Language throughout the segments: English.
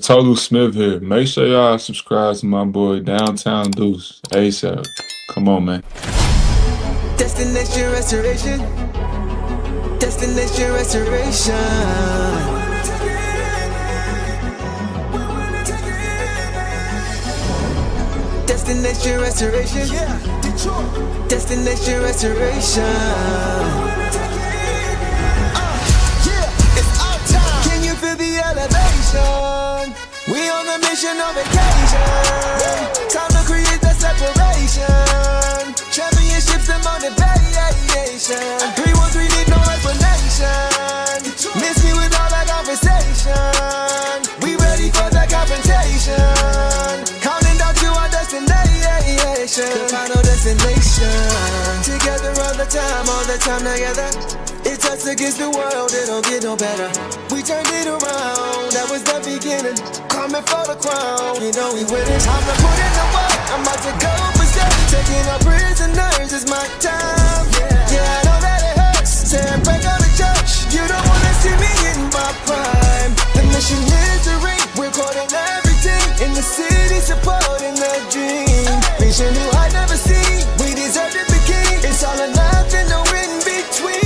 Total Smith here. Make sure y'all subscribe to my boy Downtown Deuce ASAP. Come on, man. Destination restoration. Destination restoration. Destination restoration. Yeah, Detroit. Destination restoration. Yeah, it's our time. Can you feel the elevation? We on a mission on vacation. Time to create that separation. Championships and motivation. 313 need no explanation. Miss me with all that conversation. We ready for that confrontation. Counting down to our destination. The final destination. Together all the time together. It's us against the world, it don't get no better. We turned it around, that was the beginning. Coming for the crown, you know we winning. Time to put in the work, I'm about to go for step. Taking our prisoners, it's my time. Yeah, I know that it hurts. Saying break out the church, you don't wanna see me in my prime. The mission is to ring, we're caught in everything. In the city, supporting the dream. Vision new I never seen, we deserve to be king. It's all or nothing, no in between.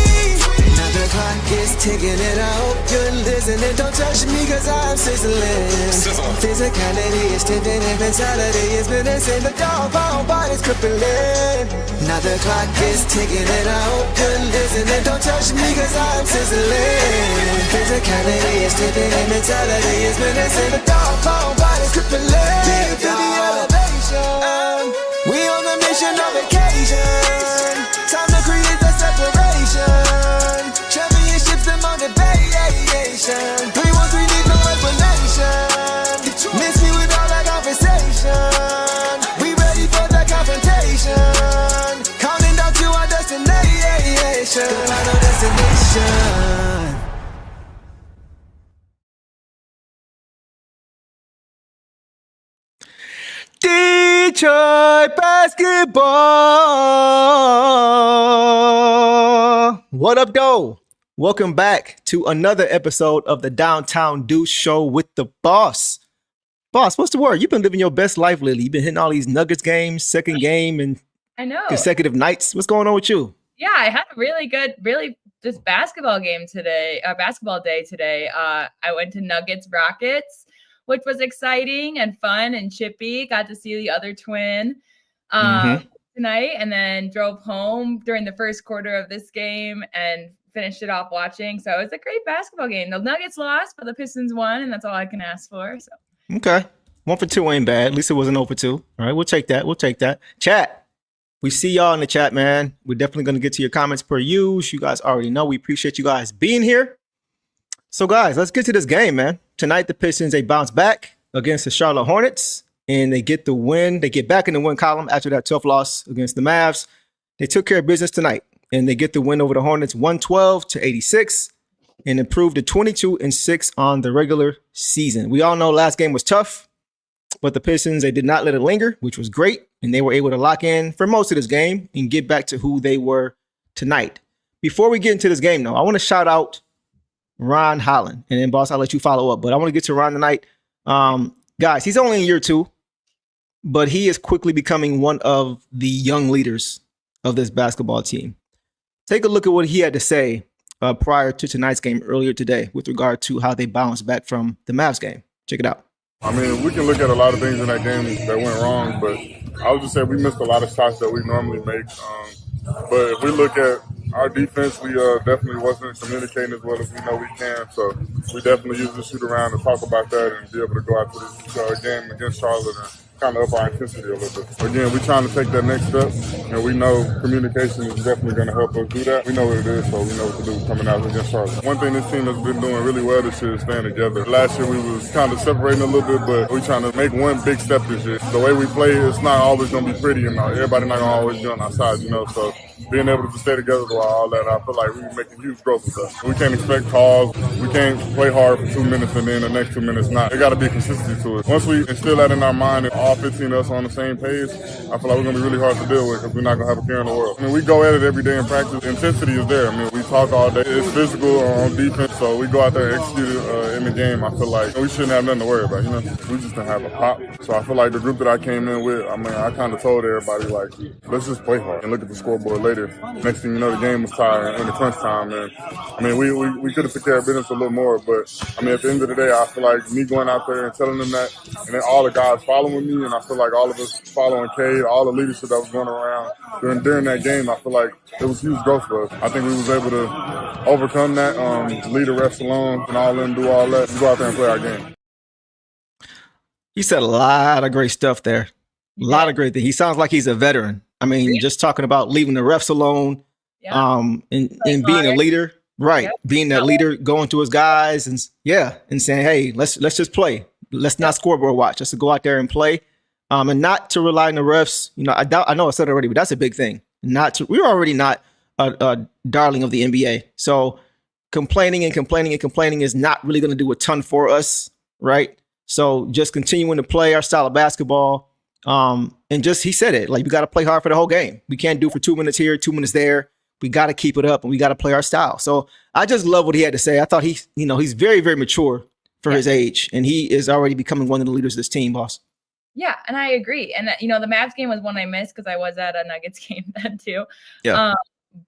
The clock is ticking and I hope you're listening. Don't touch me cause I'm sizzling. Physicality is tipping and mentality is menacing. The dog pound body's crippling. Now the clock is ticking and I hope you're listening. Don't touch me cause I'm sizzling. Physicality is tipping and mentality is menacing. The dog pound body's crippling. Feel the elevation. We on the mission on vacation. Time to create that separation. Championships and motivation. 313 need no explanation. Miss me with all that conversation. We ready for that confrontation. Counting down to our destination. The final destination. Detroit basketball. What up, though? Welcome back to another episode of the Downtown Deuce Show with the boss. Boss, what's the word? You've been living your best life lately. You've been hitting all these Nuggets games, second game, and I know consecutive nights. What's going on with you? Yeah, I had a really good, just basketball game today, basketball day today. I went to Nuggets Rockets, which was exciting and fun and chippy. Got to see the other twin tonight, and then drove home during the first quarter of this game and finished it off watching. So it was a great basketball game. The Nuggets lost, but the Pistons won, and that's all I can ask for. So okay, 1 for 2 ain't bad. At least it wasn't 0 for 2. All right, we'll take that. Chat. We see y'all in the chat, man. We're definitely going to get to your comments per use. You guys already know we appreciate you guys being here. So, guys, let's get to this game, man. Tonight, the Pistons, they bounce back against the Charlotte Hornets, and they get the win. They get back in the win column after that tough loss against the Mavs. They took care of business tonight, and they get the win over the Hornets 112-86 and improved to 22-6 on the regular season. We all know last game was tough, but the Pistons, they did not let it linger, which was great, and they were able to lock in for most of this game and get back to who they were tonight. Before we get into this game, though, I want to shout out Ron Holland, and then, boss, I'll let you follow up. But I want to get to Ron tonight. Guys, he's only in year 2, but he is quickly becoming one of the young leaders of this basketball team. Take a look at what he had to say prior to tonight's game earlier today with regard to how they bounced back from the Mavs game. Check it out. I mean, we can look at a lot of things in that game that went wrong, but I would just say we missed a lot of shots that we normally make. But if we look at our defense, we definitely wasn't communicating as well as we know we can. So we definitely use the shoot around to talk about that and be able to go out to this game against Charlotte and kind of up our intensity a little bit. Again, we're trying to take that next step, and we know communication is definitely going to help us do that. We know what it is, so we know what to do coming out against Charlotte. One thing this team has been doing really well this year is staying together. Last year we was kind of separating a little bit, but we're trying to make one big step this year. The way we play, it's not always going to be pretty, and everybody not going to always be on our side, you know, so being able to just stay together through all that, I feel like we're making huge growth with that. We can't expect calls. We can't play hard for 2 minutes and then the next 2 minutes not. There got to be consistency to it. Once we instill that in our mind and all 15 of us on the same page, I feel like we're going to be really hard to deal with because we're not going to have a care in the world. I mean, we go at it every day in practice. The intensity is there. I mean, we talk all day. It's physical on defense, so we go out there and execute it in the game. I feel like we shouldn't have nothing to worry about, you know? We just didn't have a pop. So I feel like the group that I came in with, I mean, I kind of told everybody, like, let's just play hard and look at the scoreboard later. Next thing you know, the game was tired in the crunch time. And, I mean, we could have took care of business a little more. But, I mean, at the end of the day, I feel like me going out there and telling them that, and then all the guys following me, and I feel like all of us following Cade, all the leadership that was going around during that game, I feel like it was huge growth for us. I think we was able to overcome that, lead the refs alone and all them, do all that, and go out there and play our game. He said a lot of great stuff there. A lot of great things. He sounds like he's a veteran. I mean, just talking about leaving the refs alone, and being a leader, right? Being that leader, going to his guys, and saying, "Hey, let's just play. Let's not scoreboard watch. Let's go out there and play, and not to rely on the refs." You know, I know I said it already, but that's a big thing. We're already not a darling of the NBA, so complaining is not really going to do a ton for us, right? So just continuing to play our style of basketball. And just, he said it, like, we got to play hard for the whole game. We can't do for 2 minutes here, 2 minutes there. We got to keep it up and we got to play our style. So I just love what he had to say. I thought he's very, very mature for his age, and he is already becoming one of the leaders of this team, boss. Yeah, and I agree. And, the Mavs game was one I missed because I was at a Nuggets game then too. Yeah.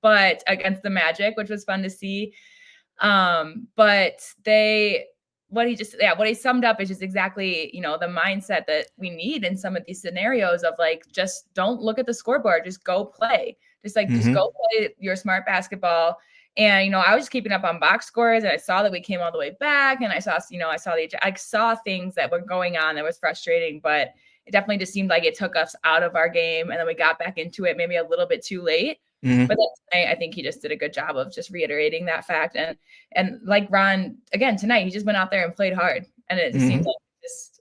But against the Magic, which was fun to see. But what he summed up is just exactly, the mindset that we need in some of these scenarios of, like, just don't look at the scoreboard, just go play. Just go play your smart basketball. And, I was just keeping up on box scores, and I saw that we came all the way back, and I saw things that were going on that was frustrating, but it definitely just seemed like it took us out of our game. And then we got back into it maybe a little bit too late. But then tonight, I think he just did a good job of just reiterating that fact. And like Ron, again, tonight, he just went out there and played hard. And it just seems like just,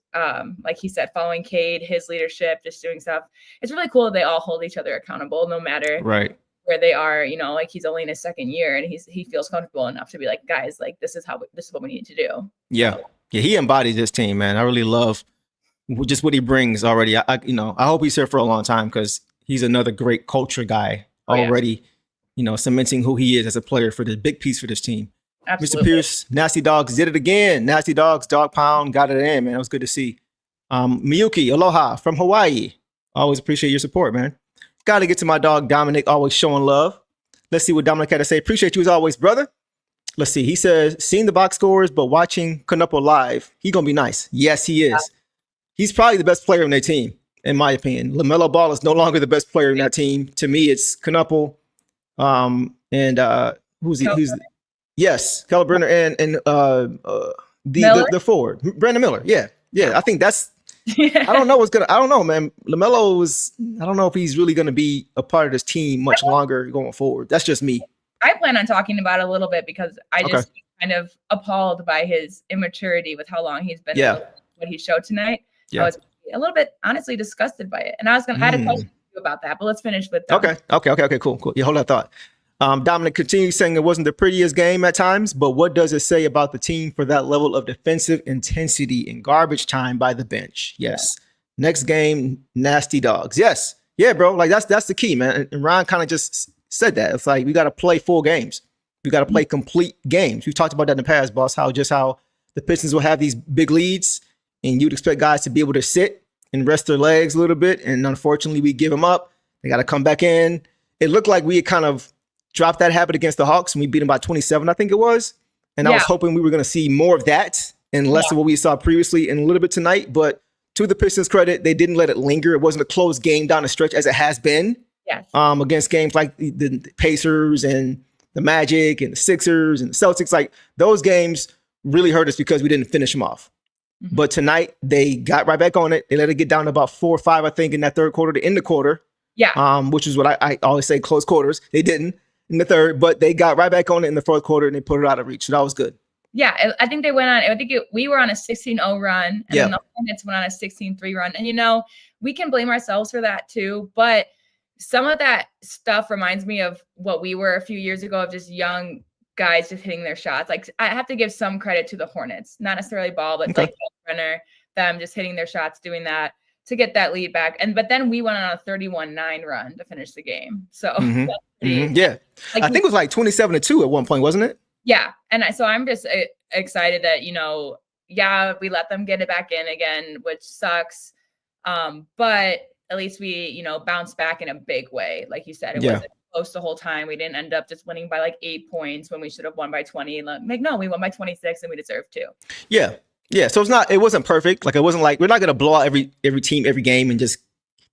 like he said, following Cade, his leadership, just doing stuff. It's really cool that they all hold each other accountable, no matter where they are. Like, he's only in his second year, and he feels comfortable enough to be like, guys, like, this is what we need to do. Yeah. So, yeah, he embodies this team, man. I really love just what he brings already. I hope he's here for a long time, because he's another great culture guy. Already, cementing who he is as a player for the big piece for this team. Absolutely. Mr. Pierce, Nasty Dogs did it again. Nasty Dogs, Dog Pound, got it in, man. It was good to see. Miyuki, aloha from Hawaii. Always appreciate your support, man. Got to get to my dog, Dominic, always showing love. Let's see what Dominic had to say. Appreciate you as always, brother. Let's see. He says, seen the box scores, but watching Canupo live, he going to be nice. Yes, he is. Yeah. He's probably the best player on their team, in my opinion. LaMelo Ball is no longer the best player in that team. To me, it's Canupo, and who's Keller Brenner and the forward, Brandon Miller. Yeah. I think that's. I don't know, man. LaMelo is. I don't know if he's really gonna be a part of this team much longer going forward. That's just me. I plan on talking about it a little bit because I just kind of appalled by his immaturity with how long he's been. What he showed tonight. Yeah. I was a little bit honestly disgusted by it. And I had a question about that, but let's finish with that. Okay, cool. Yeah, hold that thought. Dominic continues saying it wasn't the prettiest game at times, but what does it say about the team for that level of defensive intensity in garbage time by the bench? Yes. Yeah. Next game, Nasty Dogs. Yes. Yeah, bro. Like that's the key, man. And Ron kind of just said that. It's like we got to play full games. We got to play complete games. We've talked about that in the past, boss, how the Pistons will have these big leads and you'd expect guys to be able to sit and rest their legs a little bit. And unfortunately, we give them up. They got to come back in. It looked like we had kind of dropped that habit against the Hawks, and we beat them by 27, I think it was. And I was hoping we were going to see more of that and less of what we saw previously and a little bit tonight. But to the Pistons' credit, they didn't let it linger. It wasn't a close game down the stretch as it has been against games like the Pacers and the Magic and the Sixers and the Celtics. Like, those games really hurt us because we didn't finish them off. But tonight, they got right back on it. They let it get down to about 4 or 5, I think, in that third quarter to end the quarter. Yeah. Which is what I always say, close quarters. They didn't in the third, but they got right back on it in the fourth quarter and they put it out of reach. So that was good. Yeah, I think they went on. We were on a 16-0 run, and then the Hornets went on a 16-3 run. And we can blame ourselves for that too. But some of that stuff reminds me of what we were a few years ago, of just young guys just hitting their shots. Like, I have to give some credit to the Hornets, not necessarily Ball, but like Renner, them just hitting their shots, doing that to get that lead back. But then we went on a 31-9 run to finish the game. So yeah, like, I think it was like 27-2 at one point, wasn't it? Yeah. And so I'm just excited that, we let them get it back in again, which sucks. But at least we, bounced back in a big way. Like you said, it wasn't close the whole time. We didn't end up just winning by like 8 points when we should have won by 20. Like, no, we won by 26 and we deserved to. Yeah. Yeah. So it wasn't perfect. Like, it wasn't like, we're not going to blow out every team, every game and just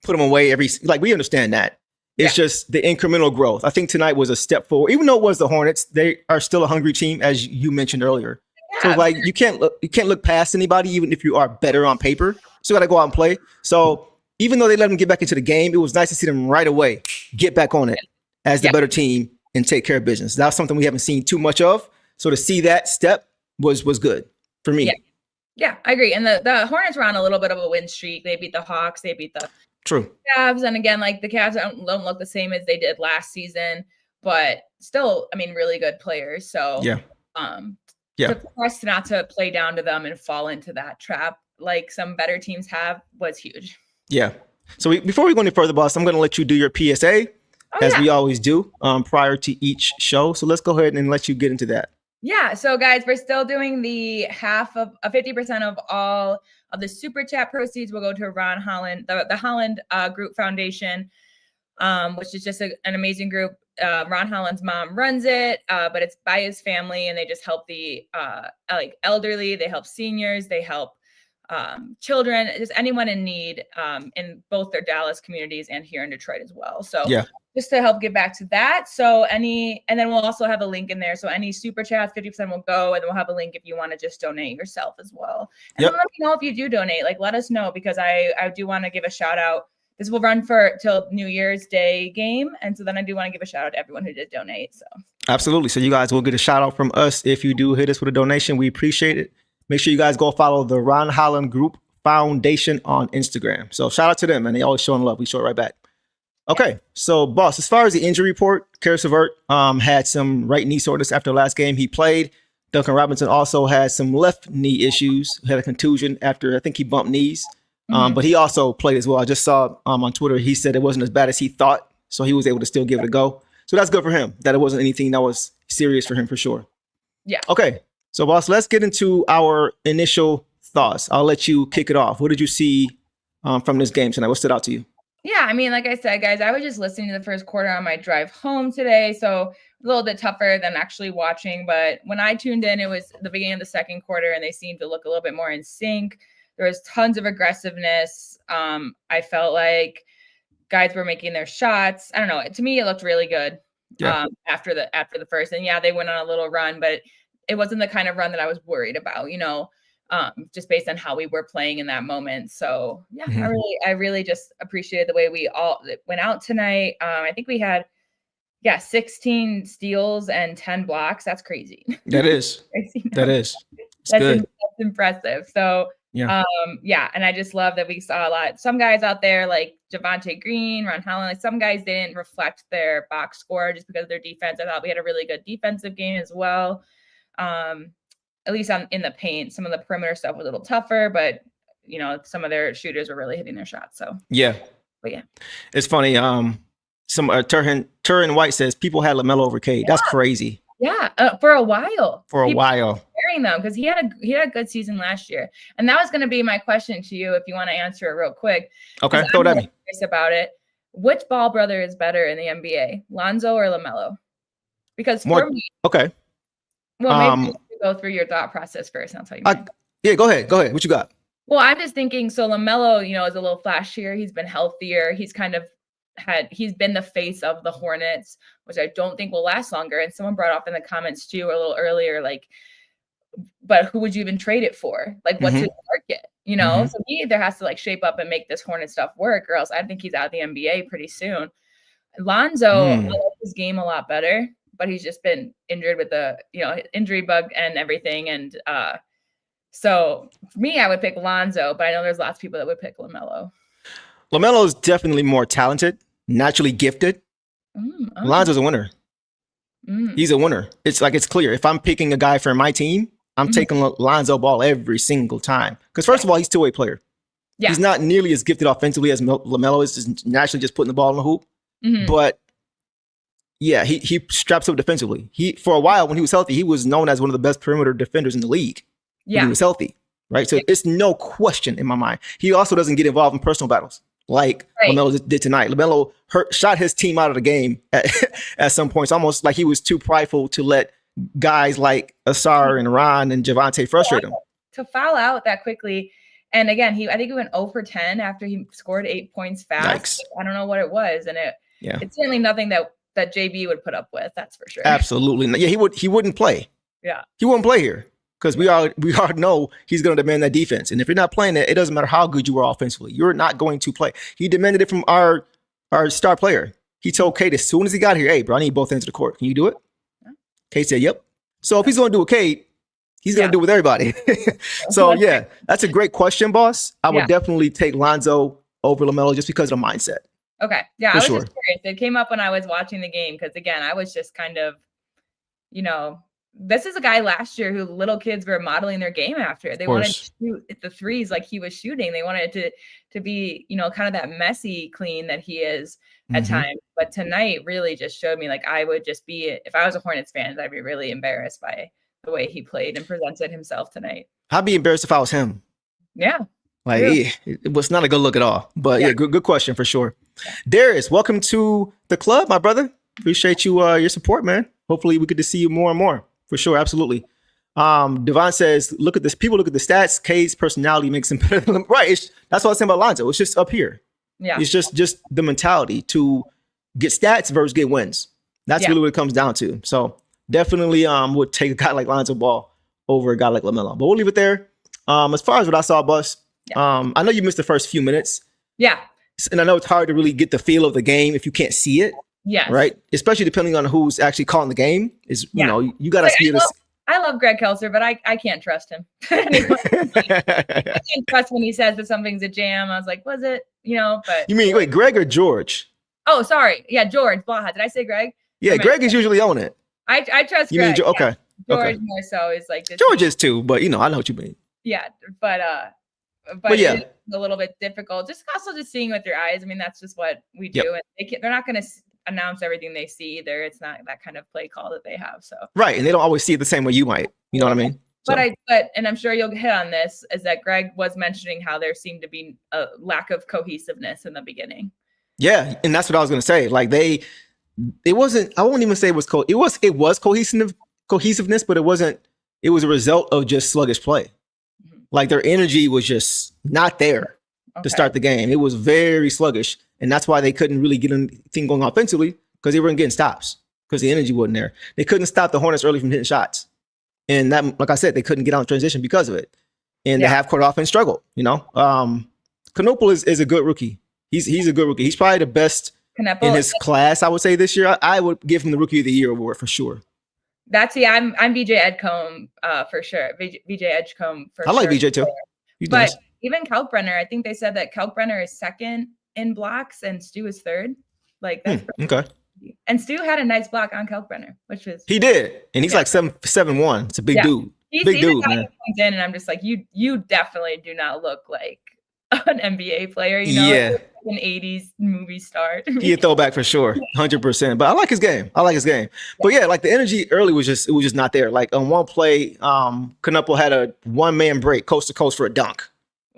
put them away we understand that. It's just the incremental growth. I think tonight was a step forward, even though it was the Hornets. They are still a hungry team, as you mentioned earlier. Yeah. So like, you can't look past anybody, even if you are better on paper. So you got to go out and play. So even though they let them get back into the game, it was nice to see them right away get back on it as the better team and take care of business. That's something we haven't seen too much of. So to see that step was good for me. Yeah, I agree. And the Hornets were on a little bit of a win streak. They beat the Hawks. They beat the Cavs. And again, like, the Cavs don't look the same as they did last season, but still, I mean, really good players. So for us not to play down to them and fall into that trap like some better teams have was huge. Yeah. So before we go any further, boss, I'm going to let you do your PSA we always do prior to each show. So let's go ahead and let you get into that. Yeah. So guys, we're still doing the 50% of all of the super chat proceeds will go to Ron Holland, the Holland Group Foundation, which is just an amazing group. Ron Holland's mom runs it, but it's by his family, and they just help the elderly. They help seniors. They help children, just anyone in need in both their Dallas communities and here in Detroit as well. So just to help get back to that. So and then we'll also have a link in there. So any super chats, 50% will go, and then we'll have a link if you want to just donate yourself as well. And let me know if you do donate. Like, let us know, because I do want to give a shout out. This will run till New Year's Day game. And so then I do want to give a shout out to everyone who did donate. So absolutely. So you guys will get a shout out from us if you do hit us with a donation. We appreciate it. Make sure you guys go follow the Ron Holland Group Foundation on Instagram. So shout out to them, and they always showing love. We show it right back. Okay. So boss, as far as the injury report, Karis LeVert had some right knee soreness after the last game he played. Duncan Robinson also had some left knee issues, had a contusion after, I think he bumped knees. But he also played as well. I just saw on Twitter, he said it wasn't as bad as he thought, so he was able to still give it a go. So that's good for him, that it wasn't anything that was serious for him for sure. Yeah. Okay. So boss, let's get into our initial thoughts. I'll let you kick it off. What did you see from this game tonight? What stood out to you? Yeah, I mean, like I said, guys, I was just listening to the first quarter on my drive home today, so a little bit tougher than actually watching. But when I tuned in, it was the beginning of the second quarter, and they seemed to look a little bit more in sync. There was tons of aggressiveness. I felt like guys were making their shots. I don't know. To me, it looked really good after the first. And they went on a little run, but it wasn't the kind of run that I was worried about, just based on how we were playing in that moment. So I really just appreciated the way we all went out tonight. I think we had 16 steals and 10 blocks. That's crazy. That is. That's good. That's impressive. So and I just love that we saw some guys out there like Javonte Green, Ron Holland, like some guys didn't reflect their box score just because of their defense. I thought we had a really good defensive game as well. At least in the paint, some of the perimeter stuff was a little tougher, but some of their shooters were really hitting their shots. So it's funny. Some Turin White says people had LaMelo over Cade. That's crazy. Yeah, for a while. Comparing them because he had a good season last year, and that was going to be my question to you if you want to answer it real quick. Okay, go at me. Curious about it. Which Ball brother is better in the NBA, Lonzo or LaMelo? Because for me, well, maybe you go through your thought process first, and I'll tell you mine. Go ahead. What you got? Well, I'm just thinking. So LaMelo, is a little flashier. He's been healthier. He's been the face of the Hornets, which I don't think will last longer. And someone brought up in the comments too, a little earlier, like, but who would you even trade it for? Like, what's his market? So he either has to shape up and make this Hornet stuff work, or else I think he's out of the NBA pretty soon. Lonzo, I like his game a lot better, but he's just been injured with the, injury bug and everything. And so for me, I would pick Lonzo, but I know there's lots of people that would pick LaMelo. LaMelo is definitely more talented. naturally gifted. Oh. Lonzo's a winner. He's a winner. It's like it's clear. If I'm picking a guy for my team, I'm taking Lonzo Ball every single time. Because first of all, he's a two-way player. Yeah. He's not nearly as gifted offensively as LaMelo is, just naturally just putting the ball in the hoop. But yeah, he straps up defensively. For a while when he was healthy, he was known as one of the best perimeter defenders in the league. When he was healthy, right? So it's no question in my mind. He also doesn't get involved in personal battles like LaMelo did tonight. LaMelo shot his team out of the game at some points, almost like he was too prideful to let guys like Asar and Ron and Javante frustrate him. To foul out that quickly. And again, I think he went 0 for 10 after he scored 8 points fast. Yikes. I don't know what it was. And it's certainly nothing that JB would put up with. That's for sure. Absolutely. Yeah, he wouldn't play. Yeah. He wouldn't play here because we all know he's going to demand that defense. And if you're not playing it, it doesn't matter how good you are offensively. You're not going to play. He demanded it from our star player. He told Kate as soon as he got here, hey, bro, I need both ends of the court. Can you do it? Yeah. Kate said, yep. So if he's going to do it, Kate, he's going to do it with everybody. So, yeah, that's a great question, boss. I would definitely take Lonzo over LaMelo just because of the mindset. Okay. Yeah, I was just curious. It came up when I was watching the game because, again, I was just kind of, this is a guy last year who little kids were modeling their game after. They wanted to shoot the threes like he was shooting. They wanted it to be, kind of that messy clean that he is at times. But tonight really just showed me like I would just be, if I was a Hornets fan, I'd be really embarrassed by the way he played and presented himself tonight. I'd be embarrassed if I was him. Yeah. Like it was not a good look at all. But yeah, good question for sure. Darius, welcome to the club, my brother. Appreciate you your support, man. Hopefully we get to see you more and more. For sure, absolutely. Devon says, look at this. People look at the stats. K's personality makes him better than them. Right. That's what I was saying about Lonzo. It's just up here. Yeah. It's just the mentality to get stats versus get wins. That's really what it comes down to. So definitely would take a guy like Lonzo Ball over a guy like LaMelo. But we'll leave it there. As far as what I saw, Bus, I know you missed the first few minutes. Yeah. And I know it's hard to really get the feel of the game if you can't see it. Yes. Right. Especially depending on who's actually calling the game. You got to see this. I love Greg Kelser, but I can't trust him. I can't trust when he says that something's a jam. I was like, was it? But you mean wait, Greg or George? Oh, sorry. Yeah, George. Blaha. Did I say Greg? Yeah, Greg is usually on it. I trust you Greg. Mean, okay. George more so is like this. George is too, but I know what you mean. Yeah, but yeah, it's a little bit difficult. Just seeing with your eyes. I mean, that's just what we do, and they're not going to announce everything they see either. It's not that kind of play call that they have. So right, and they don't always see it the same way you might. You know what I mean? But and I'm sure you'll hit on this, is that Greg was mentioning how there seemed to be a lack of cohesiveness in the beginning. Yeah, and that's what I was going to say. Like it wasn't. I won't even say it was it was cohesiveness, but it wasn't. It was a result of just sluggish play. Like their energy was just not there to start the game. It was very sluggish, and that's why they couldn't really get anything going offensively because they weren't getting stops because the energy wasn't there. They couldn't stop the Hornets early from hitting shots, and that, like I said, they couldn't get out in transition because of it. And the half-court offense struggled. Knopel is a good rookie. He's a good rookie. He's probably the best in his class, I would say, this year. I would give him the Rookie of the Year award for sure. I'm VJ Edgecombe for sure. VJ Edgecombe for sure. I like VJ too. But even Kalkbrenner, I think they said that Kalkbrenner is second in blocks and Stu is third. Like that's okay. And Stu had a nice block on Kalkbrenner, which was he did, and he's like 7'1". It's a big dude. He's big dude, man. Comes in, and I'm just like, you definitely do not look like an NBA player. Like an 80s movie star. He a throwback for sure, 100%. But I like his game. But yeah, like the energy early was just not there. Like on one play, Knopel had a one-man break coast to coast for a dunk,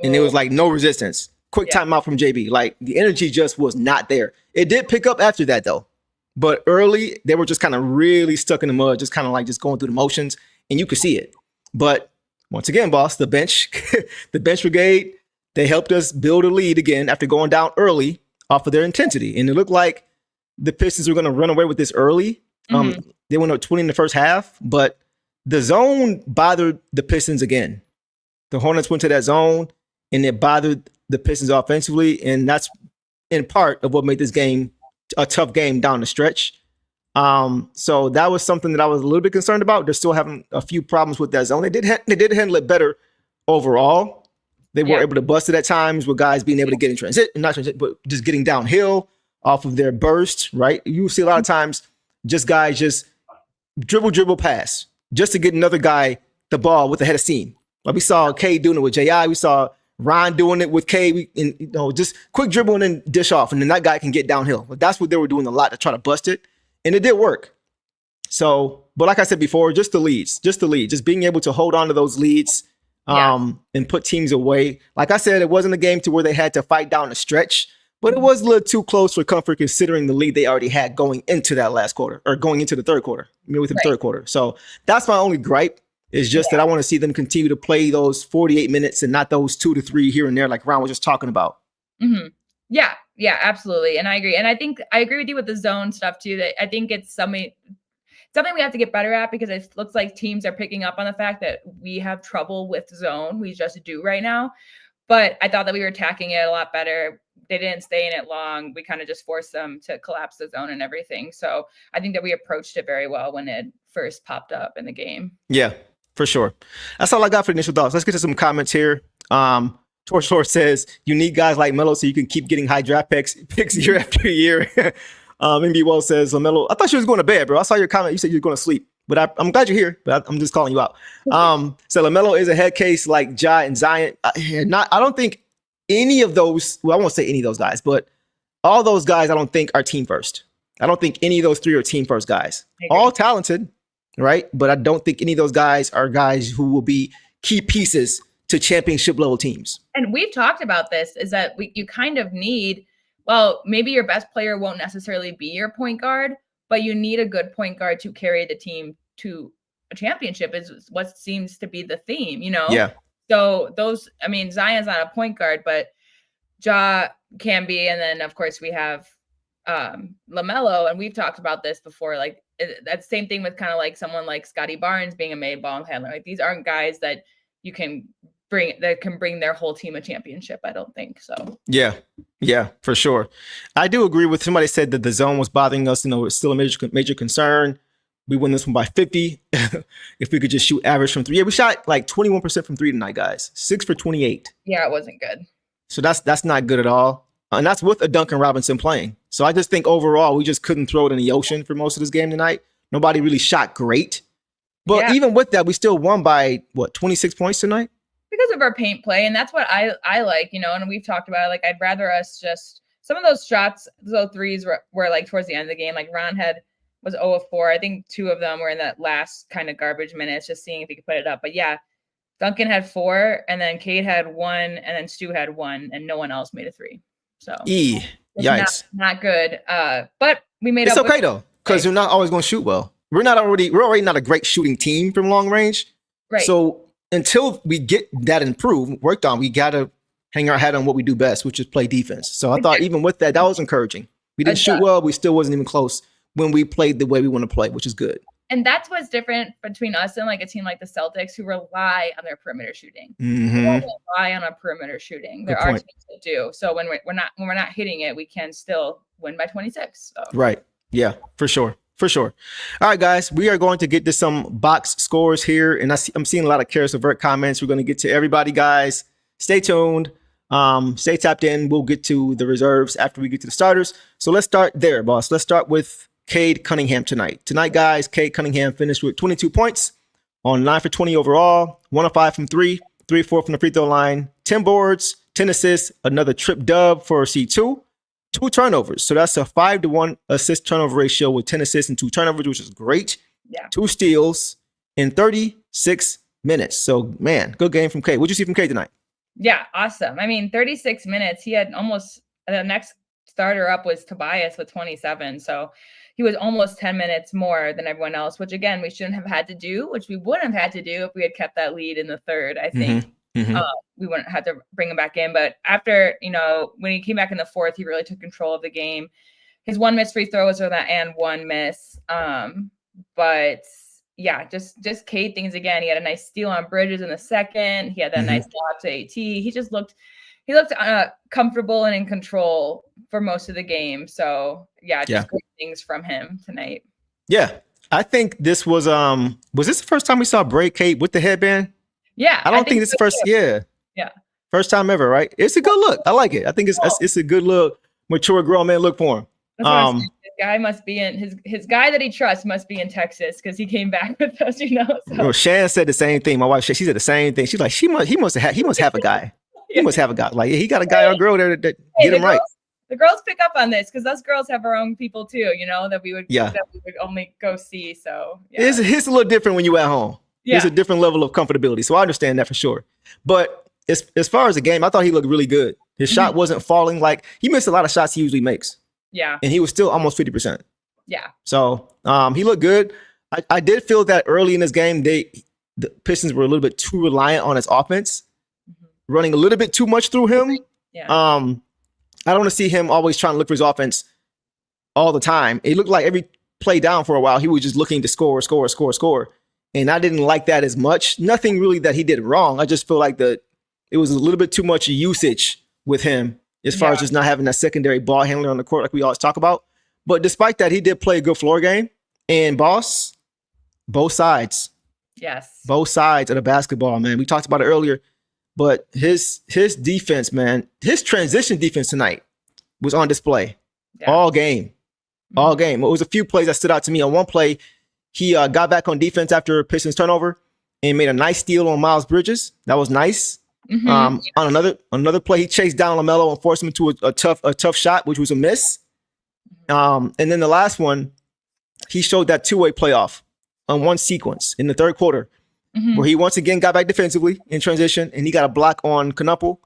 and it was like no resistance. Quick timeout from JB. Like the energy just was not there. It did pick up after that though, but early they were just kind of really stuck in the mud, just kind of like just going through the motions, and you could see it. But once again, boss, the bench brigade. They helped us build a lead again after going down early off of their intensity. And it looked like the Pistons were going to run away with this early. They went up 20 in the first half, but the zone bothered the Pistons again. The Hornets went to that zone, and it bothered the Pistons offensively. And that's in part of what made this game a tough game down the stretch. So that was something that I was a little bit concerned about. They're still having a few problems with that zone. They did handle it better overall. They were able to bust it at times with guys being able to get in transit, not transit, but just getting downhill. off of their burst, right? You see a lot of times guys just dribble, pass just to get another guy the ball with the head of steam. Like we saw K doing it with JI. We saw Ron doing it with K. Just quick dribble and then dish off, and then that guy can get downhill. But that's what they were doing a lot to try to bust it, and it did work. So, but like I said before, just the leads, just being able to hold on to those leads and put teams away. Like I said, it wasn't a game to where they had to fight down the stretch, but it was a little too close for comfort considering the lead they already had going into that last quarter or going into the third quarter, third quarter. So that's my only gripe is just that I want to see them continue to play those 48 minutes and not those 2 to 3 here and there like Ron was just talking about. Mm-hmm. Yeah, absolutely. And I agree. And I think I agree with you with the zone stuff too, that I think it's something we have to get better at because it looks like teams are picking up on the fact that we have trouble with zone. We just do right now. But I thought that we were attacking it a lot better. They didn't stay in it long. We kind of just forced them to collapse the zone and everything. So I think that we approached it very well when it first popped up in the game. Yeah, for sure. That's all I got for initial thoughts. Let's get to some comments here. Torchor says, you need guys like Melo so you can keep getting high draft picks year after year. MB Well says, LaMelo, I thought you was going to bed, bro. I saw your comment. You said you were going to sleep. But I'm glad you're here, but I'm just calling you out. So LaMelo is a head case like Ja and Zion. I don't think any of those, well, I won't say any of those guys, but all those guys I don't think are team first. I don't think any of those three are team first guys. All talented, right? But I don't think any of those guys are guys who will be key pieces to championship level teams. And we've talked about this, is that you kind of need, well, maybe your best player won't necessarily be your point guard, but you need a good point guard to carry the team to a championship is what seems to be the theme, you know? Yeah. So those, I mean, Zion's not a point guard, but Ja can be. And then, of course, we have LaMelo, and we've talked about this before. Like, that's the same thing with kind of like someone like Scotty Barnes being a made ball handler. Like, these aren't guys that you can bring their whole team a championship. I don't think so. Yeah, for sure. I do agree with somebody said that the zone was bothering us. You know, it's still a major concern. We win this one by 50. If we could just shoot average from three. Yeah, we shot like 21% from three tonight, guys. 6 for 28. Yeah, it wasn't good. So that's not good at all. And that's with a Duncan Robinson playing. So I just think overall, we just couldn't throw it in the ocean for most of this game tonight. Nobody really shot great. But even with that, we still won by, 26 points tonight? Because of our paint play. And that's what I like, you know, and we've talked about it. Like, I'd rather us just, some of those shots, those threes were like towards the end of the game. Like, Ron was 0 of 4. I think 2 of them were in that last kind of garbage minutes, just seeing if he could put it up. But yeah, Duncan had 4, and then Cade had 1, and then Stu had 1, and no one else made a 3. So yikes, not good. But we made it's up. It's okay though, because we're not always going to shoot well. We're already not a great shooting team from long range. Right. So until we get that worked on, we got to hang our hat on what we do best, which is play defense. So I thought even with that was encouraging. We didn't shoot well. We still wasn't even close when we played the way we want to play, which is good. And that's what's different between us and like a team like the Celtics, who rely on their perimeter shooting. Mm-hmm. We don't rely on a perimeter shooting. There are teams that do. So when we're not hitting it, we can still win by 26. So. Right. Yeah, for sure. All right, guys, we are going to get to some box scores here, and I'm seeing a lot of Karis LeVert comments. We're going to get to everybody, guys. Stay tuned. Stay tapped in. We'll get to the reserves after we get to the starters. So let's start there, boss. Let's start with Cade Cunningham tonight. Tonight, guys, Cade Cunningham finished with 22 points on 9 for 20 overall, 1 of 5 from 3, 3 of 4 from the free throw line, 10 boards, 10 assists, another trip dub for C2, 2 turnovers. So that's a 5-to-1 assist turnover ratio with 10 assists and 2 turnovers, which is great. Yeah. 2 steals in 36 minutes. So, man, good game from Cade. What'd you see from Cade tonight? Yeah, awesome. I mean, 36 minutes. He had almost the next starter up was Tobias with 27. So he was almost 10 minutes more than everyone else, which again, we shouldn't have had to do, which we wouldn't have had to do if we had kept that lead in the third. I think we wouldn't have to bring him back in. But after, when he came back in the fourth, he really took control of the game. His 1 missed free throw was for that and 1 miss. But yeah, just Cade things again. He had a nice steal on Bridges in the second. He had that nice lob to AT. He looked comfortable and in control for most of the game. So great things from him tonight. Yeah. I think this was this the first time we saw braid Cade with the headband? Yeah. I don't think this is the first. Yeah. Yeah. First time ever, right? It's a good look. I like it. I think it's a good look. mature grown men look for him. That's what I'm saying. His guy must be in his guy that he trusts must be in Texas because he came back with us, you know. So. Well, Shan said the same thing. My wife, she said the same thing. She's like, he must have a guy. He must have a guy. Like, he got a guy or a girl there that get him right. The girls pick up on this because us girls have our own people too, you know, that we would only go see. So it's a little different when you at home. There's a different level of comfortability. So I understand that for sure. But as far as the game, I thought he looked really good. His shot wasn't falling. Like, he missed a lot of shots he usually makes. Yeah. And he was still almost 50%. Yeah. So he looked good. I did feel that early in this game, the Pistons were a little bit too reliant on his offense, running a little bit too much through him. Yeah. I don't want to see him always trying to look for his offense all the time. It looked like every play down for a while, he was just looking to score. And I didn't like that as much. Nothing really that he did wrong. I just feel like it was a little bit too much usage with him as far as just not having that secondary ball handler on the court like we always talk about. But despite that, he did play a good floor game. And boss, both sides. Yes. Both sides of the basketball, man. We talked about it earlier. But his defense, man, his transition defense tonight was on display all game. All game. It was a few plays that stood out to me. On one play, he got back on defense after a Pistons turnover and made a nice steal on Miles Bridges. That was nice. On another play, he chased down LaMelo and forced him into a tough shot, which was a miss. And then the last one, he showed that two-way playoff on one sequence in the third quarter, where he once again got back defensively in transition, and he got a block on Knuppel.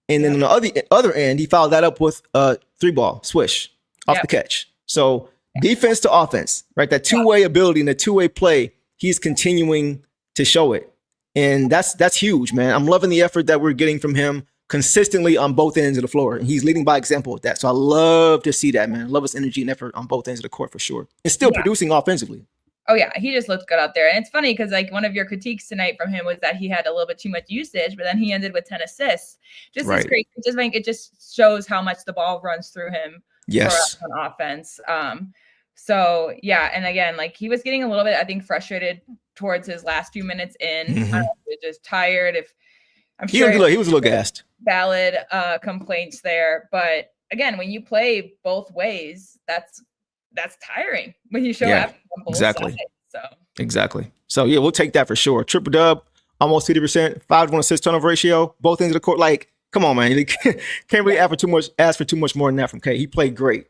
And then on the other end, he followed that up with a 3-ball swish off the catch. So defense to offense, right? That two-way ability and the two-way play, he's continuing to show it. And that's huge, man. I'm loving the effort that we're getting from him consistently on both ends of the floor. And he's leading by example with that. So I love to see that, man. I love his energy and effort on both ends of the court for sure. And still producing offensively. Oh, yeah. He just looks good out there. And it's funny because, like, one of your critiques tonight from him was that he had a little bit too much usage, but then he ended with 10 assists. Just is great. It just shows how much the ball runs through him for us on offense. So, yeah. And again, like, he was getting a little bit, I think, frustrated towards his last few minutes in. I don't know, he was just tired. He was a little gassed. Valid complaints there. But again, when you play both ways, that's tiring when you show up on both sides. Exactly. So yeah, we'll take that for sure. Triple dub, almost 50%, 5-1 assist turnover ratio, both ends of the court. Like, come on, man. You can't really ask for too much more than that from K. He played great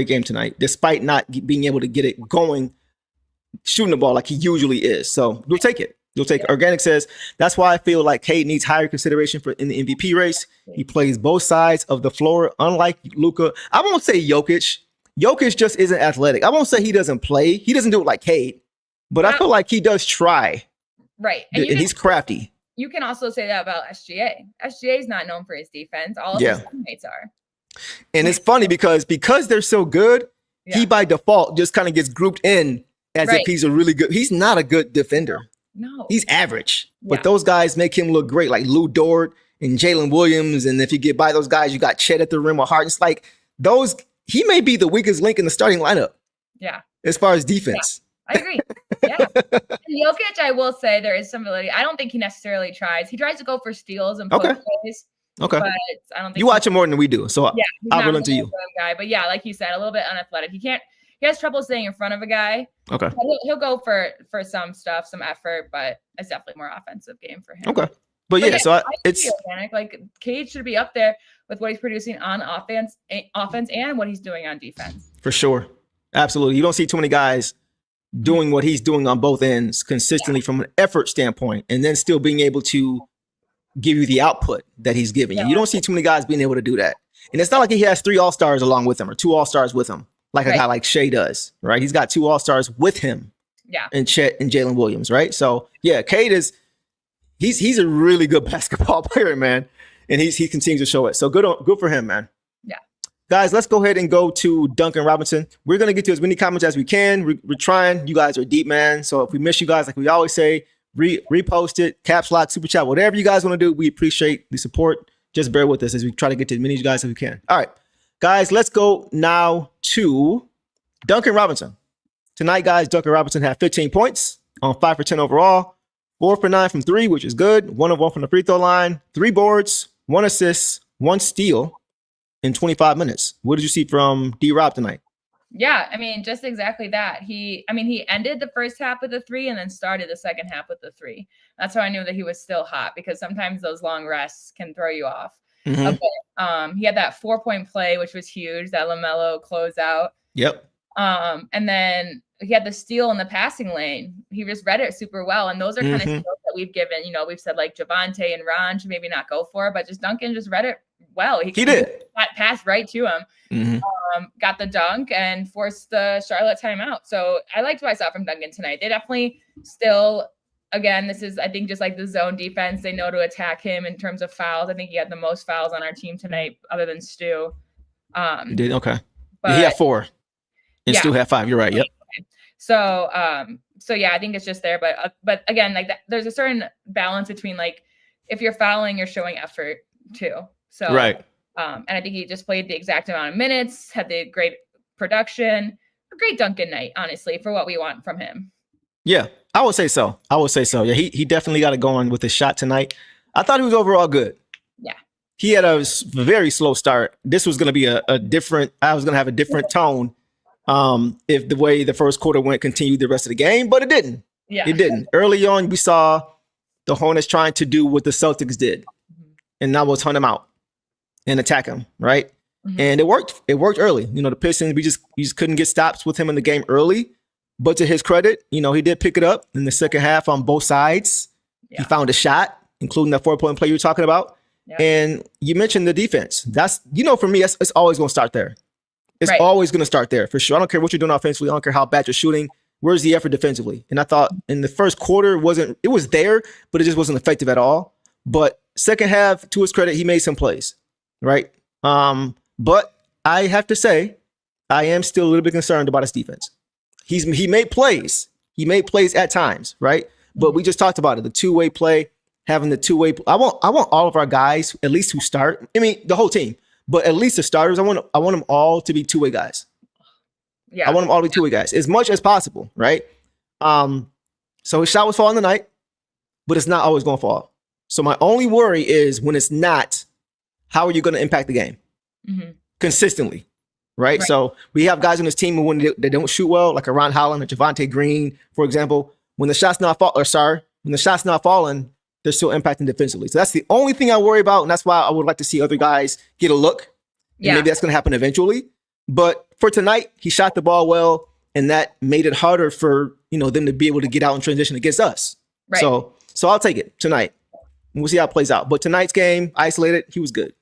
game tonight, despite not being able to get it going, shooting the ball like he usually is. So we'll take it. Organic says, that's why I feel like Cade needs higher consideration in the MVP race. He plays both sides of the floor, unlike Luka. I won't say Jokic. Jokic just isn't athletic. I won't say he doesn't play. He doesn't do it like Cade, but I feel like he does try. Right. And he's crafty. You can also say that about SGA. SGA is not known for his defense. All of his teammates are. And it's funny because they're so good, he by default just kind of gets grouped in as if he's he's not a good defender. No. He's average. But those guys make him look great, like Lou Dort and Jalen Williams. And if you get by those guys, you got Chet at the rim or Hart. It's like he may be the weakest link in the starting lineup. Yeah. As far as defense. Yeah, I agree. Yeah. Jokic, I will say there is some ability. I don't think he necessarily tries. He tries to go for steals and post plays. Okay. But I don't think you watch him more than we do. So I'll run into you. Guy. But yeah, like you said, a little bit unathletic. He has trouble staying in front of a guy. Okay. He'll go for some stuff, some effort, but it's definitely more offensive game for him. Okay. But yeah, so it's organic. Like Cade should be up there with what he's producing on offense and what he's doing on defense. For sure. Absolutely. You don't see too many guys doing what he's doing on both ends consistently from an effort standpoint, and then still being able to give you the output that he's giving you. You don't see too many guys being able to do that. And it's not like he has 3 All-Stars along with him or 2 All-Stars with him, like a guy like Shea does, right? He's got 2 All-Stars with him. Yeah. And Chet and Jalen Williams, right? So yeah, Cade he's a really good basketball player, man. And he continues to show it. So good for him, man. Yeah. Guys, let's go ahead and go to Duncan Robinson. We're going to get to as many comments as we can. We're trying. You guys are deep, man. So if we miss you guys, like we always say, repost it, caps lock, super chat, whatever you guys want to do. We appreciate the support. Just bear with us as we try to get to as many of you guys as we can. All right, guys, let's go now to Duncan Robinson. Tonight, guys, Duncan Robinson had 15 points on 5 for 10 overall, 4 for 9 from 3, which is good. 1 of 1 from the free throw line, 3 boards, 1 assist, 1 steal, in 25 minutes. What did you see from D-Rob tonight? Yeah, I mean, just exactly that. He ended the first half with a 3 and then started the second half with a 3. That's how I knew that he was still hot, because sometimes those long rests can throw you off. Mhm. A bit. He had that 4-point play, which was huge, that LaMelo closeout. Yep. And then he had the steal in the passing lane. He just read it super well. And those are kind of skills that we've given, we've said like Javante and Ron should maybe not go for it, but just Duncan just read it well. He did. Passed right to him. Mhm. Got the dunk and forced the Charlotte timeout. So I liked what I saw from Duncan tonight. They definitely still, again, this is, I think, just like the zone defense. They know to attack him in terms of fouls. I think he had the most fouls on our team tonight, other than Stu. He did? Okay. But he had 4 and Stu had 5. You're right. Yep. So yeah, I think it's just there. But again, like that, there's a certain balance between, like, if you're fouling, you're showing effort too. So right. And I think he just played the exact amount of minutes, had the great production, a great Duncan night, honestly, for what we want from him. Yeah, I would say so. Yeah, he definitely got it going with his shot tonight. I thought he was overall good. Yeah. He had a very slow start. This was going to be a different, I was going to have a different tone if the way the first quarter went continued the rest of the game, but it didn't. Yeah. It didn't. Early on, we saw the Hornets trying to do what the Celtics did, and that was hunt him out and attack him, right? Mm-hmm. And it worked. It worked early. The Pistons, we just couldn't get stops with him in the game early. But to his credit, he did pick it up in the second half on both sides. Yeah. He found a shot, including that 4-point play you were talking about. Yeah. And you mentioned the defense. That's, for me, it's always going to start there. It's always going to start there for sure. I don't care what you're doing offensively. I don't care how bad you're shooting. Where's the effort defensively? And I thought in the first quarter it was there, but it just wasn't effective at all. But second half, to his credit, he made some plays. Right. But I have to say, I am still a little bit concerned about his defense. He made plays. He made plays at times. Right. But we just talked about it. The two-way play, having the two-way. I want all of our guys, at least who start. I mean, the whole team, but at least the starters. I want them all to be two-way guys. Yeah. I want them all to be two-way guys as much as possible. Right. So his shot was falling tonight, but it's not always going to fall. So my only worry is when it's not, how are you going to impact the game consistently? Right. So we have guys on this team who, when they don't shoot well, like a Ron Holland or Javante Green, for example, when the shot's not falling, they're still impacting defensively. So that's the only thing I worry about. And that's why I would like to see other guys get a look. And maybe that's going to happen eventually. But for tonight, he shot the ball well, and that made it harder for, them to be able to get out and transition against us. Right. So I'll take it tonight. We'll see how it plays out. But tonight's game, isolated, he was good.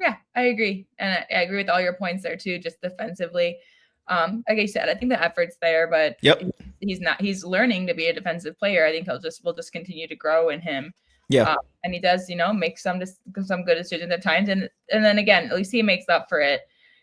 Yeah, I agree. And I agree with all your points there too, just defensively. Like I said, I think the effort's there, but he's learning to be a defensive player. I think we'll just continue to grow in him. Yeah. And he does, make some good decisions at times. And then again, at least he makes up for it.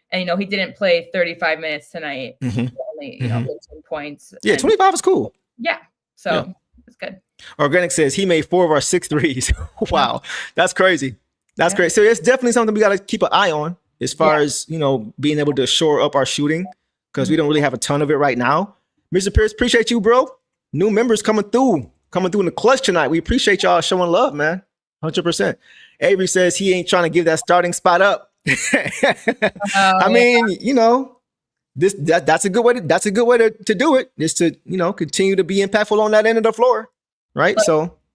And, he didn't play 35 minutes tonight. Only, 15 points. Yeah, 25 is cool. Yeah. So it's good. Organic says he made 4 of our 6 threes. Wow. That's crazy. That's great. So it's definitely something we got to keep an eye on as far as, being able to shore up our shooting, because we don't really have a ton of it right now. Mr. Pierce, appreciate you, bro. New members coming through in the clutch tonight. We appreciate y'all showing love, man. 100%. Avery says he ain't trying to give that starting spot up. I mean, that's a good way to do it, is to, continue to be impactful on that end of the floor. Right.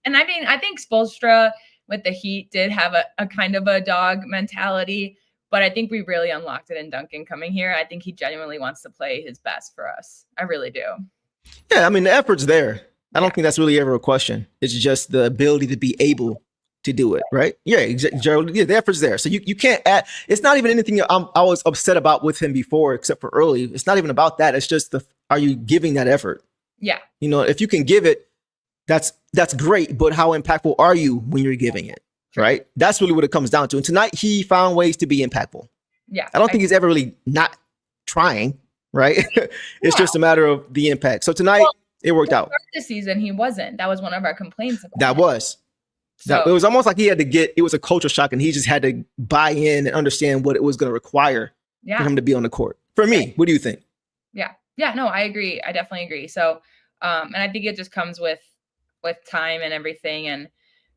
And I think Spoelstra with the Heat did have a kind of a dog mentality, but I think we really unlocked it in Duncan coming here. I think he genuinely wants to play his best for us. I really do. Yeah. I mean, the effort's there. I don't think that's really ever a question. It's just the ability to be able to do it. Right. Yeah. Exactly. Gerald, the effort's there. So you can't add, it's not even anything I was upset about with him before, except for early. It's not even about that. It's just are you giving that effort? Yeah. If you can give it, that's great, but how impactful are you when you're giving it, right? That's really what it comes down to. And tonight, he found ways to be impactful. Yeah. I don't think he's ever really not trying, right? It's just a matter of the impact. So tonight, it worked out. This season, he wasn't. That was one of our complaints. It was almost like it was a culture shock, and he just had to buy in and understand what it was going to require for him to be on the court. For me, what do you think? Yeah. Yeah, no, I agree. I definitely agree. So, and I think it just comes with time and everything.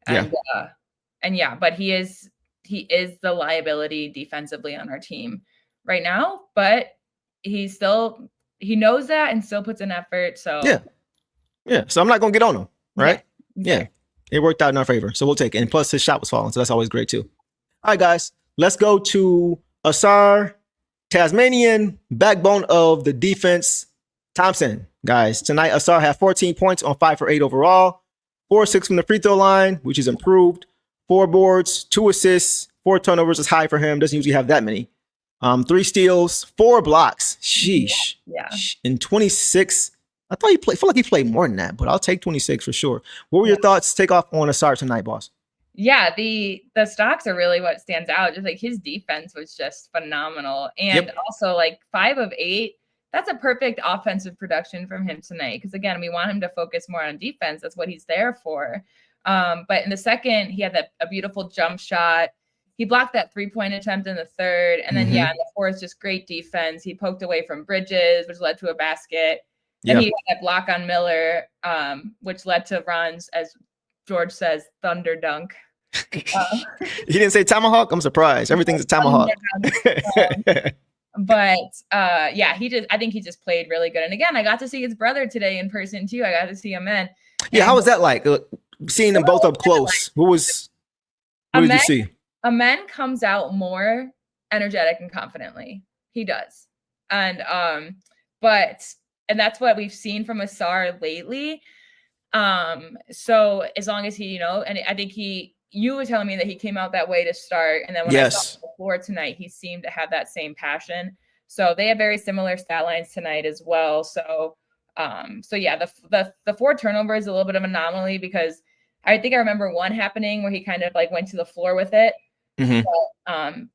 But he is he is the liability defensively on our team right now, but he knows that and still puts in effort. So yeah. So I'm not gonna get on him, right? Yeah. Yeah. It worked out in our favor, so we'll take it. And plus, his shot was falling, so that's always great too. All right, guys, let's go to Asar, Tasmanian, backbone of the defense, Thompson. Guys, tonight Asar had 14 points on 5 for 8 overall, 4-6 from the free throw line, which is improved. 4 boards, 2 assists, 4 turnovers is high for him. Doesn't usually have that many. 3 steals, 4 blocks. Sheesh. Yeah. And 26. I thought feel like he played more than that, but I'll take 26 for sure. What were your thoughts? Take off on Asar tonight, boss. Yeah, the stocks are really what stands out. Just like his defense was just phenomenal. And also like 5 of 8, that's a perfect offensive production from him tonight. Because again, we want him to focus more on defense. That's what he's there for. But in the second, he had a beautiful jump shot. He blocked that 3-point attempt in the third. And then, in the fourth, just great defense. He poked away from Bridges, which led to a basket. And he had that block on Miller, which led to Ron's, as George says, thunder dunk. He didn't say tomahawk? I'm surprised. Everything's a tomahawk. I think he just played really good. And again, I got to see his brother today in person too. I got to see him in. How was that like? Seeing them both up close. What did you see? Amen comes out more energetic and confidently. He does. And that's what we've seen from Asar lately. So as long as he, and I think you were telling me that he came out that way to start. And then when I saw him on the floor tonight, he seemed to have that same passion. So they have very similar stat lines tonight as well. So the 4 turnovers is a little bit of an anomaly because I think I remember one happening where he kind of like went to the floor with it. But,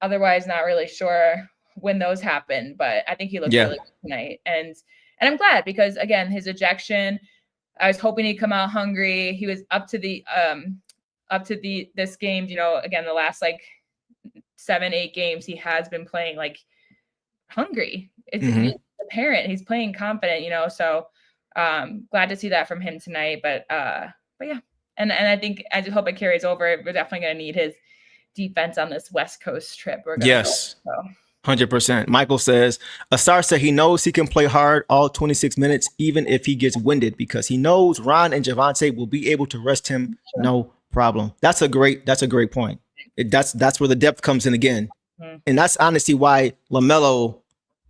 otherwise not really sure when those happened, but I think he looked really good tonight. And I'm glad because again, his ejection, I was hoping he'd come out hungry. He was up to this game, again, the last like 7-8 games, he has been playing like hungry. It's apparent he's playing confident, so glad to see that from him tonight. But yeah. And I think I just hope it carries over. We're definitely going to need his defense on this West Coast trip. Yes. 100%. Michael says, Asar said he knows he can play hard all 26 minutes, even if he gets winded, because he knows Ron and Javante will be able to rest him. No problem. That's a great point. That's where the depth comes in again. And that's honestly why LaMelo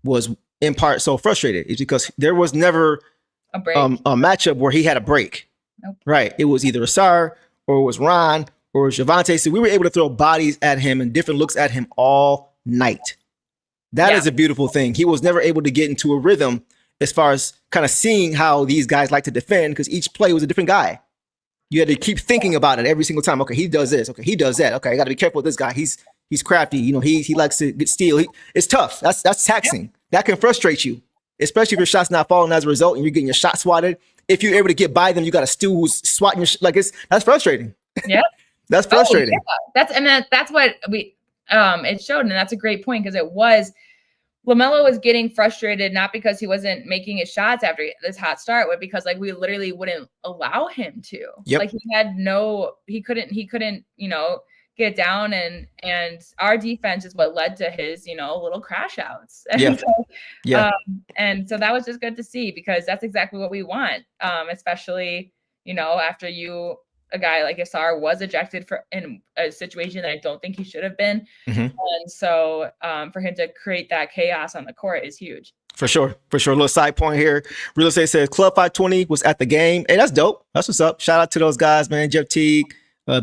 was in part so frustrated, is because there was never a matchup where he had a break. Nope. Right. It was either Asar or it was Ron or it was Javante. So we were able to throw bodies at him and different looks at him all night. That is a beautiful thing. He was never able to get into a rhythm as far as kind of seeing how these guys like to defend, because each play was a different guy. You had to keep thinking about it every single time. Okay, he does this. Okay, he does that. Okay, I got to be careful with this guy. He's crafty. He likes to get steal. It's tough. That's taxing. Yep. That can frustrate you, especially if your shot's not falling as a result and you're getting your shot swatted. If you're able to get by them, you got a steal who's swatting your that's frustrating. Yeah, that's frustrating. That's what we it showed, and that's a great point because it was. LaMelo was getting frustrated, not because he wasn't making his shots after this hot start, but because like we literally wouldn't allow him to. Yep. Like he couldn't, get down, and our defense is what led to his, little crash outs. And so that was just good to see because that's exactly what we want. Especially, after a guy like Asar was ejected in a situation that I don't think he should have been. And so for him to create that chaos on the court is huge. For sure. A little side point here. Real Estate says Club 520 was at the game. Hey, that's dope. That's what's up. Shout out to those guys, man. Jeff Teague,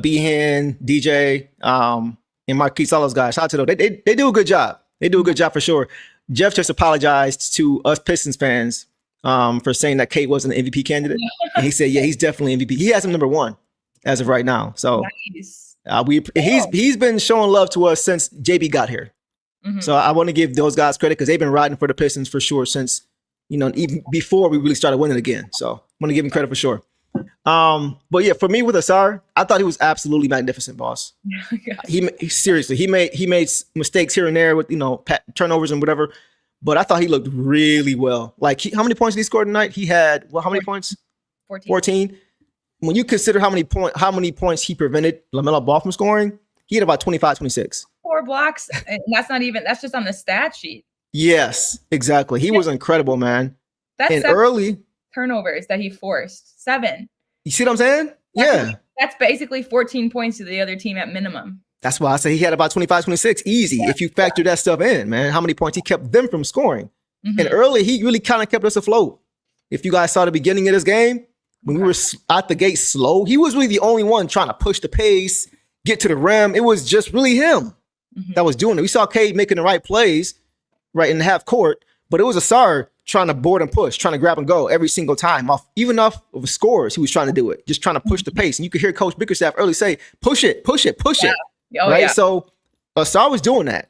B-Hen, DJ, and Marquise, all those guys. Shout out to those. They do a good job. They do a good job for sure. Jeff just apologized to us Pistons fans for saying that Kate wasn't an MVP candidate. And he said, yeah, he's definitely MVP. He has him number 1. As of right now. So nice. He's been showing love to us since JB got here. So I want to give those guys credit because they've been riding for the Pistons for sure since, even before we really started winning again. So I want to give him credit for sure. But yeah, for me with Asar, I thought he was absolutely magnificent, boss. He seriously, he made mistakes here and there with, turnovers and whatever, but I thought he looked really well. Like how many points did he score tonight? He had, how many points? 14. When you consider how many points he prevented LaMelo Ball from scoring, He had about 25, 26. 4 blocks. And that's just on the stat sheet. Yes, exactly. He was incredible, man. That's And 7 early, turnovers that he forced. 7. you see what I'm saying? Yeah. That's basically 14 points to the other team at minimum. That's why I say he had about 25, 26. Easy. If you factor that stuff in, man, how many points he kept them from scoring. And early, he really kind of kept us afloat. If you guys saw the beginning of this game, when we were out the gate slow, he was really the only one trying to push the pace, get to the rim. It was just really him that was doing it. We saw Cade making the right plays right in the half court, but it was Asar trying to board and push, trying to grab and go every single time. Even off of scores, he was trying to do it, just trying to push the pace. And you could hear Coach Bickerstaff early say, push it, push it, push it. Oh, right? yeah. So Asar was doing that.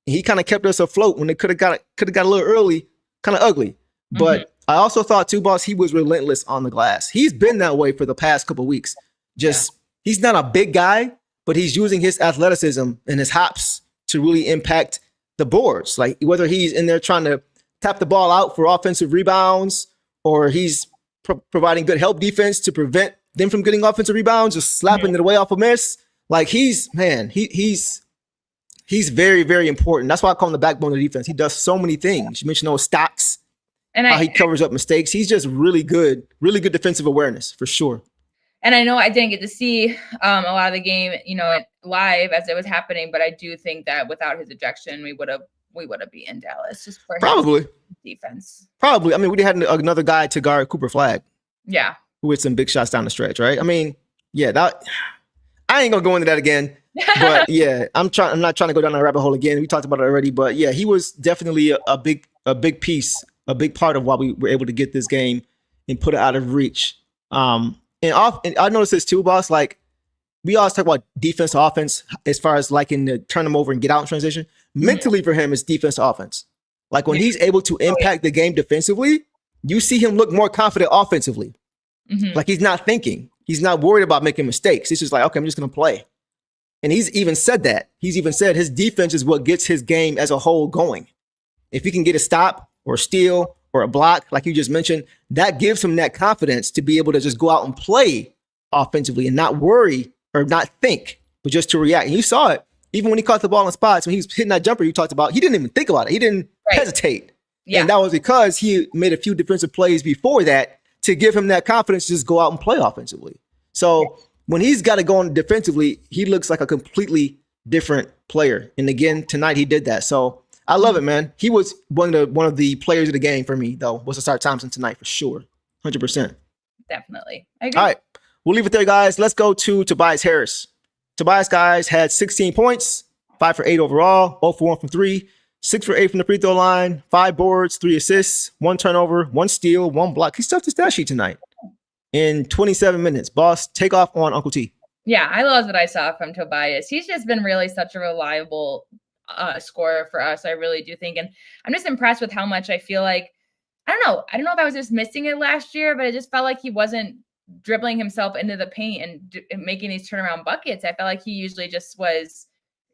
He kind of kept us afloat when it could have got a little early, kind of ugly. But I also thought too, boss, he was relentless on the glass. He's been that way for the past couple of weeks. He's not a big guy, but he's using his athleticism and his hops to really impact the boards. Like whether he's in there trying to tap the ball out for offensive rebounds, or he's providing good help defense to prevent them from getting offensive rebounds, just slapping it away off a miss. Like he's very, very important. That's why I call him the backbone of the defense. He does so many things. You mentioned those stocks, and how he covers up mistakes. He's just really good defensive awareness for sure. And I know I didn't get to see a lot of the game, live as it was happening, but I do think that without his ejection, we would have beaten Dallas just for Probably defense. Probably. I mean, we had another guy to guard Cooper Flagg. Yeah. Who hit some big shots down the stretch, right? I mean, yeah, I ain't gonna go into that again. But yeah, I'm not trying to go down that rabbit hole again. We talked about it already, but yeah, he was definitely a big piece, a big part of why we were able to get this game and put it out of reach. And I noticed this too, boss. Like we always talk about defense to offense as far as like in the turn them over and get out in transition. Mentally for him, it's defense to offense. Like when he's able to impact the game defensively, you see him look more confident offensively. Like he's not thinking. He's not worried about making mistakes. He's just like, okay, I'm just going to play. And he's even said that. He's even said his defense is what gets his game as a whole going. If he can get a stop or a steal or a block, like you just mentioned, that gives him that confidence to be able to just go out and play offensively and not worry or not think, but just to react. And you saw it. Even when he caught the ball in spots, when he was hitting that jumper you talked about, he didn't even think about it. He didn't hesitate. Yeah. And that was because he made a few defensive plays before that to give him that confidence to just go out and play offensively. So when he's got to go on defensively, he looks like a completely different player. And again, tonight he did that. So I love it, man. He was one of the players of the game for me, though, was Asar Thompson tonight for sure. 100%. Definitely. I agree. All right. We'll leave it there, guys. Let's go to Tobias Harris. Tobias, guys, had 16 points, 5 for 8 overall, 0 for 1 from 3, 6 for 8 from the free throw line, 5 boards, 3 assists, 1 turnover, 1 steal, 1 block. He stuffed his stat sheet tonight in 27 minutes. Boss, take off on Uncle T. Yeah, I love what I saw from Tobias. He's just been really such a reliable scorer for us. I really do think. And I'm just impressed with how much I feel like, I don't know if I was just missing it last year, but it just felt like he wasn't dribbling himself into the paint and making these turnaround buckets. I felt like he usually just was,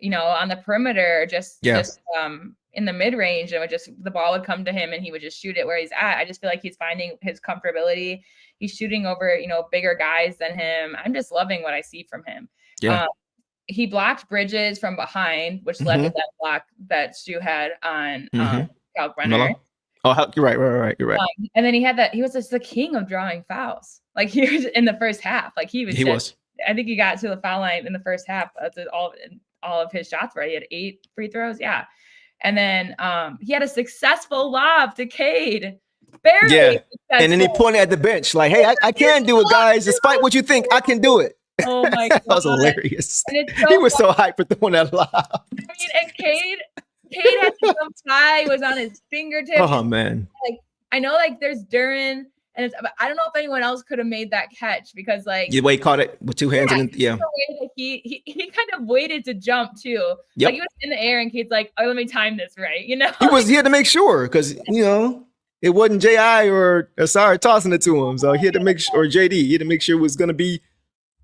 on the perimeter, just in the mid range, and the ball would come to him and he would just shoot it where he's at. I just feel like he's finding his comfortability. He's shooting over, bigger guys than him. I'm just loving what I see from him. Yeah. He blocked Bridges from behind, which led to that block that Stu had on Cal Brenner. Oh, you're right. You're right. And then he was just the king of drawing fouls. Like he was in the first half. Like he was. I think he got to the foul line in the first half. All of his shots were. He had 8 free throws. Yeah. And then he had a successful lob to Cade. Barely. Yeah. And then he pointed at the bench like, hey, I can do it, guys. Despite what you think, I can do it. Oh my God. That was hilarious. He was so hyped for throwing that lob. I mean, and Cade had to jump high, was on his fingertips. Oh man. Like I know there's Duren, and I don't know if anyone else could have made that catch because the way he caught it with 2 hands and the way that he kind of waited to jump too. Yep. Like he was in the air and Cade's like, oh, let me time this right. He had to make sure because it wasn't J.I. or Asar tossing it to him. So he had to make sure, or J.D., he had to make sure it was going to be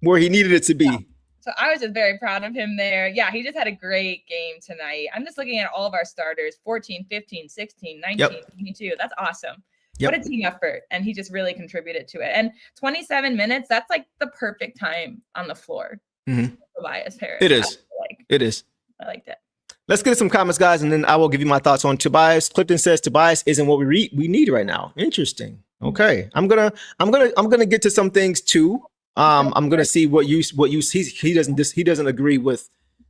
where he needed it to be. Yeah. So I was just very proud of him there. Yeah, he just had a great game tonight. I'm just looking at all of our starters, 14, 15, 16, 19, 22. That's awesome. Yep. What a team effort. And he just really contributed to it. And 27 minutes, that's like the perfect time on the floor. Tobias Harris. It is. It is. I liked it. Let's get some comments, guys, and then I will give you my thoughts on Tobias. Clifton says Tobias isn't what we need right now. Interesting. Okay, I'm gonna get to some things too. I'm gonna see what he doesn't agree with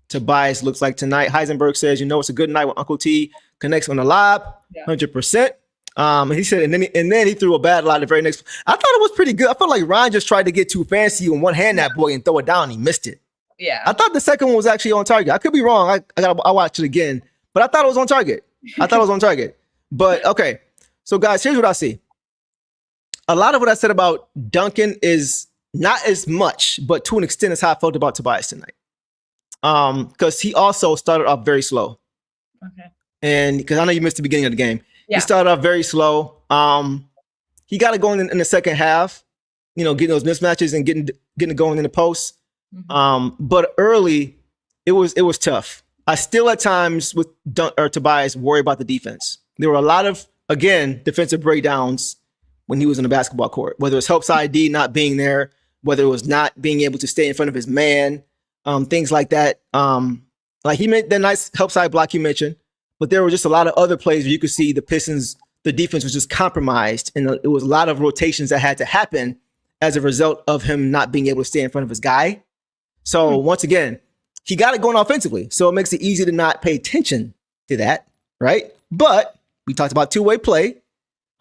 Tobias looks like tonight. Heisenberg says, it's a good night when Uncle T connects on the lob, 100%. He said, and then he threw a bad line the very next. I thought it was pretty good. I felt like Ryan just tried to get too fancy and one hand that boy and throw it down. And he missed it. Yeah, I thought the second one was actually on target. I could be wrong. I'll watch it again, but I thought it was on target. But okay, so guys, here's what I see. A lot of what I said about Duncan is not as much, but to an extent, is how I felt about Tobias tonight. Because he also started off very slow. Okay. And because I know you missed the beginning of the game. Yeah. He started off very slow. He got it going in the second half, getting those mismatches and getting it going in the post. But early, it was tough. I still at times with Tobias worry about the defense. There were a lot of, again, defensive breakdowns when he was in the basketball court, whether it's help side D not being there, whether it was not being able to stay in front of his man, things like that. Like he made that nice help side block you mentioned, but there were just a lot of other plays where you could see the Pistons, the defense was just compromised, and it was a lot of rotations that had to happen as a result of him not being able to stay in front of his guy. So once again, he got it going offensively, so it makes it easy to not pay attention to that, right? But we talked about two-way play,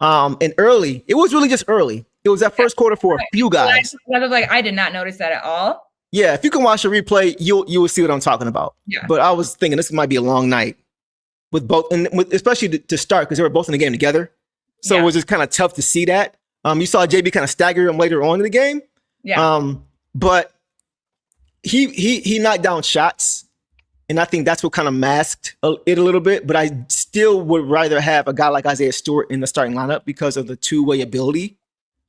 and early, it was really just early. It was that first quarter for a few guys. I did not notice that at all. Yeah, if you can watch the replay, you will see what I'm talking about. Yeah. But I was thinking this might be a long night with both, and especially to start because they were both in the game together. So it was just kind of tough to see that. You saw JB kind of stagger him later on in the game. Yeah. But he knocked down shots, and I think that's what kind of masked it a little bit. But I still would rather have a guy like Isaiah Stewart in the starting lineup because of the two-way ability.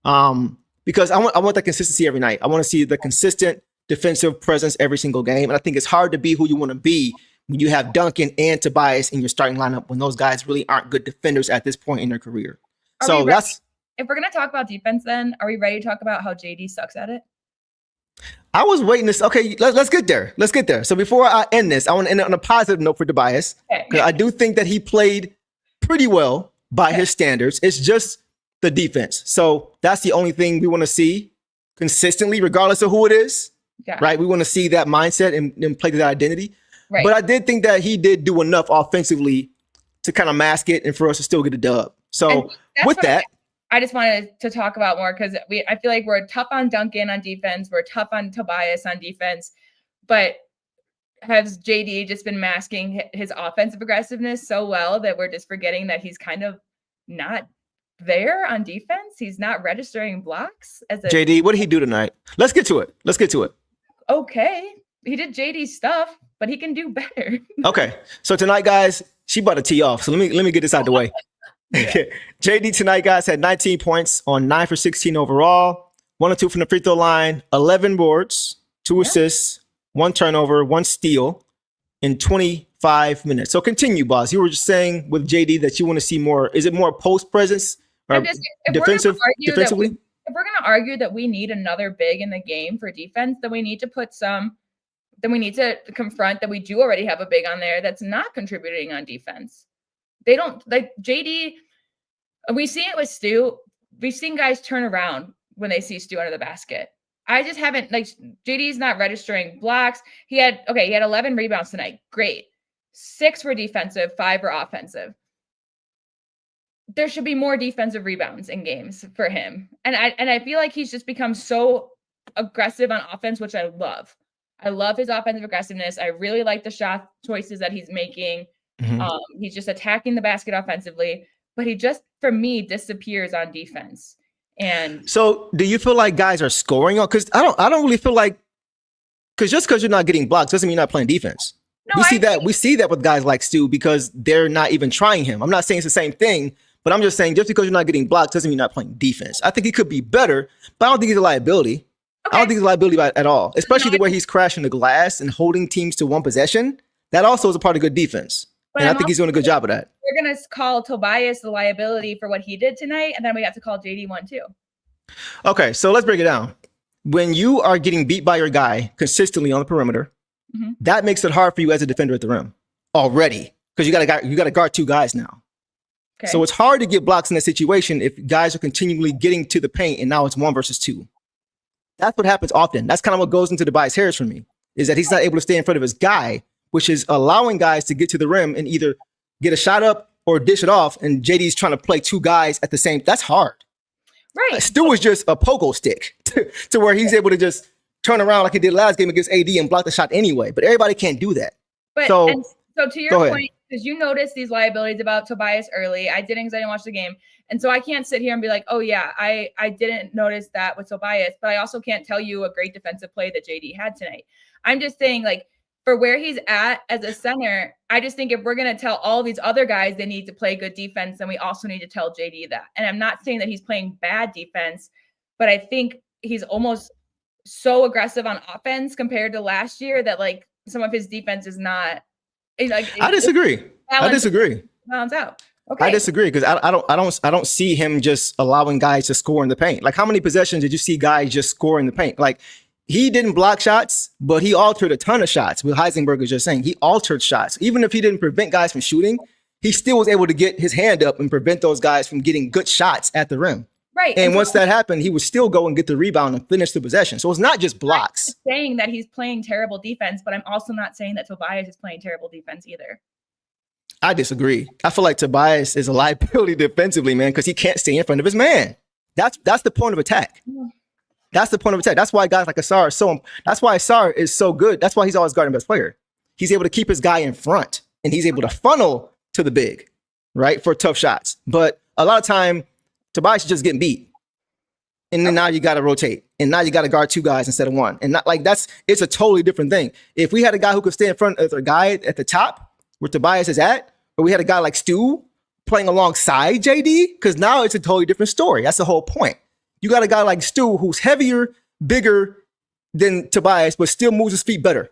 Because I want that consistency every night. I want to see the consistent defensive presence every single game. And I think it's hard to be who you want to be when you have Duncan and Tobias in your starting lineup when those guys really aren't good defenders at this point in their career. If we're going to talk about defense, then are we ready to talk about how JD sucks at it? I was waiting this. Okay, let's get there. Let's get there. So before I end this, I want to end it on a positive note for Tobias. Because I do think that he played pretty well by his standards. It's just the defense. So that's the only thing we want to see consistently, regardless of who it is. Yeah. Right. We want to see that mindset and play to that identity. Right. But I did think that he did do enough offensively to kind of mask it and for us to still get a dub. So with that, I just wanted to talk about more because I feel like we're tough on Duncan on defense. We're tough on Tobias on defense. But has JD just been masking his offensive aggressiveness so well that we're just forgetting that he's kind of not there on defense? He's not registering blocks as a JD. What did he do tonight? Let's get to it. Okay. He did JD stuff, but he can do better. Okay. So tonight, guys, she about to tee off. So let me get this out of the way. Yeah. JD tonight, guys, had 19 points on 9 for 16 overall, 1 or 2 from the free throw line, 11 boards, 2 assists, 1 turnover, 1 steal in 25 minutes. So continue, boss. You were just saying with JD that you want to see more. Is it more post presence or defensively? If we're going to argue that we need another big in the game for defense, then we need to confront that we do already have a big on there that's not contributing on defense. They don't like JD. We see it with Stu. We've seen guys turn around when they see Stu under the basket. I just haven't JD's not registering blocks. He had 11 rebounds tonight. Great. 6 were defensive, 5 were offensive. There should be more defensive rebounds in games for him. And I feel like he's just become so aggressive on offense, which I love. I love his offensive aggressiveness. I really like the shot choices that he's making. Mm-hmm. He's just attacking the basket offensively, but he just, for me, disappears on defense. And so do you feel like guys are scoring on? Because I don't really feel like, because just because you're not getting blocks doesn't mean you're not playing defense. No, we see that with guys like Stu because they're not even trying him. I'm not saying it's the same thing, but I'm just saying just because you're not getting blocks doesn't mean you're not playing defense. I think he could be better, but I don't think he's a liability. Okay. I don't think he's a liability at all, especially the way he's crashing the glass and holding teams to one possession. That also is a part of good defense. And I think he's doing a good job of that. We're going to call Tobias the liability for what he did tonight, and then we have to call JD one too. Okay, so let's break it down. when you are getting beat by your guy consistently on the perimeter, that makes it hard for you as a defender at the rim already, because you got to guard two guys now. Okay. So it's hard to get blocks in that situation if guys are continually getting to the paint and now it's 1 versus 2. That's what happens often. That's kind of what goes into Tobias Harris for me, is that he's not able to stay in front of his guy, which is allowing guys to get to the rim and either get a shot up or dish it off. And JD's trying to play two guys at the same. That's hard. Right. Stu is just a pogo stick to where he's able to just turn around like he did last game against AD and block the shot anyway. But everybody can't do that. But so to your point, because you noticed these liabilities about Tobias early, I didn't because I didn't watch the game. And so I can't sit here and be like, oh, yeah, I didn't notice that with Tobias. But I also can't tell you a great defensive play that JD had tonight. I'm just saying, like, for where he's at as a center, I just think if we're going to tell all these other guys they need to play good defense, then we also need to tell JD that. And I'm not saying that he's playing bad defense, but I think he's almost so aggressive on offense compared to last year that, like, some of his defense is not. Like, I disagree. Balance out. Okay. I disagree because I don't see him just allowing guys to score in the paint. Like, how many possessions did you see guys just score in the paint? Like, he didn't block shots, but he altered a ton of shots. What Heisenberg is just saying, he altered shots. Even if he didn't prevent guys from shooting, he still was able to get his hand up and prevent those guys from getting good shots at the rim. Right. And once that happened, he would still go and get the rebound and finish the possession. So it's not just blocks. I'm not saying that he's playing terrible defense, but I'm also not saying that Tobias is playing terrible defense either. I disagree. I feel like Tobias is a liability defensively, man, because he can't stay in front of his man. That's the point of attack. That's the point of attack. That's why guys like Asar that's why Asar is so good. That's why he's always guarding best player. He's able to keep his guy in front and he's able to funnel to the big, right, for tough shots. But a lot of time, Tobias is just getting beat. And then now you got to rotate. And now you got to guard two guys instead of one. And not like it's a totally different thing. If we had a guy who could stay in front of a guy at the top where Tobias is at, or we had a guy like Stu playing alongside JD, because now it's a totally different story. That's the whole point. You got a guy like Stu who's heavier, bigger than Tobias, but still moves his feet better. Okay.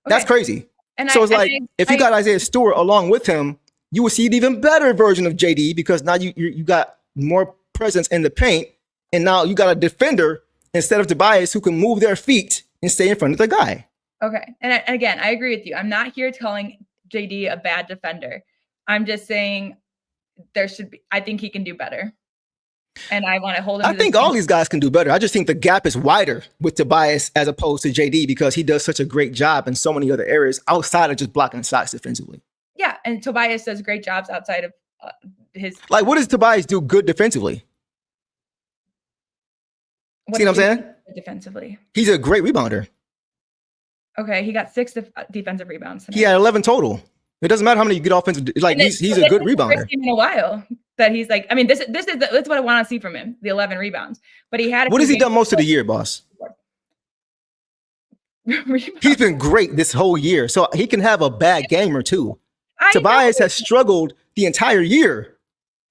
That's crazy. And so it's like, if you got Isaiah Stewart along with him, you will see an even better version of JD because now you got more presence in the paint, and now you got a defender instead of Tobias who can move their feet and stay in front of the guy. Okay. And again, I agree with you. I'm not here telling JD a bad defender. I'm just saying I think he can do better. And I want to hold him. I think all these guys can do better. I just think the gap is wider with Tobias as opposed to JD because he does such a great job in so many other areas outside of just blocking shots defensively. Yeah. And Tobias does great jobs outside of his. Like, what does Tobias do good defensively? See what I'm saying? Defensively. He's a great rebounder. Okay, he got 6 defensive rebounds tonight. He had 11 total. It doesn't matter how many you get offensive. Like, he's a good rebounder. In a while that he's like, I mean, that's what I want to see from him, the 11 rebounds. But he had. What has he done most of the year, boss? He's been great this whole year, so he can have a bad game or two. Tobias has struggled the entire year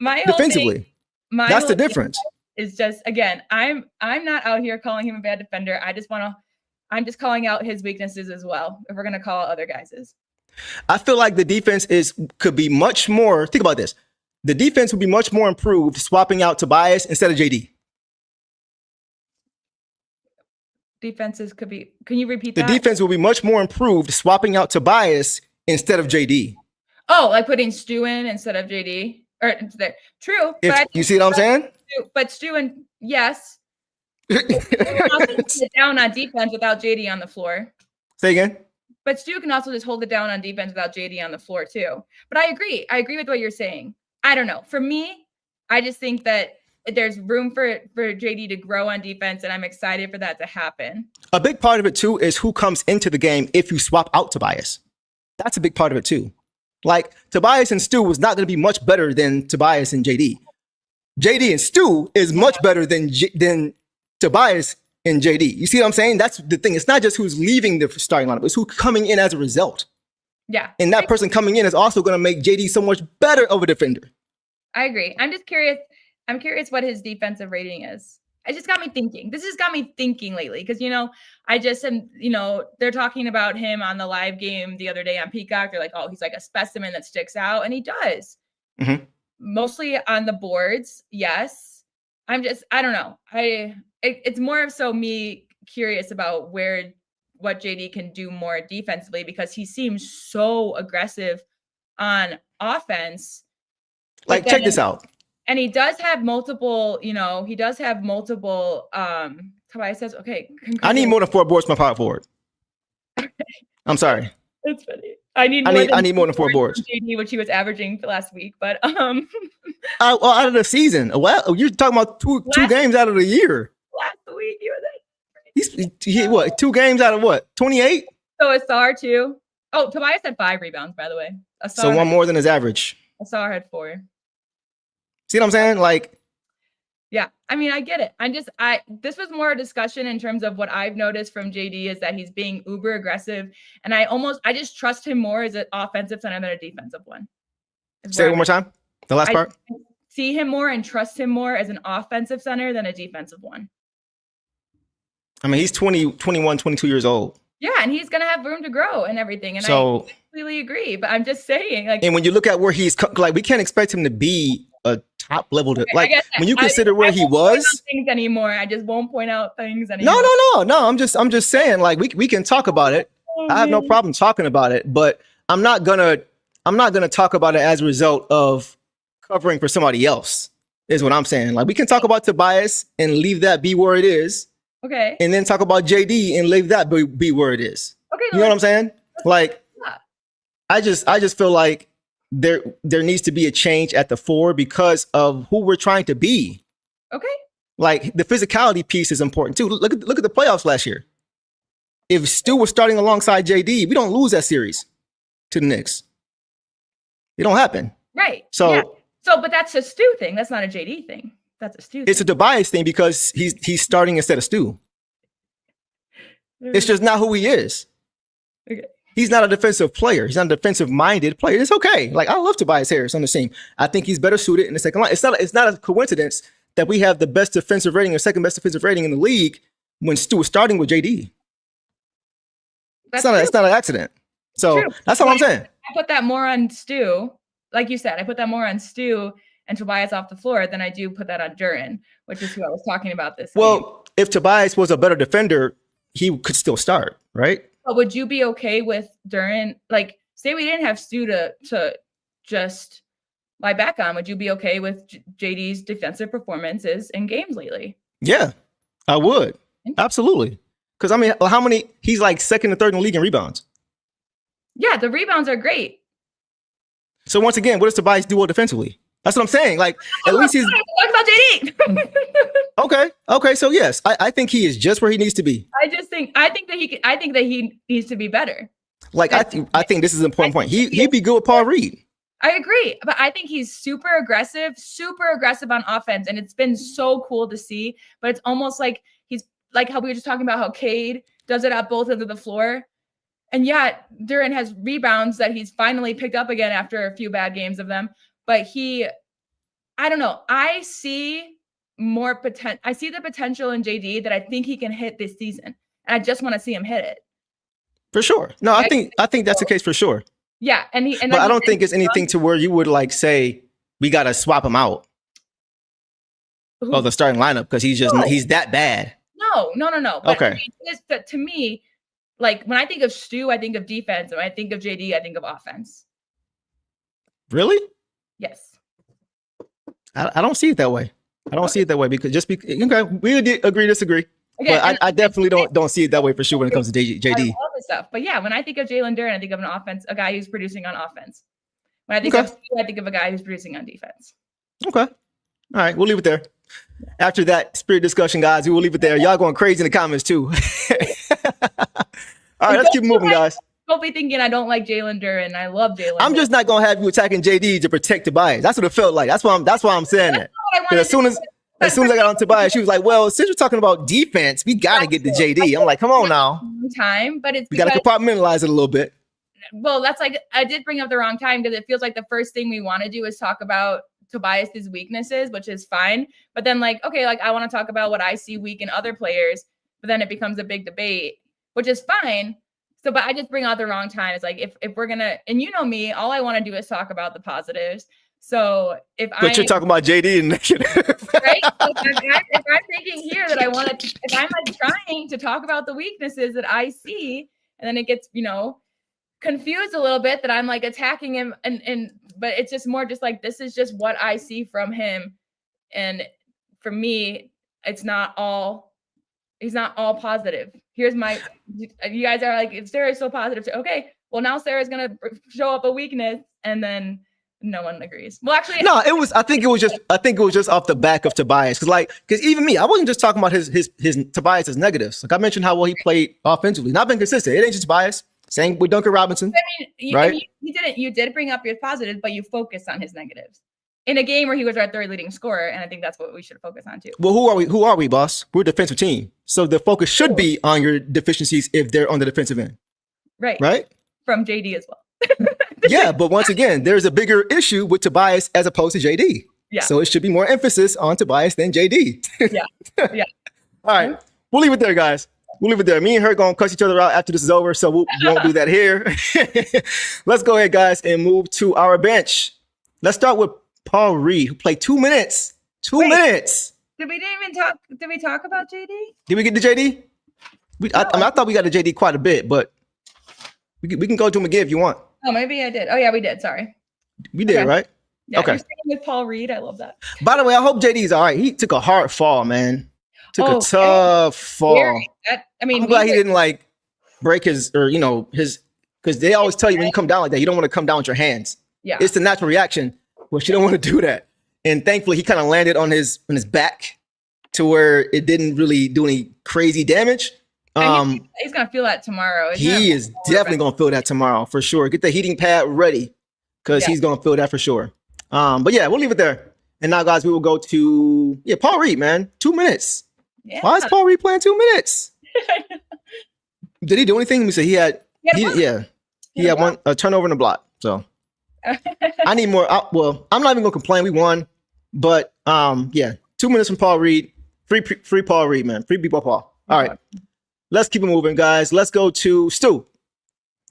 defensively. That's the difference. Is just, again, I'm not out here calling him a bad defender. I'm just calling out his weaknesses as well. If we're gonna call out other guys'. I feel like the defense could be much more. Think about this. The defense would be much more improved swapping out Tobias instead of JD. Defenses could be. Can you repeat that? The defense will be much more improved swapping out Tobias instead of JD. Oh, like putting Stu in instead of JD. Or true. But you see what I'm saying? But Stu and yes. Sit down on defense without JD on the floor. Say again. But Stu can also just hold it down on defense without JD on the floor too. But I agree with what you're saying. I don't know. For me, I just think that there's room for JD to grow on defense, and I'm excited for that to happen. A big part of it too is who comes into the game if you swap out Tobias. That's a big part of it too. Like, Tobias and Stu was not going to be much better than Tobias and JD. JD and Stu is much better than Tobias and JD. You see what I'm saying? That's the thing. It's not just who's leaving the starting lineup. It's who's coming in as a result. Yeah. And that person coming in is also going to make JD so much better of a defender. I agree. I'm just curious. I'm curious what his defensive rating is. It just got me thinking. This has got me thinking lately because, I just am, they're talking about him on the live game the other day on Peacock. They're like, oh, he's like a specimen that sticks out. And he does. Mm-hmm. Mostly on the boards. Yes. I don't know. it's more of so me curious about what JD can do more defensively, because he seems so aggressive on offense. Like, check this out. And he does have multiple, Tobias says, okay. I need more than 4 boards from my power forward. I'm sorry. That's funny. I need more than 4 boards. JD, which he was averaging last week, but out of the season. Well, you're talking about two games out of the year. Last week he was he what? 2 games out of what? 28. So Asar too. Oh, Tobias had 5 rebounds, by the way. So 1 more than his average. Asar had 4. See what I'm saying? Like, yeah, I mean, I get it. This was more a discussion in terms of what I've noticed from JD is that he's being uber aggressive, and I just trust him more as an offensive center than a defensive one. Say it one more time. The last part. See him more and trust him more as an offensive center than a defensive one. I mean, he's 20, 21, 22 years old. Yeah, and he's going to have room to grow and everything. And so, I completely agree, but I'm just saying, like, and when you look at where he's like, we can't expect him to be a top level like when you consider where he was things anymore. I just won't point out things anymore. No. I'm just saying, like, we can talk about it. I have no problem talking about it, but I'm not gonna talk about it as a result of covering for somebody else, is what I'm saying. Like, we can talk about Tobias and leave that be where it is. Okay. And then talk about JD and leave that be where it is. Okay. You know what I'm saying? Like, yeah. I just feel like there needs to be a change at the 4 because of who we're trying to be. Okay. Like, the physicality piece is important too. Look at the playoffs last year. If Stu was starting alongside JD, we don't lose that series to the Knicks. It don't happen. Right. So, yeah. But that's a Stu thing. That's not a JD thing. That's a Stu thing. It's a Tobias thing because he's starting instead of Stu. It's just not who he is. Okay. He's not a defensive player. He's not a defensive-minded player. It's okay. Like, I love Tobias Harris on the team. I think he's better suited in the second line. It's not a coincidence that we have the best defensive rating or second best defensive rating in the league when Stu was starting with JD. It's not an accident. So that's all I'm saying. I put that more on Stu. Like you said, I put that more on Stu and Tobias off the floor than I do put that on Duren, which is who I was talking about this game. If Tobias was a better defender, he could still start, right? But would you be okay with Duren? Like, say we didn't have Stu to just lie back on. Would you be okay with JD's defensive performances in games lately? Yeah, I would. Absolutely. Because, I mean, how many? He's like second and third in the league in rebounds. Yeah, the rebounds are great. So, once again, what does Tobias do well defensively? That's what I'm saying. Like, at least he's. Talk about JD. Okay. So yes, I think he is just where he needs to be. I think that he needs to be better. Like, I think this is an important point. He'd be good with Paul Reed. I agree, but I think he's super aggressive on offense, and it's been so cool to see. But it's almost like he's like how we were just talking about how Cade does it at both ends of the floor, and yet Duren has rebounds that he's finally picked up again after a few bad games of them. But I don't know. I see more potential. I see the potential in JD that I think he can hit this season, and I just want to see him hit it. For sure. No, I think that's the case for sure. Yeah, but I don't think it's anything to where you would like say we got to swap him out of the starting lineup because he's that bad. No. But okay. To me, like when I think of Stu, I think of defense, and when I think of JD, I think of offense. Really? Yes. I don't see it that way. I don't see it that way because we agree, disagree. Okay, but I definitely don't see it that way for sure when it comes to JD. All this stuff. But yeah, when I think of Jalen Duren, I think of a guy who's producing on offense. When I think of Stu, I think of a guy who's producing on defense. Okay. All right, we'll leave it there. After that spirit discussion, guys, we will leave it there. Y'all going crazy in the comments too. All right, let's keep moving, guys. Don't be thinking I don't like Jalen Duren. I love Jalen. I'm just not gonna have you attacking JD to protect Tobias. That's what it felt like. That's why I'm saying that. As soon as I got on Tobias, she was like, "Well, since we're talking about defense, we gotta get to JD." I'm like, "Come on now." But we gotta compartmentalize it a little bit. Well, that's like I did bring up the wrong time because it feels like the first thing we want to do is talk about Tobias's weaknesses, which is fine. But then I want to talk about what I see weak in other players. But then it becomes a big debate, which is fine. So, but I just bring out the wrong time. It's like if we're gonna, and you know me, all I want to do is talk about the positives. So if But you're talking about JD and negative. right, so if I'm thinking here that I want to, if I'm like trying to talk about the weaknesses that I see, and then it gets confused a little bit that I'm like attacking him, and but it's just more just like this is just what I see from him, and for me, it's not all. He's not all positive. Here's my. You guys are like, if Sarah's so positive, okay. Well, now Sarah's gonna show up a weakness, and then no one agrees. Well, actually, no, it was. I think it was just off the back of Tobias, because even me, I wasn't just talking about his Tobias's negatives. Like I mentioned how well he played offensively, not been consistent. It ain't just Tobias. Same with Duncan Robinson. I mean, right? You did bring up your positives, but you focused on his negatives in a game where he was our third leading scorer, and I think that's what we should focus on too. Well, who are we, boss? We're a defensive team, so the focus should be on your deficiencies if they're on the defensive end. Right. From JD as well. Yeah, but once again, there's a bigger issue with Tobias as opposed to JD. Yeah. So it should be more emphasis on Tobias than JD. Yeah. Yeah. All right. We'll leave it there, guys. We'll leave it there. Me and her going to cuss each other out after this is over, so we won't do that here. Let's go ahead, guys, and move to our bench. Let's start with Paul Reed, who played 2 minutes. 2 minutes. Did we talk about JD? Did we get to JD? I thought we got to JD quite a bit, but we can go to him again if you want. Oh, maybe I did. Oh, yeah, we did. Sorry. We did, okay. Right? Yeah, okay. You're staying with Paul Reed. I love that. By the way, I hope JD's all right. He took a hard fall, man. Took a tough fall. I'm glad he didn't like break his, because they always tell you when you come down like that, you don't want to come down with your hands. Yeah. It's the natural reaction, but you don't want to do that. And thankfully, he kind of landed on his back to where it didn't really do any crazy damage. He's gonna feel that tomorrow. He is definitely gonna feel that tomorrow for sure. Get the heating pad ready because he's gonna feel that for sure. But yeah, we'll leave it there. And now, guys, we will go to Paul Reed, man. 2 minutes. Yeah. Why is Paul Reed playing 2 minutes? Did he do anything? Let me say he had a turnover and a block. So I need more. I'm not even gonna complain. We won, but 2 minutes from Paul Reed. Free Paul Reed, man. Free people Paul. All right. Let's keep it moving, guys. Let's go to Stu.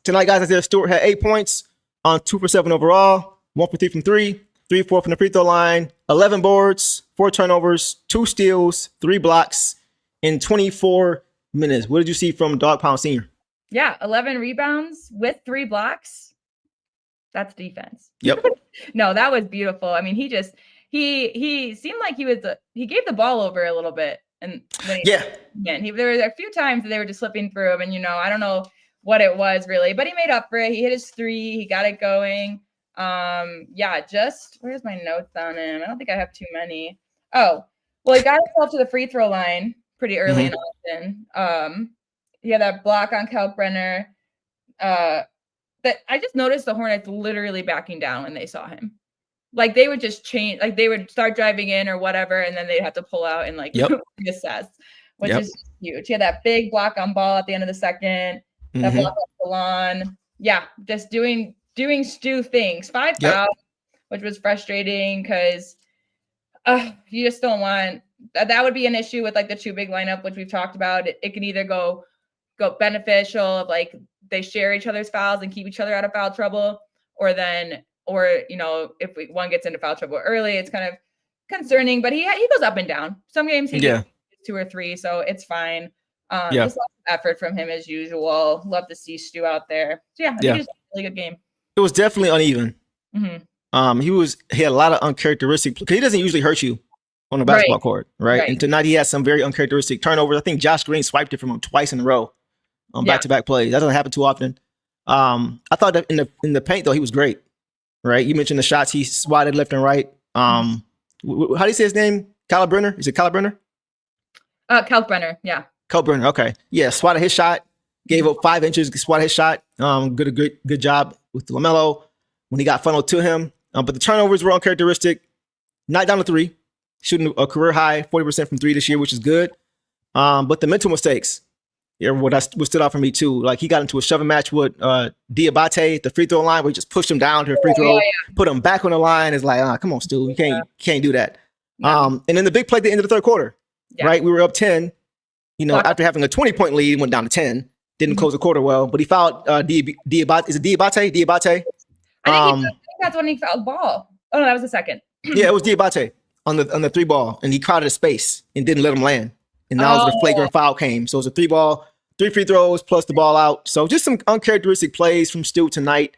Tonight, guys, I said Stewart had 8 points on 2 for 7 overall, 1 for 3 from 3, 3 for 4 from the free throw line, 11 boards, 4 turnovers, 2 steals, 3 blocks in 24 minutes. What did you see from Dog Pound Sr.? Yeah, 11 rebounds with 3 blocks. That's defense. Yep. No, that was beautiful. I mean, he seemed like he gave the ball over a little bit. And then there were a few times that they were just slipping through him, and I don't know what it was really, but he made up for it. He hit his 3, he got it going. Just where's my notes on him? I don't think I have too many. Oh, well, he got himself to the free throw line pretty early and often. He had that block on Kalkbrenner. That I just noticed the Hornets literally backing down when they saw him. Like they would just change, like they would start driving in or whatever, and then they'd have to pull out and assess, which is huge. He had that big block on ball at the end of the second, that block on Salon. Yeah, just doing Stu things. 5 fouls, which was frustrating because you just don't want that would be an issue with like the 2 big lineup, which we've talked about. It can either go beneficial of like they share each other's fouls and keep each other out of foul trouble, or if one gets into foul trouble early, it's kind of concerning, but he goes up and down. Some games he gets 2 or 3, so it's fine. Just lots of effort from him as usual. Love to see Stu out there. So I think it was a really good game. It was definitely uneven. Mm-hmm. He had a lot of uncharacteristic, because he doesn't usually hurt you on the basketball court, right? And tonight he had some very uncharacteristic turnovers. I think Josh Green swiped it from him twice in a row on back-to-back plays. That doesn't happen too often. I thought that in the paint though, he was great. Right, you mentioned the shots he swatted left and right. How do you say his name? Kalkbrenner? Is it Kalkbrenner? Kalkbrenner, yeah. Kalkbrenner, okay. Yeah, swatted his shot, gave up 5 inches, swatted his shot. Good job with LaMelo when he got funneled to him. But the turnovers were uncharacteristic. Not down to 3, shooting a career high 40% from 3 this year, which is good. But the mental mistakes, what stood out for me too. Like he got into a shoving match with Diabate at the free throw line, where he just pushed him down to the free throw, put him back on the line. It's like, come on, Stu, you can't do that. And then the big play at the end of the third quarter, right? We were up 10. After having a 20-point lead, went down to 10. Didn't close the quarter well, but he fouled Diabate. Is it Diabate? Diabate. I think that's when he fouled Ball. Oh, no, that was the second. Yeah, it was Diabate on the 3-ball, and he crowded a space and didn't let him land. And that was when the flagrant foul came. So it was a 3-ball, 3 free throws plus the ball out. So just some uncharacteristic plays from Stu tonight.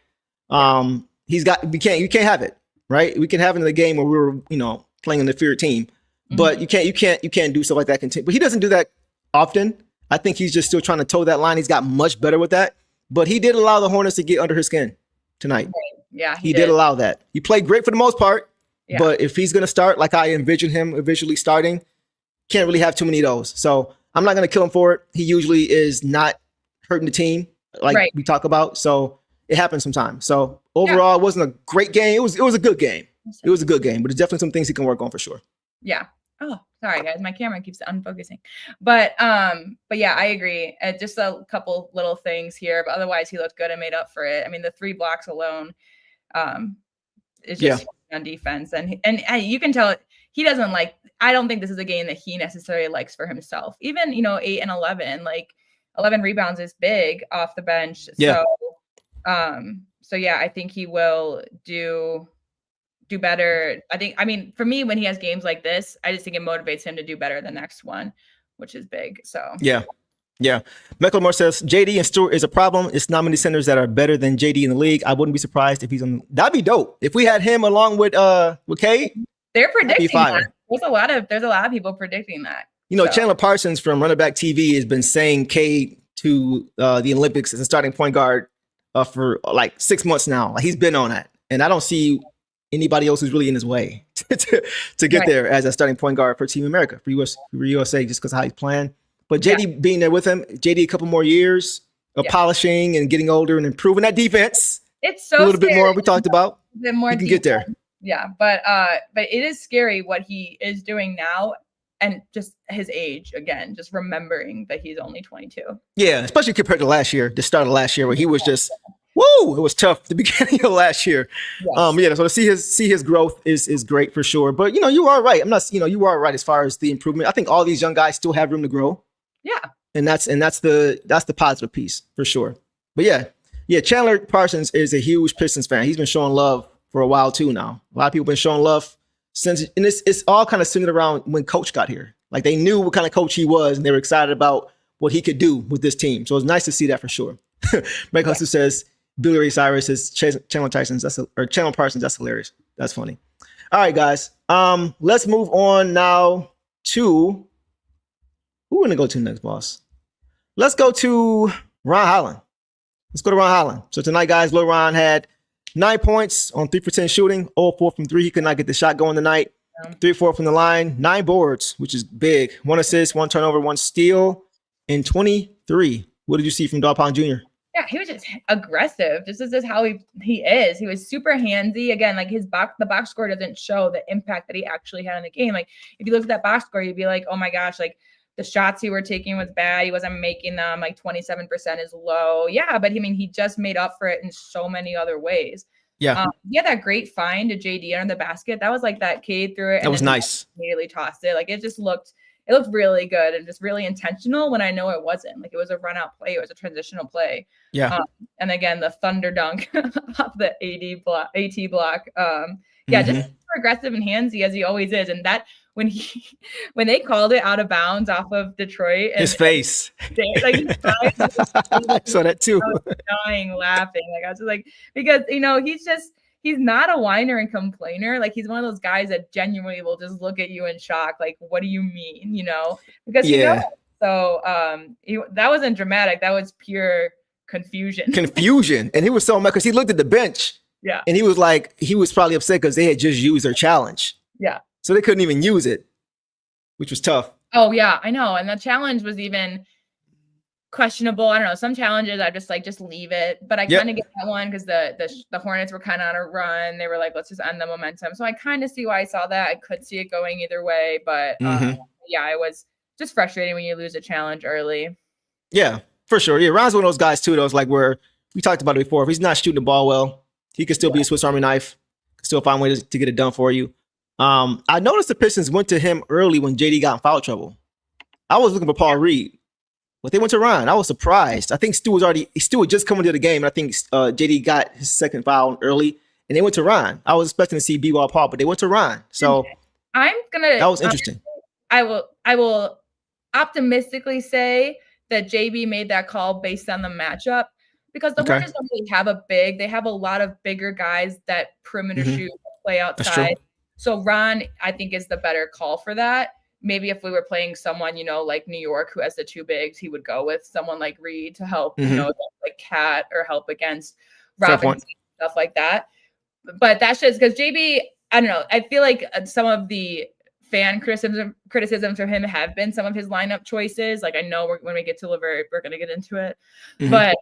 You can't have it, right? We can have it in the game where we were, playing an inferior team, but you can't do stuff like that. But he doesn't do that often. I think he's just still trying to toe that line. He's got much better with that, but he did allow the Hornets to get under his skin tonight. Right. Yeah, he did allow that. He played great for the most part, but if he's going to start like I envision him eventually starting, can't really have too many of those. So I'm not going to kill him for it. He usually is not hurting the team like we talk about. So it happens sometimes. So overall, it wasn't a great game. It was a good game. It was a good game, but there's definitely some things he can work on for sure. Yeah. Oh, sorry guys, my camera keeps unfocusing. But yeah, I agree. Just a couple little things here, but otherwise he looked good and made up for it. I mean, the 3 blocks alone is just on defense, and you can tell he doesn't like. I don't think this is a game that he necessarily likes for himself. Even 8 and 11, like 11 rebounds is big off the bench. Yeah. So yeah, I think he will do better. I mean, for me, when he has games like this, I just think it motivates him to do better the next one, which is big. So yeah. Mecklemore says JD and Stewart is a problem. It's not many centers that are better than JD in the league. I wouldn't be surprised if he's on. That'd be dope if we had him along with Cade. They're predicting that. There's a lot of people predicting that. Chandler Parsons from Running Back TV has been saying Cade to the Olympics as a starting point guard for like 6 months now. Like, he's been on that, and I don't see anybody else who's really in his way to get there as a starting point guard for Team America, for USA, just because of how he's playing. But JD being there with him, JD a couple more years of polishing and getting older and improving that defense. It's so a little bit more we talked about. A bit more he can get there. Yeah, but it is scary what he is doing now, and just his age again. Just remembering that he's only 22. Yeah, especially compared to last year, the start of last year, where he was just it was tough at the beginning of last year. Yes. So to see his growth is great for sure. But you are right. You are right as far as the improvement. I think all these young guys still have room to grow. Yeah. And that's the positive piece for sure. But yeah, Chandler Parsons is a huge Pistons fan. He's been showing love for a while too now. A lot of people been showing love since, and it's all kind of centered around when Coach got here. Like, they knew what kind of coach he was, and they were excited about what he could do with this team. So it's nice to see that for sure. Mike Hustle says Billy Ray Cyrus is Chandler Parsons. That's hilarious. That's funny. All right, guys. Let's move on now to who we're gonna go to next, boss. Let's go to Ron Holland. So tonight, guys, Lil Ron had 9 points on 3 for 10 shooting, 0-4 from 3. He could not get the shot going tonight. 3-4 from the line, 9 boards, which is big. 1 assist, 1 turnover, 1 steal, and 23. What did you see from Dog Pound Jr.? Yeah, he was just aggressive. This is just how he is. He was super handsy. Again, like the box score doesn't show the impact that he actually had in the game. Like, if you look at that box score, you'd be like, oh my gosh, like the shots he were taking was bad. He wasn't making them. Like 27% is low. Yeah, but he just made up for it in so many other ways. Yeah. He had that great find to JD under the basket. That was like that Cade threw it. That was nice. Immediately tossed it. Like, it looked really good and just really intentional when I know it wasn't. Like, it was a run out play. It was a transitional play. Yeah. And again, the thunder dunk off the AT block. Just super aggressive and handsy as he always is. And that when they called it out of bounds off of Detroit, and his face, I saw that too. I was dying laughing. Like, I was just like, because he's not a whiner and complainer. Like, he's one of those guys that genuinely will just look at you in shock. Like, what do you mean? Because so that wasn't dramatic. That was pure confusion. And he was so mad because he looked at the bench. Yeah. And he was probably upset because they had just used their challenge. Yeah. So they couldn't even use it, which was tough. Oh yeah, I know. And the challenge was even questionable. I don't know. Some challenges I just leave it, but I kind of get that one because the Hornets were kind of on a run. They were like, let's just end the momentum. So I kind of see why I saw that. I could see it going either way, but it was just frustrating when you lose a challenge early. Yeah, for sure. Yeah, Ron's one of those guys too. That was like where we talked about it before. If he's not shooting the ball well, he could still be a Swiss Army knife. Still find ways to get it done for you. I noticed the Pistons went to him early when JD got in foul trouble. I was looking for Paul Reed, but they went to Ron. I was surprised. I think Stu had just come into the game. And I think JD got his second foul early, and they went to Ryan. I was expecting to see B-Wall Paul, but they went to Ryan. So that was interesting. I will optimistically say that JB made that call based on the matchup because the Hornets don't really have a big. They have a lot of bigger guys that perimeter shoot, play outside. So Ron, I think, is the better call for that. Maybe if we were playing someone, like New York who has the two bigs, he would go with someone like Reed to help, like Cat or help against Robinson, stuff like that. But that's just because JB, I don't know. I feel like some of the fan criticisms from him have been some of his lineup choices. Like I know when we get to LeVert, we're going to get into it. But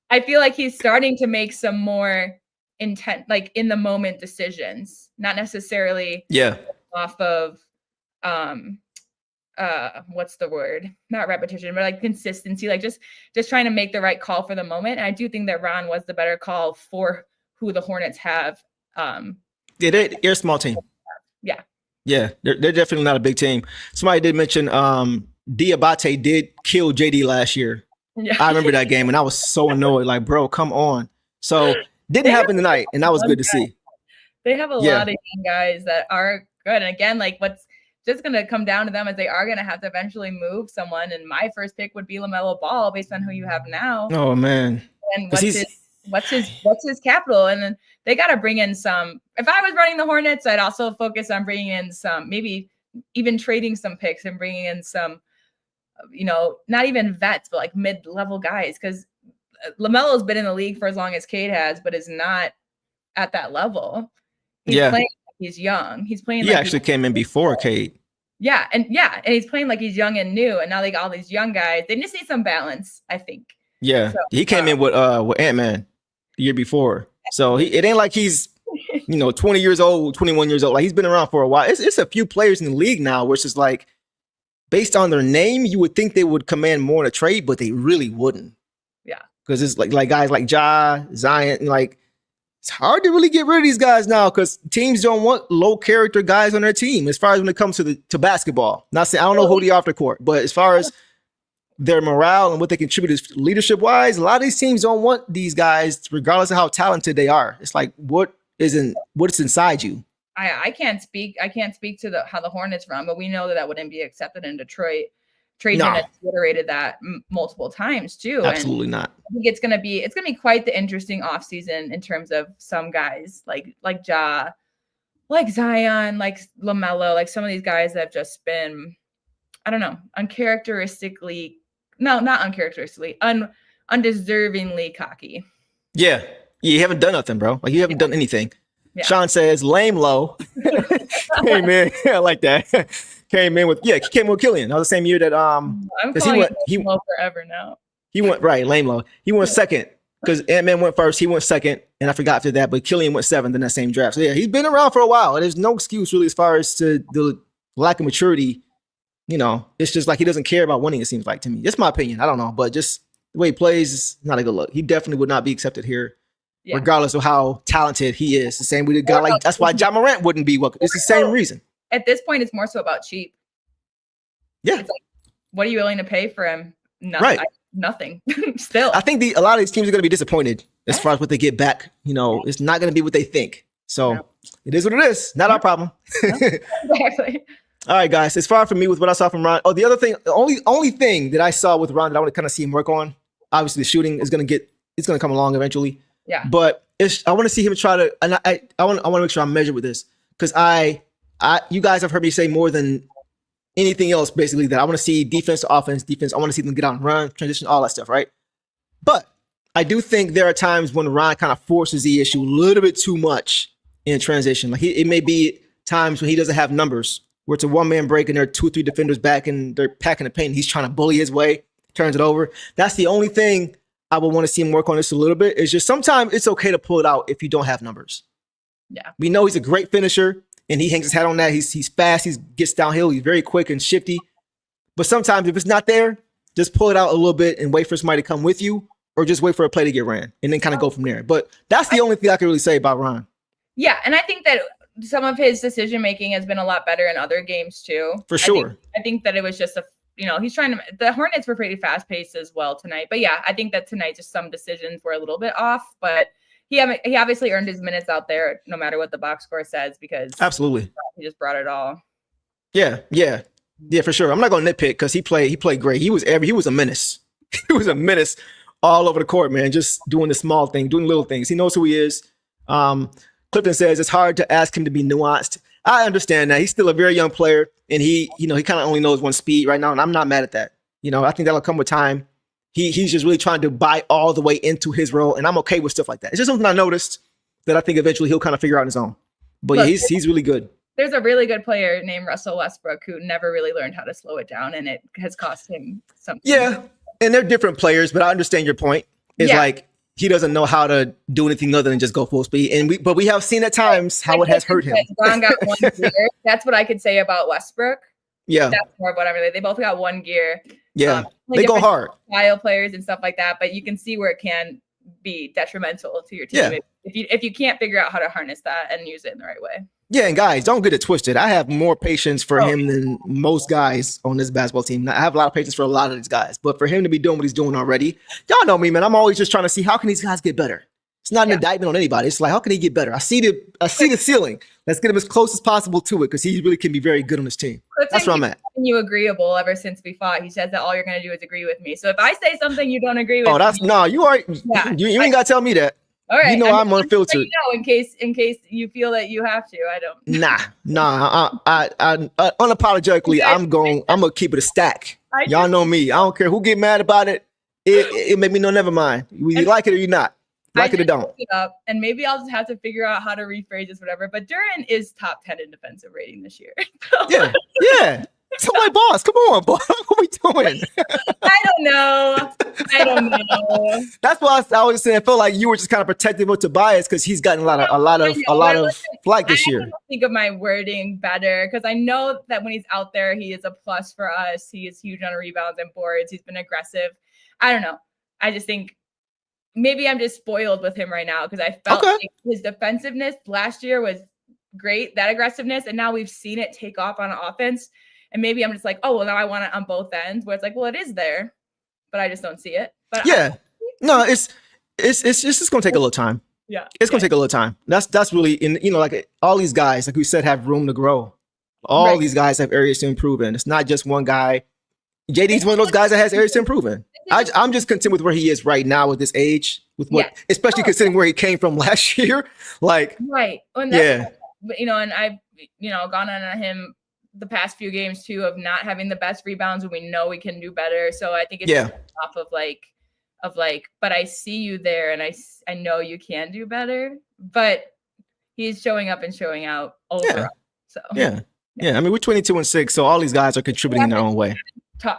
I feel like he's starting to make some more intent, like in the moment decisions, not necessarily off of what's the word? Not repetition, but like consistency, like just trying to make the right call for the moment. And I do think that Ron was the better call for who the Hornets have. They're a small team. Yeah, they're definitely not a big team. Somebody did mention Diabate did kill JD last year. Yeah. I remember that game, and I was so annoyed. Like, bro, come on. So didn't happen tonight, and that was good to see. They have a lot of young guys that are good. And again, like what's just going to come down to them is they are going to have to eventually move someone. And my first pick would be LaMelo Ball based on who you have now. Oh man. And what's his capital? And then they got to bring in some. If I was running the Hornets, I'd also focus on bringing in some, maybe even trading some picks and bringing in some, not even vets, but like mid-level guys. Because LaMelo's been in the league for as long as Cade has, but is not at that level. He's playing like he's young. He's playing. He actually came in before Cade. And he's playing like he's young and new. And now they got all these young guys. They just need some balance, I think. Yeah, so, he came in with Ant-Man the year before. So it ain't like he's 20 years old, 21 years old. Like he's been around for a while. It's a few players in the league now, which is like based on their name, you would think they would command more in a trade, but they really wouldn't. Yeah, because it's like guys like Ja, Zion, like. It's hard to really get rid of these guys now because teams don't want low character guys on their team. As far as when it comes to basketball, not saying I don't know who they off the court, but as far as their morale and what they contribute leadership wise, a lot of these teams don't want these guys, regardless of how talented they are. It's like what's inside you. I can't speak to how the Hornets run, but we know that wouldn't be accepted in Detroit. Trajan has iterated that multiple times too. Absolutely not. I think it's gonna be quite the interesting offseason in terms of some guys like Ja, like Zion, like LaMelo, like some of these guys that have just been, I don't know, undeservingly cocky. Yeah, you haven't done nothing, bro. Like you haven't done anything. Yeah. Sean says lame low. Hey man, I like that. Came in with Killian. That was the same year that I'm calling him low forever now. He went lame low. He went second because Ant-Man went first. He went second, and I forgot after that. But Killian went seventh in that same draft. So yeah, he's been around for a while. There's no excuse really as far as to the lack of maturity. It's just like he doesn't care about winning. It seems like to me. That's my opinion. I don't know, but just the way he plays is not a good look. He definitely would not be accepted here, regardless of how talented he is. The same with a guy like that's why Ja Morant wouldn't be welcome. It's the same reason. At this point, it's more so about cheap. Yeah. It's like, what are you willing to pay for him? Nothing. Right. Nothing. Still. I think a lot of these teams are going to be disappointed as far as what they get back. It's not going to be what they think. So It is what it is. Not our problem. Exactly. All right, guys. As far from me with what I saw from Ron. Oh, the other thing, the only thing that I saw with Ron that I want to kind of see him work on, obviously the shooting is going to come along eventually. Yeah. But I want to see him try to, and I want to make sure I'm measured with this because you guys have heard me say more than anything else, basically, that I want to see defense to offense, defense. I want to see them get out and run, transition, all that stuff, right? But I do think there are times when Ron kind of forces the issue a little bit too much in transition. Like it may be times when he doesn't have numbers, where it's a one-man break and there are 2 or 3 defenders back and they're packing the paint. And he's trying to bully his way, turns it over. That's the only thing I would want to see him work on this a little bit. It's just sometimes it's okay to pull it out if you don't have numbers. Yeah, we know he's a great finisher. And he hangs his hat on that. He's fast. He gets downhill. He's very quick and shifty. But sometimes if it's not there, just pull it out a little bit and wait for somebody to come with you, or just wait for a play to get ran and then kind of go from there. But that's the only thing I can really say about Ron. Yeah, and I think that some of his decision making has been a lot better in other games too. For sure. I think that it was just he's trying to. The Hornets were pretty fast paced as well tonight. But yeah, I think that tonight just some decisions were a little bit off, but he obviously earned his minutes out there, no matter what the box score says, because Absolutely. he just brought it all. Yeah, for sure. I'm not gonna nitpick because he played great. He was a menace. He was a menace all over the court, man. Just doing the small thing, doing little things. He knows who he is. Clifton says it's hard to ask him to be nuanced. I understand that. He's still a very young player, and he kind of only knows one speed right now, and I'm not mad at that. I think that'll come with time. He's just really trying to buy all the way into his role, and I'm okay with stuff like that. It's just something I noticed that I think eventually he'll kind of figure out on his own. But yeah, he's really good. There's a really good player named Russell Westbrook who never really learned how to slow it down, and it has cost him something. Yeah, and they're different players, but I understand your point. It's like he doesn't know how to do anything other than just go full speed. But we have seen at times how it has hurt him. Ron got one gear. That's what I could say about Westbrook. Yeah, that's more of what I really. They both got one gear. Yeah, they go hard. Style players and stuff like that, but you can see where it can be detrimental to your team if you can't figure out how to harness that and use it in the right way. Yeah, and guys, don't get it twisted. I have more patience for him than most guys on this basketball team. I have a lot of patience for a lot of these guys, but for him to be doing what he's doing already, y'all know me, man. I'm always just trying to see how can these guys get better. It's not an indictment on anybody. It's like, how can he get better? I see the ceiling. Let's get him as close as possible to it because he really can be very good on this team. That's where I'm at. You agreeable ever since we fought. He says that all you're going to do is agree with me. So if I say something you don't agree with, you are. Yeah, you ain't got to tell me that. All right, I'm unfiltered. In case you feel that you have to, I don't. Nah. I unapologetically, I'm gonna keep it a stack. Y'all know me. I don't care who get mad about it. It made me know. Never mind. You like it or you not. Like it or don't. And maybe I'll just have to figure out how to rephrase this, whatever. But Duren is top 10 in defensive rating this year. Yeah. So my boss, come on, boss. What are we doing? I don't know. That's why I was saying I felt like you were just kind of protective of Tobias because he's gotten a lot of flack this year. I think of my wording better because I know that when he's out there, he is a plus for us. He is huge on rebounds and boards. He's been aggressive. I don't know. I just think maybe I'm just spoiled with him right now because I felt like his defensiveness last year was great, that aggressiveness, and now we've seen it take off on offense. And maybe I'm just like, oh, well, now I want it on both ends. Where it's like, well, it is there, but I just don't see it. But no, it's just gonna take a little time. Yeah, it's gonna take a little time. That's really like all these guys, like we said, have room to grow. All these guys have areas to improve in. It's not just one guy. JD's one of those guys that has areas to improve in. I'm just content with where he is right now with this age, especially considering where he came from last year. Like, right. And and I've gone on him the past few games too of not having the best rebounds when we know we can do better. So I think it's just off of but I see you there and I know you can do better, but he's showing up and showing out overall. So yeah. I mean, we're 22-6, so all these guys are contributing in their own way.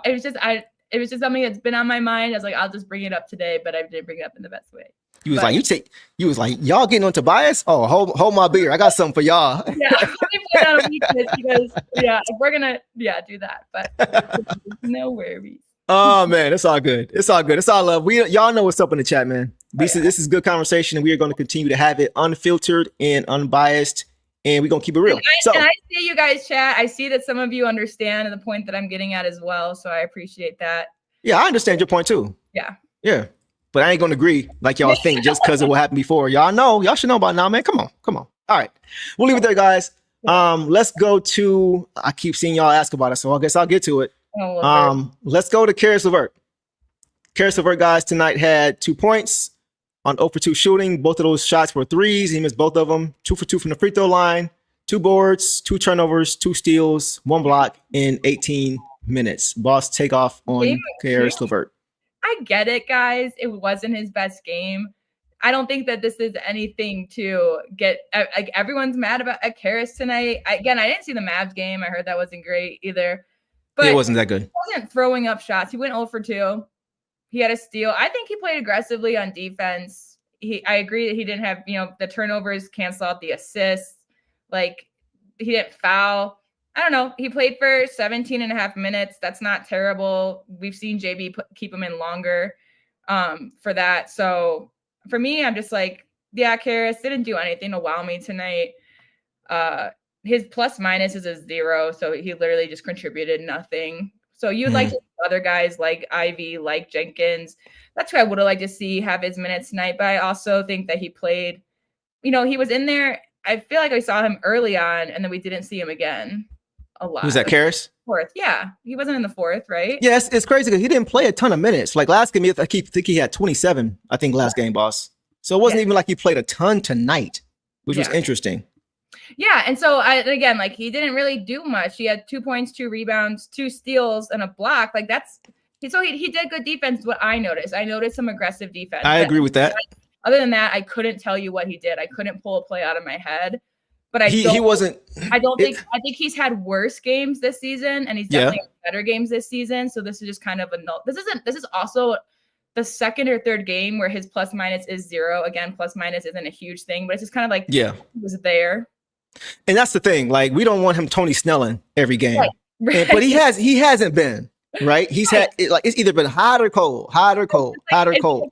It was just something that's been on my mind. I was like, I'll just bring it up today, but I didn't bring it up in the best way. You was like, y'all getting on Tobias? Oh, hold my beer. I got something for y'all. Yeah, I'm put on a weakness because we're gonna do that, but no worries. Oh man, it's all good. It's all good. It's all love. Y'all know what's up in the chat, man. This is good conversation, and we are going to continue to have it unfiltered and unbiased, and we're gonna keep it real. And I see you guys chat. I see that some of you understand the point that I'm getting at as well, so I appreciate that. Yeah, I understand your point too. Yeah. But I ain't gonna agree like y'all think just because of what happened before. Y'all should know about now, man. Come on. All right. We'll leave it there, guys. Let's go to I keep seeing y'all ask about it, so I guess I'll get to it. Let's go to Karis LeVert. Karis LeVert, guys, tonight had 2 points on 0 for 2 shooting. Both of those shots were threes. He missed both of them. 2 for 2 from the free throw line, 2 boards, 2 turnovers, 2 steals, 1 block in 18 minutes. Boss, take off on Karis LeVert. I get it, guys. It wasn't his best game. I don't think that this is anything to get like everyone's mad about Karis tonight. I didn't see the Mavs game. I heard that wasn't great either. But it wasn't that good. He wasn't throwing up shots. He went 0 for 2. He had a steal. I think he played aggressively on defense. I agree that he didn't have, the turnovers cancel out the assists. Like he didn't foul. I don't know. He played for 17 and a half minutes. That's not terrible. We've seen JB keep him in longer for that. So for me, I'm just like, Karis didn't do anything to wow me tonight. His plus minus is a 0. So he literally just contributed nothing. So you'd like to see other guys like Ivy, like Jenkins. That's who I would have liked to see have his minutes tonight. But I also think that he played, he was in there. I feel like I saw him early on, and then we didn't see him again a lot. Was that Karras? Fourth, yeah. He wasn't in the fourth, right? Yes, it's crazy because he didn't play a ton of minutes. Like last game, I think he had 27, I think, last game, boss. So it wasn't even like he played a ton tonight, which was interesting. Yeah, and so again, like he didn't really do much. He had 2 points, 2 rebounds, 2 steals, and a block. Like he did good defense. What I noticed some aggressive defense. I agree with that. Other than that, I couldn't tell you what he did. I couldn't pull a play out of my head. But he wasn't. I think he's had worse games this season, and he's definitely had better games this season. So this is just kind of this is also the second or third game where his plus minus is 0. Again, plus minus isn't a huge thing, but it's just kind of like he was there. And that's the thing. Like we don't want him Tony Snelling every game, right. But he hasn't been. Right? He's had it's either been hot or cold. The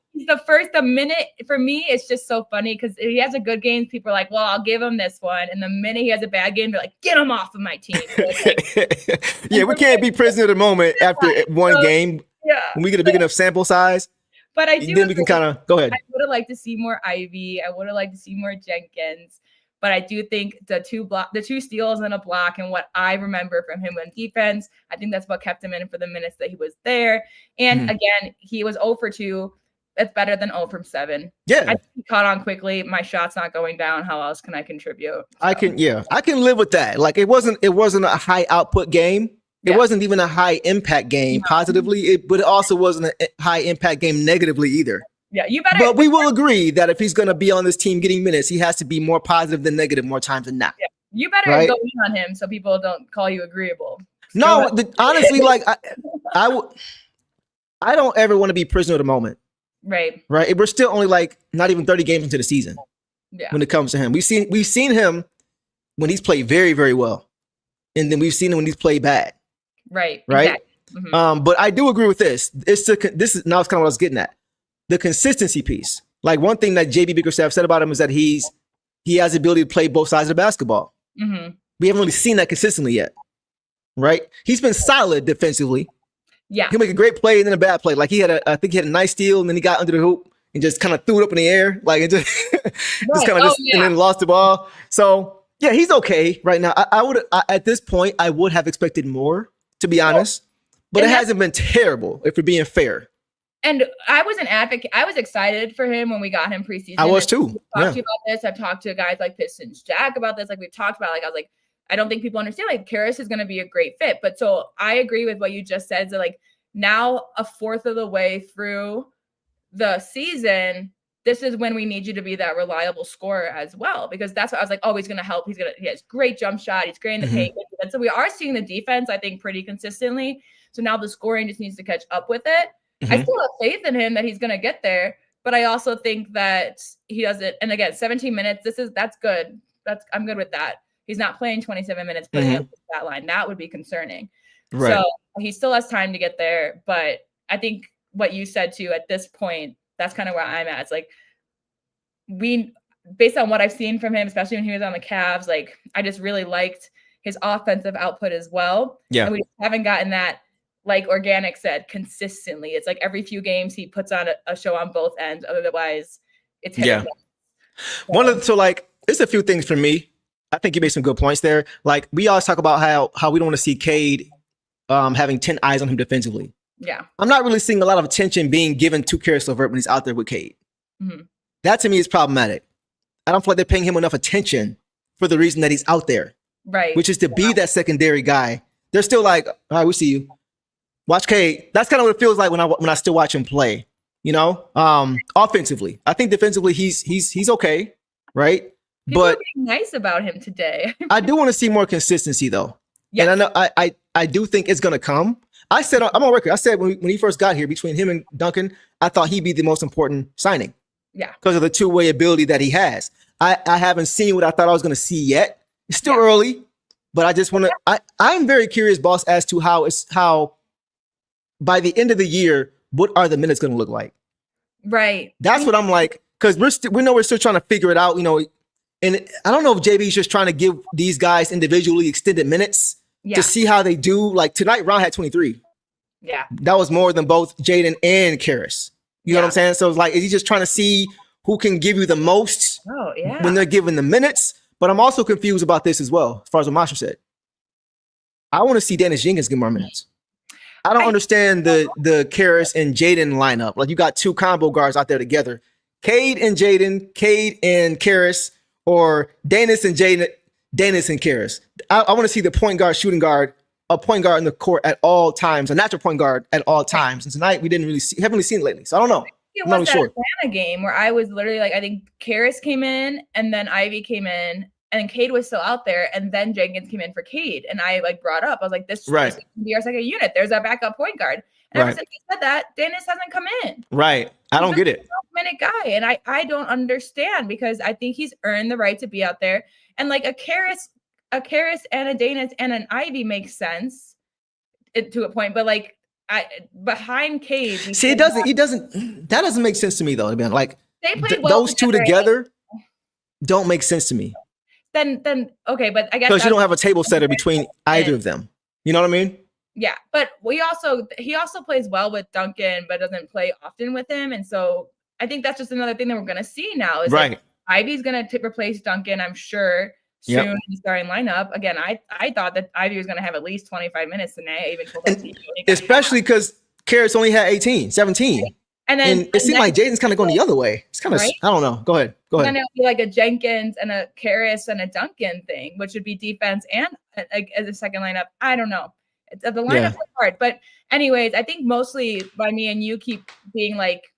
minute for me, it's just so funny because he has a good game. People are like, well, I'll give him this one. And the minute he has a bad game, they're like, get him off of my team. So we can't be prisoner of the moment after one game. Yeah. When we get a big enough sample size. But then we can kind of go ahead. I would have liked to see more Ivy. I would have liked to see more Jenkins. But I do think the 2 steals and a block and what I remember from him on defense, I think that's what kept him in for the minutes that he was there. And again, he was 0 for 2. That's better than 0 from 7. Yeah. I think he caught on quickly. My shot's not going down. How else can I contribute? So. I can live with that. Like it wasn't a high output game. It wasn't even a high impact game positively, but it also wasn't a high impact game negatively either. Yeah, you better. But we will agree that if he's going to be on this team getting minutes, he has to be more positive than negative more times than not. Yeah. You better go in on him so people don't call you agreeable. No, honestly, like I don't ever want to be prisoner of the moment. Right. We're still only like not even 30 games into the season. Yeah. When it comes to him, we've seen him when he's played very, very well, and then we've seen him when he's played bad. Right. Exactly. But I do agree with this. This is now it's kind of what I was getting at. The consistency piece. Like one thing that JB Bickerstaff said about him is that he has the ability to play both sides of the basketball. Mm-hmm. We haven't really seen that consistently yet, right? He's been solid defensively. Yeah, he'll make a great play and then a bad play. Like I think he had a nice steal and then he got under the hoop and just kind of threw it up in the air, like it just and then lost the ball. So yeah, he's okay right now. I would at this point I would have expected more, to be honest, but it hasn't been terrible if we're being fair. And I was an advocate. I was excited for him when we got him preseason. I was too. I've talked to you about this. I've talked to guys like Pistons Jack about this. Like we've talked about, like I was like, I don't think people understand. Like Karras is going to be a great fit. But so I agree with what you just said. So like now a fourth of the way through the season, this is when we need you to be that reliable scorer as well. Because that's what I was like, oh, he's going to help. He has great jump shot. He's great in the paint. And so we are seeing the defense, I think, pretty consistently. So now the scoring just needs to catch up with it. I still have faith in him that he's going to get there, but I also think that he doesn't. And again, 17 minutes, that's good. I'm good with that. He's not playing 27 minutes, putting up that line. That would be concerning. Right. So he still has time to get there. But I think what you said too, at this point, that's kind of where I'm at. It's like based on what I've seen from him, especially when he was on the Cavs, like I just really liked his offensive output as well. Yeah. And we haven't gotten that. Like Organic said, consistently. It's like every few games he puts on a show on both ends. Otherwise, it's hit. So like, there's a few things for me. I think you made some good points there. Like we always talk about how we don't want to see Cade having 10 eyes on him defensively. Yeah, I'm not really seeing a lot of attention being given to Karis LeVert when he's out there with Cade. That to me is problematic. I don't feel like they're paying him enough attention for the reason that he's out there, right? Which is to be that secondary guy. They're still like, all right, we see you. Watch Cade. That's kind of what it feels like when I still watch him play. You know, offensively, I think defensively he's okay, right? People are being nice about him today. I do want to see more consistency though, and I know I do think it's gonna come. I said I'm on record. I said when he first got here, between him and Duncan, I thought he'd be the most important signing. Yeah, because of the two-way ability that he has. I haven't seen what I thought I was gonna see yet. It's still early, but I just want to. I'm very curious, boss, as to how. By the end of the year, what are the minutes going to look like? Right. That's what I'm like, because we know we're still trying to figure it out, you know. And I don't know if JB is just trying to give these guys individually extended minutes to see how they do. Like tonight, Ron had 23. Yeah. That was more than both Jaden and Karis. You know what I'm saying? So it's like, is he just trying to see who can give you the most when they're given the minutes? But I'm also confused about this as well, as far as what Masha said. I want to see Dennis Jenkins get more minutes. I don't understand the Karis and Jaden lineup. Like, you got two combo guards out there together. Cade and Jaden, Cade and Karis, or Danis and Jaden, Danis and Karis. I want to see the point guard, shooting guard, a point guard in the court at all times, a natural point guard at all times. And tonight we haven't really seen it lately. So I don't know. It I'm not was really that sure. Atlanta game where I was literally like, I think Karis came in and then Ivy came in and Cade was still out there and then Jenkins came in for Cade. And I like brought up, I was like, this Right. can be our second unit. There's our backup point guard. And ever since he said that, Dennis hasn't come in. Right. I don't get it. 12-minute guy. And I don't understand because I think he's earned the right to be out there. And like a Karis and a Danis and an Ivy makes sense to a point, but like behind Cade. See, that doesn't make sense to me though, man. Like, they played well those two together don't make sense to me. Then okay, but I guess because you don't have a table setter between either of them. You know what I mean? Yeah, but he also plays well with Duncan, but doesn't play often with him, and so I think that's just another thing that we're going to see now. Is right? Like Ivy's going to replace Duncan, I'm sure, soon in the starting lineup. Again, I thought that Ivy was going to have at least 25 minutes tonight. I even told him especially because Karis only had 17. Right. And then it seemed like Jaden's kind of going the other way. It's kind of, right? I don't know. Go ahead. And then it would be like a Jenkins and a Karis and a Duncan thing, which would be defense and as a second lineup. I don't know. The lineup is hard. But anyways, I think mostly by me and you keep being like,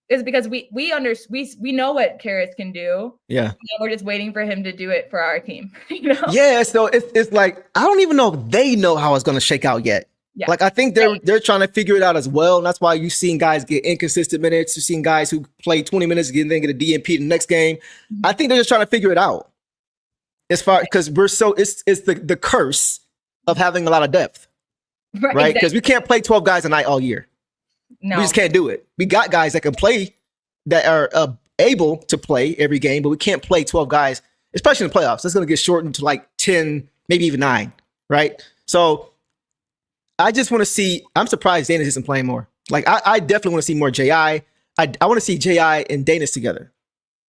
is because we know what Karis can do. Yeah. And we're just waiting for him to do it for our team. You know? Yeah. So it's like, I don't even know if they know how it's going to shake out yet. Yeah. Like, I think they're trying to figure it out as well. And that's why you've seen guys get inconsistent minutes. You've seen guys who play 20 minutes and then get a DNP the next game. Mm-hmm. I think they're just trying to figure it out. As far because it's the curse of having a lot of depth. Right? Because we can't play 12 guys a night all year. No. We just can't do it. We got guys that can play, that are able to play every game, but we can't play 12 guys, especially in the playoffs. That's going to get shortened to like 10, maybe even 9, right? So I just want to see. I'm surprised Danis isn't playing more. Like, I definitely want to see more J.I. I want to see J.I. and Danis together.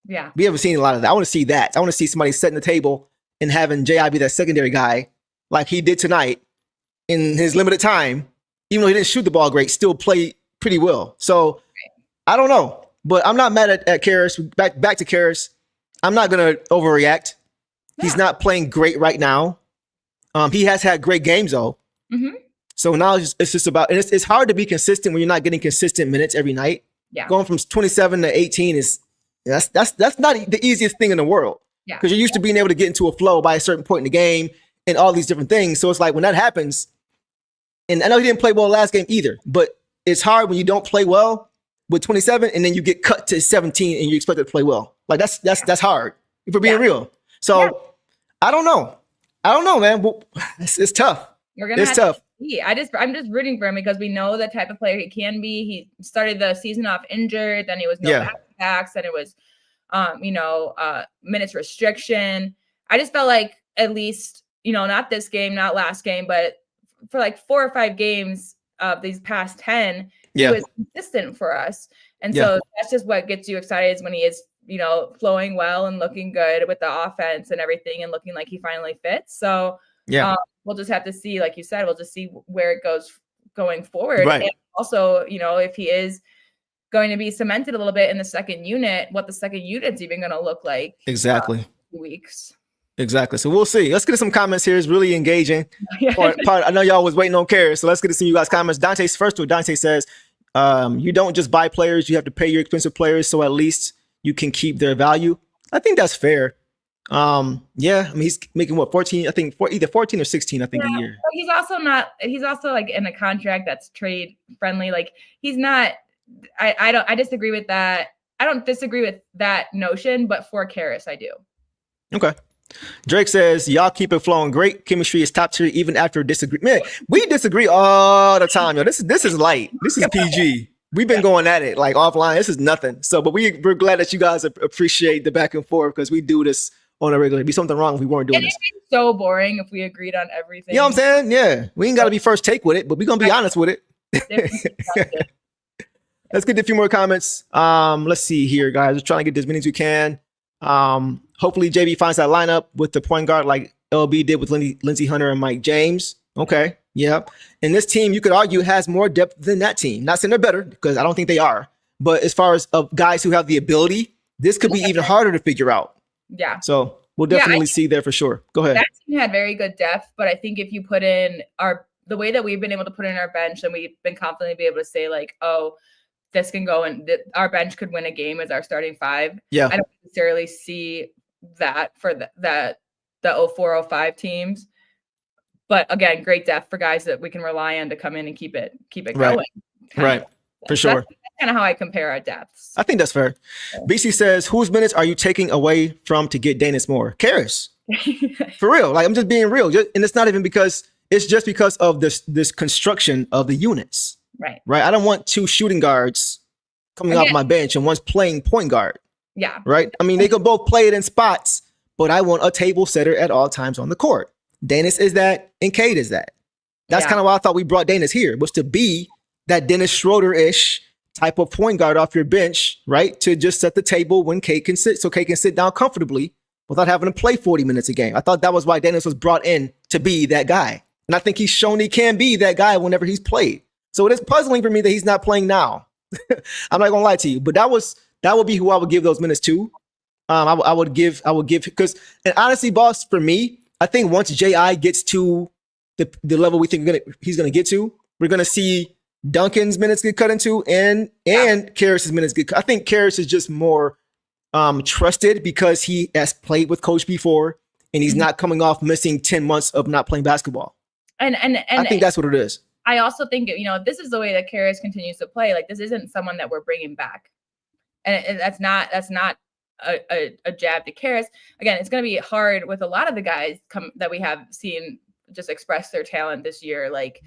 Yeah. We haven't seen a lot of that. I want to see that. I want to see somebody setting the table and having J.I. be that secondary guy like he did tonight in his limited time. Even though he didn't shoot the ball great, still played pretty well. So I don't know. But I'm not mad at Karis. Back to Karis. I'm not going to overreact. Yeah. He's not playing great right now. He has had great games, though. Mm-hmm. So now it's just about, and it's hard to be consistent when you're not getting consistent minutes every night. Yeah. Going from 27 to 18 that's not the easiest thing in the world. Yeah. Because you're used to being able to get into a flow by a certain point in the game and all these different things. So it's like when that happens, and I know he didn't play well last game either, but it's hard when you don't play well with 27 and then you get cut to 17 and you expect to play well. Like that's hard if we're being real. So I don't know. Man. It's tough. It's tough. I'm just rooting for him because we know the type of player he can be. He started the season off injured, then he was back-to-backs, then it was minutes restriction. I just felt like at least, not this game, not last game, but for like 4 or 5 games of these past 10, he was consistent for us. And so that's just what gets you excited is when he is, flowing well and looking good with the offense and everything and looking like he finally fits. So we'll just have to see, like you said, we'll just see where it goes going forward. Right. And also, if he is going to be cemented a little bit in the second unit, what the second unit's even going to look like. Exactly. 2 weeks. Exactly. So we'll see. Let's get to some comments here. It's really engaging. I know y'all was waiting on Karis, so let's get to some of you guys' comments. Dante's first one. Dante says, you don't just buy players, you have to pay your expensive players, so at least you can keep their value. I think that's fair. He's making what, 14, I think either 14 or 16, I think a year. But he's also like in a contract that's trade friendly. Like he's not, I disagree with that. I don't disagree with that notion, but for Karis, I do. Okay. Drake says, y'all keep it flowing. Great chemistry is top tier even after disagreement. Man, we disagree all the time, yo. This is light. This is PG. We've been going at it like offline. This is nothing. So, but we're glad that you guys appreciate the back and forth because we do this on a regular. It'd be something wrong if we weren't doing And this. it'd be so boring if we agreed on everything. You know what I'm saying? Yeah. We ain't got to be first take with it, but we're going to be honest with it. Let's get a few more comments. Let's see here, guys. We're trying to get as many as we can. Hopefully JB finds that lineup with the point guard like LB did with Lindsey Hunter and Mike James. Okay. Yeah. And this team, you could argue, has more depth than that team. Not saying they're better, because I don't think they are. But as far as guys who have the ability, this could be even harder to figure out. Yeah. So we'll definitely see there for sure. Go ahead. That team had very good depth, but I think if you put in the way that we've been able to put in our bench, and we've been confidently be able to say like, oh, this can go and our bench could win a game as our starting five. Yeah. I don't necessarily see that for the 04-05 teams. But again, great depth for guys that we can rely on to come in and keep it going. Right. For sure. That's kind of how I compare our depths. I think that's fair. BC says, whose minutes are you taking away from to get Danis more? Karras. For real. Like, I'm just being real. And it's not even because it's just because of this construction of the units. Right. I don't want two shooting guards coming off my bench and one's playing point guard. Yeah. Right. I mean, they can both play it in spots, but I want a table setter at all times on the court. Danis is that, and Cade is that. That's kind of why I thought we brought Danis here, was to be that Dennis Schroeder-ish type of point guard off your bench, right? To just set the table when Cade can sit, so Cade can sit down comfortably without having to play 40 minutes a game. I thought that was why Danis was brought in, to be that guy. And I think he's shown he can be that guy whenever he's played. So it is puzzling for me that he's not playing now. I'm not gonna lie to you, but that would be who I would give those minutes to. I would give because, and honestly, boss, for me, I think once J.I. gets to the level we think he's gonna get to, we're gonna see Duncan's minutes get cut into and Karras' minutes get cut. I think Karras is just more trusted because he has played with coach before, and he's not coming off missing 10 months of not playing basketball. And I think that's what it is. I also think, this is the way that Karras continues to play. Like, this isn't someone that we're bringing back. And that's not a jab to Karras. Again, it's going to be hard with a lot of the guys that we have seen just express their talent this year. Like,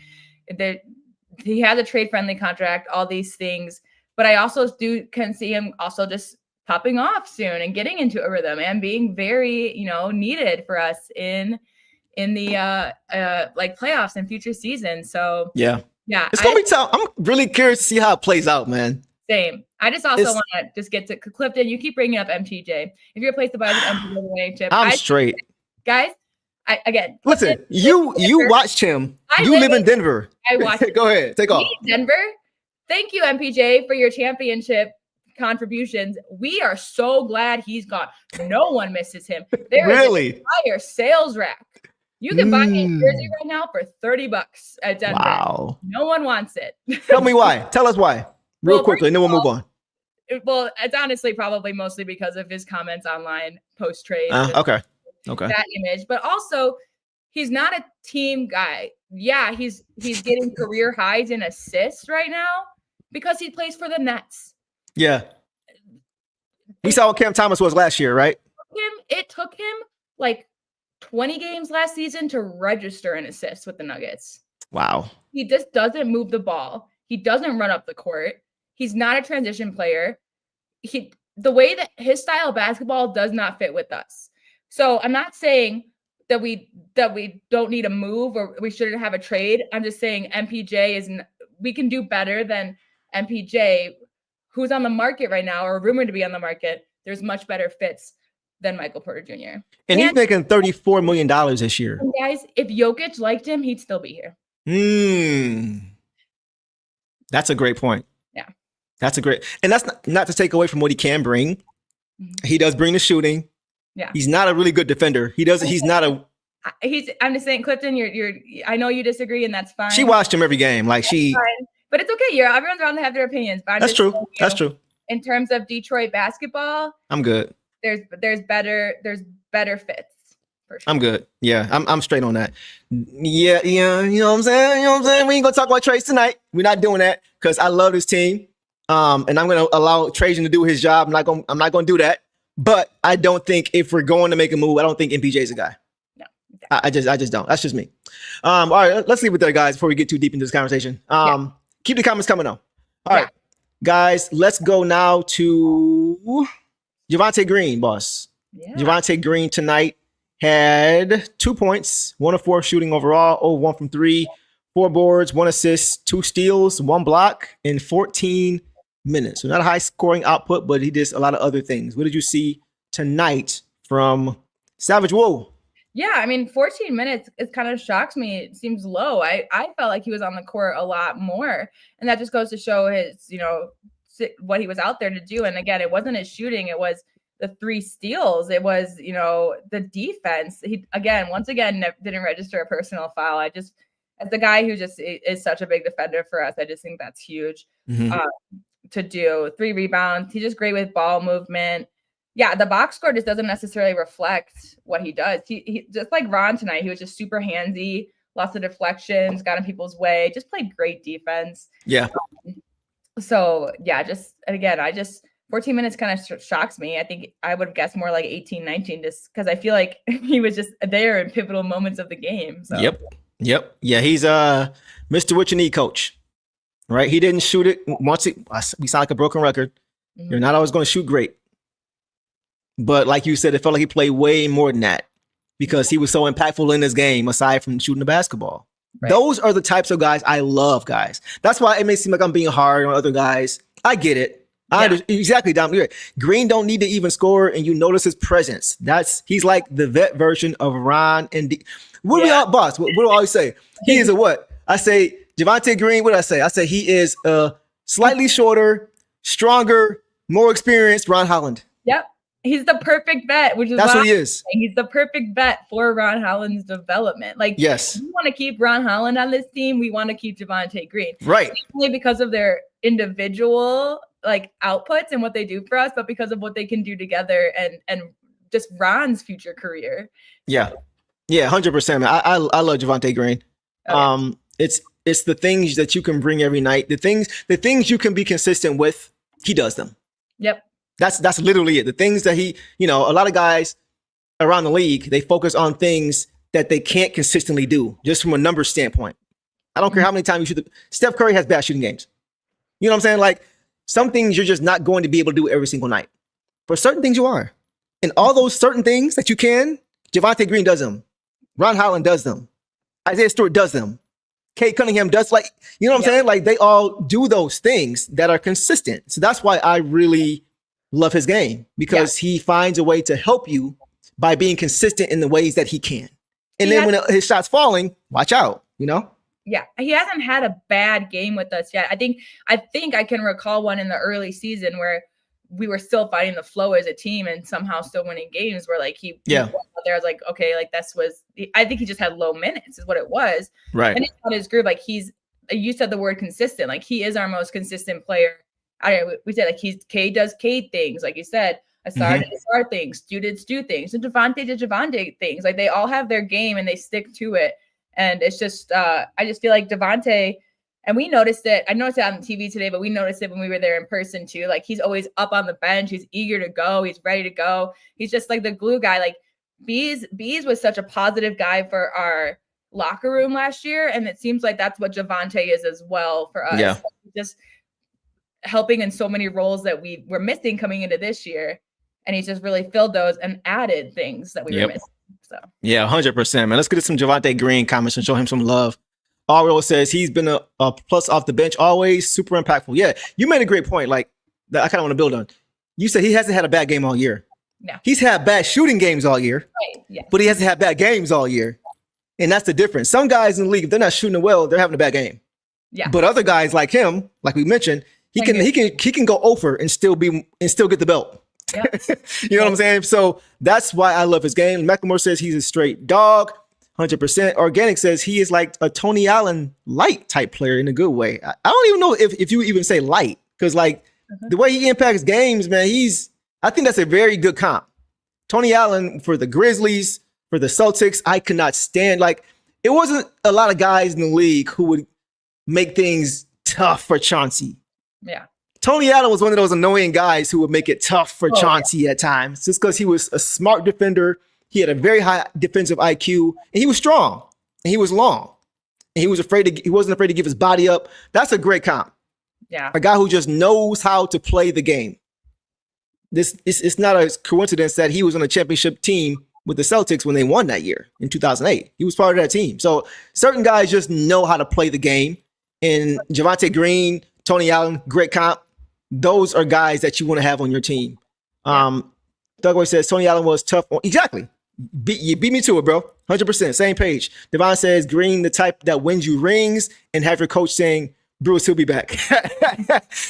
he has a trade-friendly contract, all these things. But I also can see him also just popping off soon and getting into a rhythm and being very, needed for us in the like playoffs and future seasons. So yeah, it's gonna be tough. I'm really curious to see how it plays out, man. Same. I just also want to just get to Clifton. You keep bringing up MTJ. If you're a place to buy the MTJ relationship, I'm straight, guys. Listen, you watched him. You live in Denver. I watched. Go ahead, take off. Denver. Thank you, MPJ, for your championship contributions. We are so glad he's gone. No one misses him. There is an entire sales rack. You can buy a jersey right now for $30 at Denver. Wow. No one wants it. Tell me why. Tell us why. Real quickly, and then we'll move on. Well, it's honestly probably mostly because of his comments online post-trade. Okay. That image. But also, he's not a team guy. Yeah, he's getting career highs in assists right now because he plays for the Nets. Yeah. We saw what Cam Thomas was last year, right? It took him like 20 games last season to register an assist with the Nuggets. Wow. He just doesn't move the ball. He doesn't run up the court. He's not a transition player. The way that his style of basketball does not fit with us. So I'm not saying that we don't need a move or we shouldn't have a trade. I'm just saying we can do better than MPJ, who's on the market right now or rumored to be on the market. There's much better fits than Michael Porter Jr. And he's making $34 million this year. And guys, if Jokic liked him, he'd still be here. That's a great point. Yeah. And that's not to take away from what he can bring. Mm-hmm. He does bring the shooting. Yeah. He's not a really good defender. I'm just saying, Clifton, I know you disagree, and that's fine. She watched him every game. But it's okay. Everyone's allowed to have their opinions. But that's true. That's true. In terms of Detroit basketball, I'm good. There's better fits. For sure. I'm good. Yeah, I'm straight on that. Yeah. You know what I'm saying? We ain't gonna talk about trades tonight. We're not doing that because I love this team. And I'm gonna allow Trajan to do his job. I'm not gonna do that. But I don't think if we're going to make a move, I don't think MPJ is a guy. No, exactly. I just don't. That's just me. All right, let's leave it there, guys, before we get too deep into this conversation. Keep the comments coming on. All right, guys, let's go now to Javonte Green, boss. Yeah. Javonte Green tonight had 2 points, 1 of 4 shooting overall, 1 from 3, 4 boards, 1 assist, 2 steals, 1 block in 14 minutes. So not a high scoring output, but he did a lot of other things. What did you see tonight from Savage Woe? Yeah, I mean, 14 minutes, it kind of shocks me. It seems low. I felt like he was on the court a lot more. And that just goes to show his, what he was out there to do. And again, it wasn't his shooting. It was the 3 steals. It was, the defense. He, once again, didn't register a personal foul. As the guy who just is such a big defender for us, I just think that's huge to do. 3 rebounds. He's just great with ball movement. Yeah, the box score just doesn't necessarily reflect what he does. He just like Ron tonight, he was just super handsy, lots of deflections, got in people's way, just played great defense. Yeah. So yeah, 14 minutes kind of shocks me. I think I would have guessed more like 18, 19, just because I feel like he was just there in pivotal moments of the game. So. Yep. Yeah, he's Mr. What You Need coach, right? He didn't shoot it once. We sound like a broken record. Mm-hmm. You're not always going to shoot great. But like you said, it felt like he played way more than that because he was so impactful in this game, aside from shooting the basketball. Right. Those are the types of guys I love, guys. That's why it may seem like I'm being hard on other guys. I get it. Exactly, Dom. Green don't need to even score, and you notice his presence. He's like the vet version of Ron and D. What do we all, boss? What do I always say? He is a what? I say Javonte Green. What do I say? I say he is a slightly shorter, stronger, more experienced Ron Holland. Yep. He's the perfect vet, which is that's what he is. He's the perfect vet for Ron Holland's development. Like, yes, we want to keep Ron Holland on this team. We want to keep Javonte Green, right? Not only because of their individual outputs and what they do for us, but because of what they can do together and just Ron's future career. Yeah, 100%. Man. I love Javonte Green. Okay. It's the things that you can bring every night. The things you can be consistent with. He does them. Yep. That's literally it. The things that he, a lot of guys around the league, they focus on things that they can't consistently do just from a numbers standpoint. I don't care how many times you shoot. Steph Curry has bad shooting games. You know what I'm saying? Like some things you're just not going to be able to do every single night. But certain things you are. And all those certain things that you can, Javonte Green does them. Ron Holland does them. Isaiah Stewart does them. Kate Cunningham does what I'm saying? Like they all do those things that are consistent. So that's why I really love his game because he finds a way to help you by being consistent in the ways that he can. And then when his shot's falling, watch out, Yeah, he hasn't had a bad game with us yet. I think I can recall one in the early season where we were still fighting the flow as a team and somehow still winning games where he out there. I was like, okay, I think he just had low minutes is what it was. Right. And it's not his group. You said the word consistent. He is our most consistent player. We said K does K things, like you said. Asar did Asar things, students do things, and Javonte did Javonte things. They all have their game and they stick to it. And it's just, I just feel like Javonte, and we noticed it. I noticed it on TV today, but we noticed it when we were there in person too. He's always up on the bench. He's eager to go. He's ready to go. He's just like the glue guy. Bees was such a positive guy for our locker room last year, and it seems like that's what Javonte is as well for us. Yeah. Just helping in so many roles that we were missing coming into this year. And he's just really filled those and added things that we were missing. So 100%, man. Let's get to some Javonte Green comments and show him some love. Ariel says he's been a plus off the bench, always super impactful. Yeah, you made a great point. That I kind of want to build on. You said he hasn't had a bad game all year. Yeah. He's had bad shooting games all year. Right. Yeah. But he hasn't had bad games all year. And that's the difference. Some guys in the league, if they're not shooting well, they're having a bad game. Yeah. But other guys like him, like we mentioned, he can go over and still get the belt. Yeah. You know what I'm saying? So that's why I love his game. McLemore says he's a straight dog, 100%. Organic says he is like a Tony Allen light type player in a good way. I don't even know if you even say light because the way he impacts games, man, I think that's a very good comp. Tony Allen for the Grizzlies, for the Celtics, I could not stand. It wasn't a lot of guys in the league who would make things tough for Chauncey. Yeah. Tony Allen was one of those annoying guys who would make it tough for Chauncey at times just because he was a smart defender. He had a very high defensive IQ and he was strong and he was long and he wasn't afraid to give his body up. That's a great comp. Yeah. A guy who just knows how to play the game. it's not a coincidence that he was on a championship team with the Celtics when they won that year in 2008. He was part of that team. So certain guys just know how to play the game. And Javonte Green, Tony Allen, great comp. Those are guys that you want to have on your team. Dougway says Tony Allen was tough. Exactly. You beat me to it, bro. 100%. Same page. Devon says Green, the type that wins you rings, and have your coach saying, Bruce, he'll be back.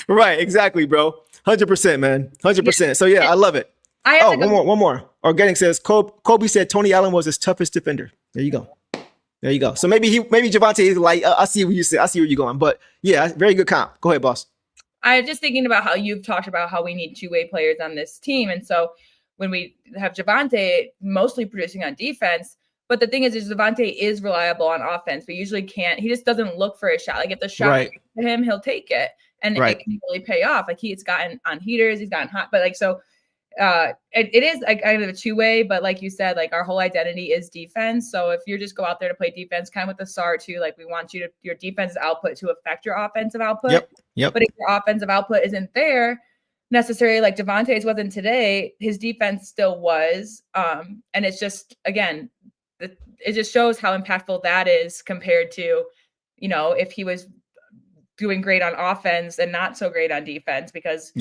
Right. Exactly, bro. 100%, man. 100%. So, yeah, I love it. One more. Organic says Kobe said Tony Allen was his toughest defender. There you go. So maybe Javonte is like, I see what you said. I see where you're going. But, yeah, very good comp. Go ahead, boss. I'm just thinking about how you've talked about how we need two-way players on this team. And so when we have Javonte mostly producing on defense, but the thing is Javonte is reliable on offense. We usually can't. He just doesn't look for a shot. Like if the shot comes to him, he'll take it. And it can really pay off. Like he's gotten on heaters, he's gotten hot. But like so it is like kind of a two-way, but like you said, like our whole identity is defense. So if you just go out there to play defense, kind of with the SAR too, like we want your defensive output to affect your offensive output. Yep. But if your offensive output isn't there necessarily, like Devontae's wasn't today, his defense still was. And it's just, again, it just shows how impactful that is compared to, if he was doing great on offense and not so great on defense, because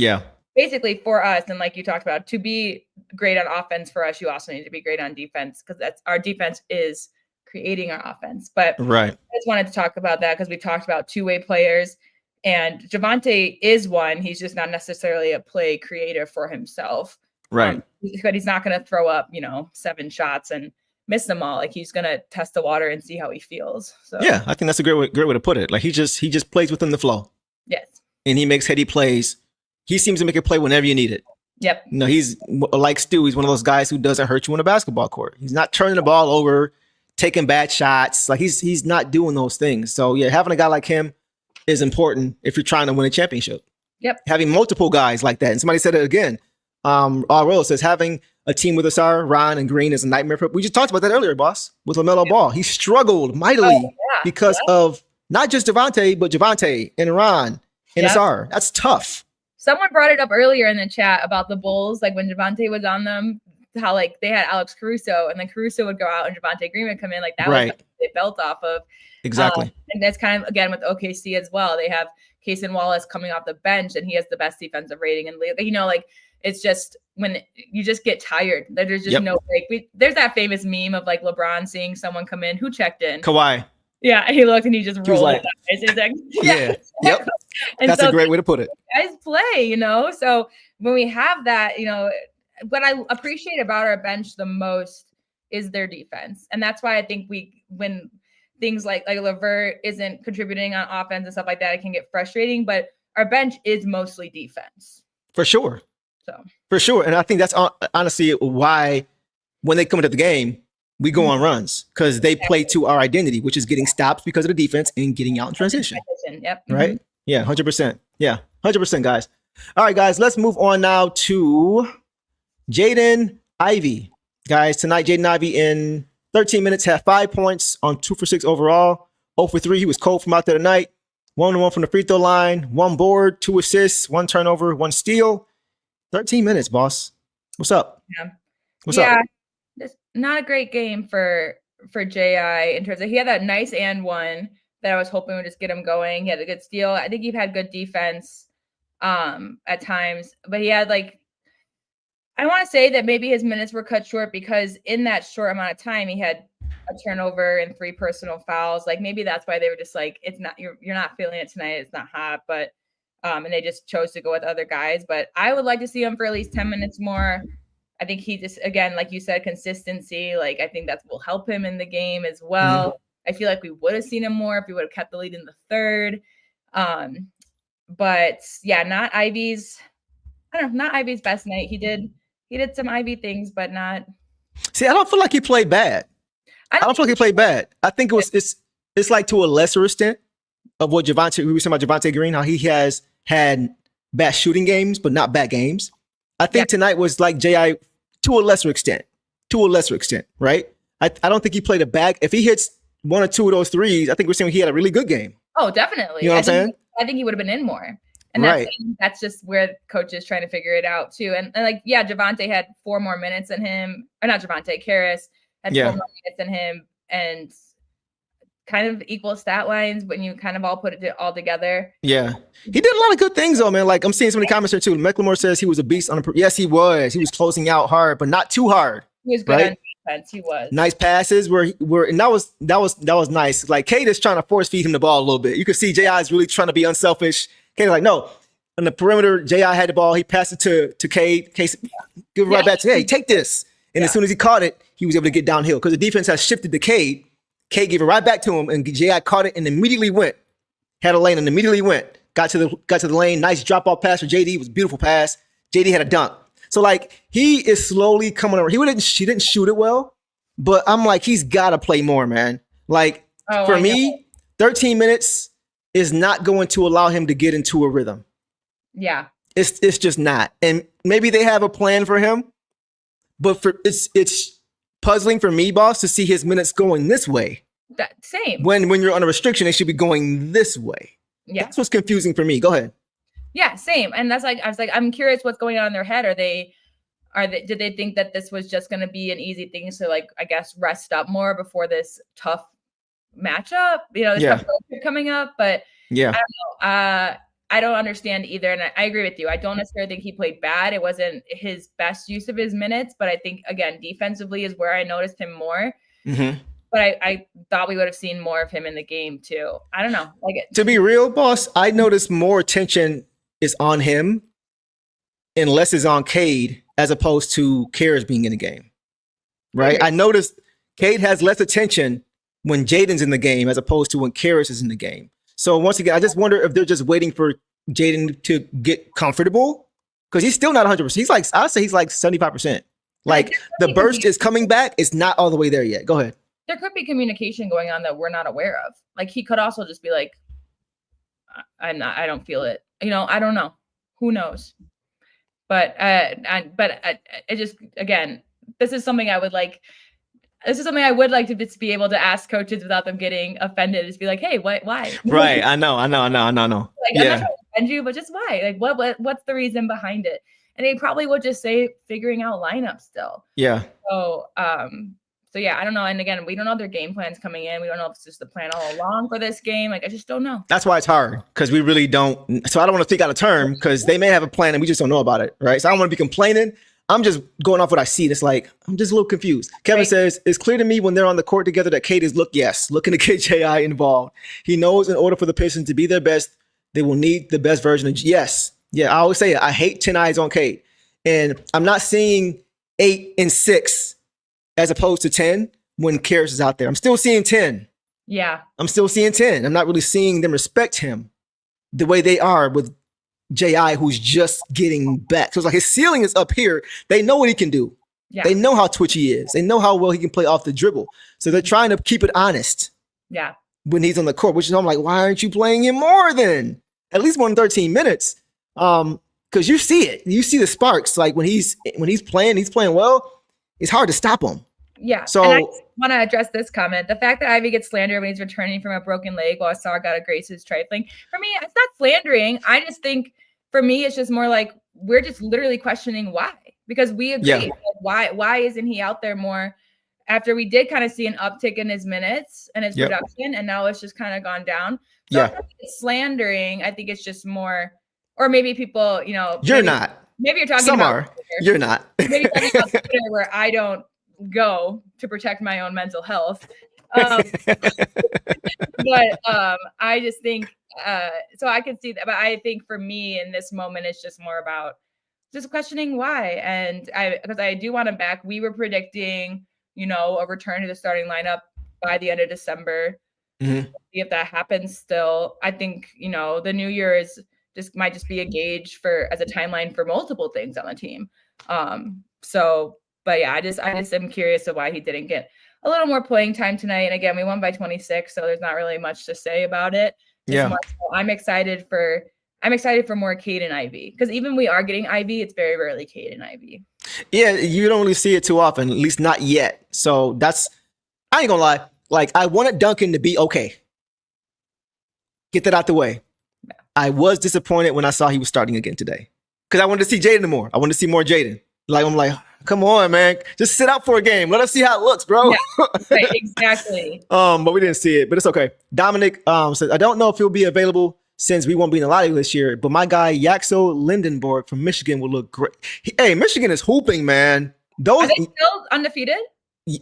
basically for us, and like you talked about, to be great on offense for us, you also need to be great on defense, because that's our defense is creating our offense. But I just wanted to talk about that because we talked about two-way players, and Javonte is one. He's just not necessarily a play creator for himself. But he's not going to throw up, 7 shots and miss them all. Like he's going to test the water and see how he feels. So yeah, I think that's a great way to put it. Like he just plays within the flow. Yes. And he makes heady plays. He seems to make a play whenever you need it. Yep. He's like Stu. He's one of those guys who doesn't hurt you on a basketball court. He's not turning the ball over, taking bad shots. Like he's not doing those things. So yeah, having a guy like him is important if you're trying to win a championship. Yep. Having multiple guys like that. And somebody said it again. RL says having a team with Asar, Ron, and Green is a nightmare. We just talked about that earlier, boss, with LaMelo Ball. He struggled mightily because of not just Javonte, but Javonte and Ron and Asar. That's tough. Someone brought it up earlier in the chat about the Bulls, like when Javonte was on them, how like they had Alex Caruso, and then Caruso would go out and Javonte Green would come in. Like that was what they built off of. Exactly. And that's kind of, again, with OKC as well. They have Cason Wallace coming off the bench, and he has the best defensive rating. And, like, it's just when you just get tired. There's just no break. There's that famous meme of, like, LeBron seeing someone come in. Who checked in? Kawhi. Yeah, and he looked and he just rolled like, his eyes. Like, Yep. And that's a great way to put it. Guys play, So when we have that, what I appreciate about our bench the most is their defense. And that's why I think when things like LeVert isn't contributing on offense and stuff like that, it can get frustrating. But our bench is mostly defense. For sure. So for sure. And I think that's honestly why when they come into the game, we go on runs, because they play to our identity, which is getting stops because of the defense and getting out in transition. Yep. Right? Yeah, 100%. Yeah, 100%, guys. All right, guys, let's move on now to Jaden Ivey. Guys, tonight, Jaden Ivey in 13 minutes had 5 points on 2 for 6 overall. 0 for 3. He was cold from out there tonight. 1-1 from the free throw line. 1 board, 2 assists, 1 turnover, 1 steal. 13 minutes, boss. What's up? Yeah. What's up? It's not a great game for J.I. in terms of, he had that nice and one that I was hoping would just get him going. He had a good steal. I think he had good defense at times, but he had I want to say that maybe his minutes were cut short because in that short amount of time, he had a turnover and 3 personal fouls. Like maybe that's why they were just like, it's not, you're not feeling it tonight. It's not hot, but and they just chose to go with other guys. But I would like to see him for at least 10 minutes more. I think he just, again, like you said, consistency. Like I think that will help him in the game as well. Mm-hmm. I feel like we would have seen him more if we would have kept the lead in the third. But yeah, not Ivy's best night. He did some Ivy things, but not. See, I don't feel like he played bad. I don't feel like he played bad. I think it's like to a lesser extent of what we were talking about Javonte Green, how he has had bad shooting games, but not bad games. I think tonight was like J.I. to a lesser extent, right? I don't think he played a bad. If he hits 1 or 2 of those threes, I think we're saying he had a really good game. Oh, definitely. You know what I'm saying? I think he would have been in more. And Right. that's just where coach is trying to figure it out too. And like, yeah, Javante had 4 more minutes than him, or not Javante, Karras had 4 more minutes than him, and kind of equal stat lines when you kind of all put it all together. Yeah. He did a lot of good things though, man. Like I'm seeing some of the comments here too. Mecklemore says he was a beast on yes, he was. He was closing out hard, but not too hard. He was good on defense. He was. Nice passes were and that was nice. Like Cade is trying to force feed him the ball a little bit. You can see J.I. is really trying to be unselfish. Cade's like, no. On the perimeter, J.I. had the ball. He passed it to Cade. Cade give it right back to, hey, take this. And as soon as he caught it, he was able to get downhill because the defense has shifted to Cade. Cade gave it right back to him, and J.I. caught it and immediately went. Had a lane and immediately went. Got to the lane. Nice drop-off pass for J.D. It was a beautiful pass. J.D. had a dunk. So, like, he is slowly coming around. He didn't shoot it well, but I'm like, he's got to play more, man. Like, for me, 13 minutes is not going to allow him to get into a rhythm. Yeah. It's just not. And maybe they have a plan for him, but it's puzzling for me, boss, to see his minutes going this way. Same. When you're on a restriction, they should be going this way. Yeah. That's what's confusing for me. Go ahead. Yeah, same. And that's like, I was like, I'm curious what's going on in their head. Did they think that this was just going to be an easy thing to, like, I guess, rest up more before this tough matchup, this tough road coming up? But yeah, I don't know. I don't understand either. And I agree with you. I don't necessarily think he played bad. It wasn't his best use of his minutes, but I think, again, defensively is where I noticed him more. Mm-hmm. But I thought we would have seen more of him in the game too. I don't know. To be real, boss, I noticed more attention is on him and less is on Cade as opposed to Karras being in the game. Right? I noticed Cade has less attention when Jaden's in the game as opposed to when Karras is in the game. So once again, I just wonder if they're just waiting for Jaden to get comfortable because he's still not 100%. He's like, I'd say he's like 75%. Like the burst is coming back. It's not all the way there yet. Go ahead. There could be communication going on that we're not aware of. Like he could also just be like, I don't feel it. I don't know. Who knows? But it just, again, this is something I would like to just be able to ask coaches without them getting offended. Just be like, hey, why? Right. I know. Like, I'm not trying to offend you, but just why? Like, what's the reason behind it? And they probably would just say figuring out lineups still. Yeah. So yeah, I don't know. And again, we don't know their game plans coming in. We don't know if it's just the plan all along for this game. Like, I just don't know. That's why it's hard because we really don't. So I don't want to think out of term because they may have a plan and we just don't know about it. Right. So I don't want to be complaining. I'm just going off what I see. It's like, I'm just a little confused. Kevin says, it's clear to me when they're on the court together that Cade is looking to get J.I. involved. He knows in order for the Pistons to be their best, they will need the best version of yes. Yeah, I always say it. I hate 10 eyes on Cade. And I'm not seeing 8 and 6 as opposed to 10 when Karras is out there. I'm still seeing 10. Yeah. I'm still seeing 10. I'm not really seeing them respect him the way they are with J.I., who's just getting back. So it's like his ceiling is up here. They know what he can do. Yeah. They know how twitchy he is. They know how well he can play off the dribble. So they're trying to keep it honest. Yeah. When he's on the court, which is I'm like, why aren't you playing him more then? At least more than 13 minutes. Because you see it. You see the sparks. Like when he's playing well. It's hard to stop him. Yeah. So and I want to address this comment. The fact that Ivy gets slandered when he's returning from a broken leg while Asar got a grace is trifling. For me, it's not slandering. I just think for me, it's just more like we're just literally questioning why. Because we agree. Yeah. Like, why isn't he out there more after we did kind of see an uptick in his minutes and his production, and now it's just kind of gone down. So I think it's slandering. I think it's just more, or maybe people, you're not. Maybe you're talking Some about are. Twitter. You're not. Maybe you're talking about Twitter where I don't go to protect my own mental health. But I just think so I can see that. But I think for me in this moment, it's just more about just questioning why. And because I do want him back. We were predicting, a return to the starting lineup by the end of December. Mm-hmm. See if that happens still. I think, the new year might just be a gauge as a timeline for multiple things on the team. But yeah, I just am curious of why he didn't get a little more playing time tonight. And again, we won by 26, so there's not really much to say about it. I'm excited for more Cade and Ivy, because even we are getting Ivy, it's very rarely Cade and Ivy. Yeah, you don't really see it too often, at least not yet. So I ain't gonna lie. Like, I wanted Duncan to be okay. Get that out the way. I was disappointed when I saw he was starting again today because I wanted to see Jaden more. I wanted to see more Jaden. I'm like, come on, man, just sit out for a game. Let us see how it looks, bro. Yeah, right, exactly. But we didn't see it, but it's okay. Dominic says, I don't know if he'll be available since we won't be in the lottery this year, but my guy Yaxo Lindenborg from Michigan will look great. Hey, Michigan is hooping, man. Are they still undefeated?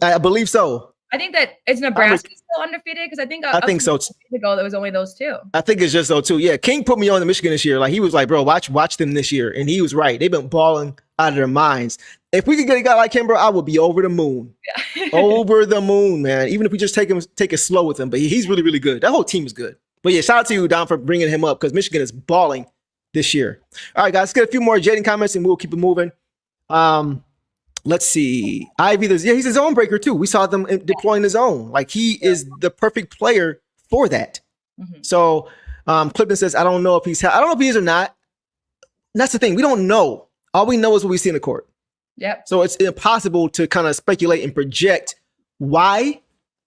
I believe so. I think that is Nebraska still undefeated because I think so. Ago there was only those two. I think it's just so too. Yeah, King put me on the Michigan this year. Like he was like, bro, watch them this year, and he was right. They've been balling out of their minds. If we could get a guy like him, bro, I would be over the moon. Yeah. Over the moon, man. Even if we just take it slow with him, but he's really, really good. That whole team is good. But yeah, shout out to you, Don, for bringing him up because Michigan is balling this year. All right, guys, let's get a few more Jaden comments and we'll keep it moving. Let's see. Ivy, he's a zone breaker too. We saw them deploying the zone. Like he is the perfect player for that. Mm-hmm. So Clifton says, I don't know if he is or not. That's the thing. We don't know. All we know is what we see in the court. Yep. So it's impossible to kind of speculate and project why.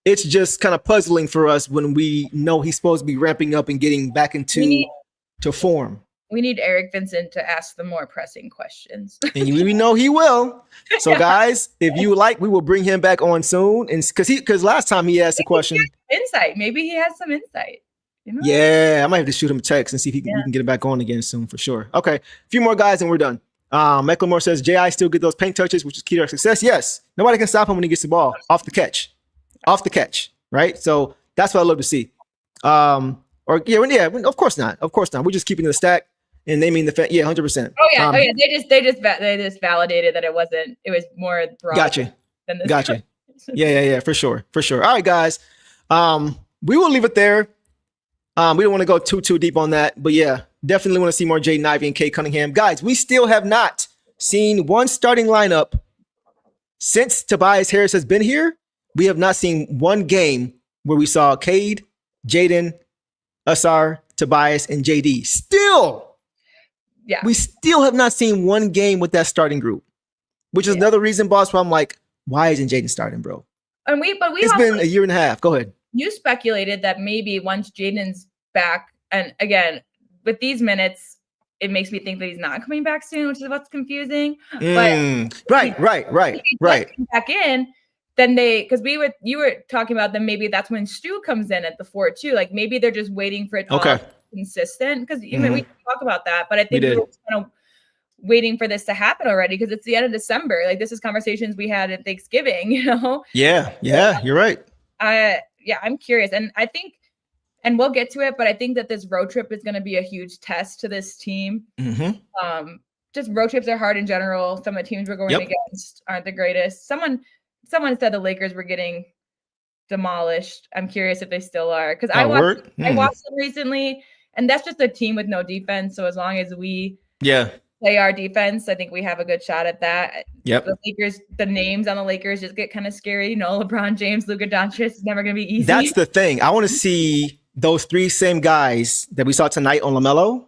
It's just kind of puzzling for us when we know he's supposed to be ramping up and getting back into form. We need Eric Vincent to ask the more pressing questions. And we know he will. So guys, if you like, we will bring him back on soon. And because last time he asked a question. Insight. Maybe he has some insight. You know? Yeah, I might have to shoot him a text and see if we can get him back on again soon for sure. Okay. A few more guys and we're done. Mecklemore says, J.I. still get those paint touches, which is key to our success. Yes. Nobody can stop him when he gets the ball off the catch. Right? So that's what I love to see. Of course not. We're just keeping the stack. And they mean 100%. Oh yeah, They just validated that it was more broad. Gotcha. Than this. Gotcha. Yeah, for sure. All right, guys. We will leave it there. We don't want to go too deep on that, but yeah, definitely want to see more Jaden Ivey and Cade Cunningham. Guys, we still have not seen one starting lineup since Tobias Harris has been here. We have not seen one game where we saw Cade, Jaden, Asar, Tobias, and JD. Still. Yeah. We still have not seen one game with that starting group, which is another reason, boss, why I'm like, why isn't Jaden starting, bro? But it's been a year and a half. Go ahead. You speculated that maybe once Jaden's back, and again, with these minutes, it makes me think that he's not coming back soon, which is what's confusing. But right. Back in, then because you were talking about them, maybe that's when Stu comes in at the 4-2. Like maybe they're just waiting for it all to be consistent. Because we can talk about that, but I think we were kind of waiting for this to happen already because it's the end of December. Like this is conversations we had at Thanksgiving, you know? Yeah, you're right. I'm curious. And I think, and we'll get to it, but I think that this road trip is going to be a huge test to this team. Mm-hmm. Just road trips are hard in general. Some of the teams we're going against aren't the greatest. Someone said the Lakers were getting demolished. I'm curious if they still are. Because I watched them recently, and that's just a team with no defense. So as long as we play our defense, I think we have a good shot at that. Yep. The Lakers, the names on the Lakers just get kind of scary. You know, LeBron James, Luka Doncic is never going to be easy. That's the thing. I want to see those three same guys that we saw tonight on LaMelo.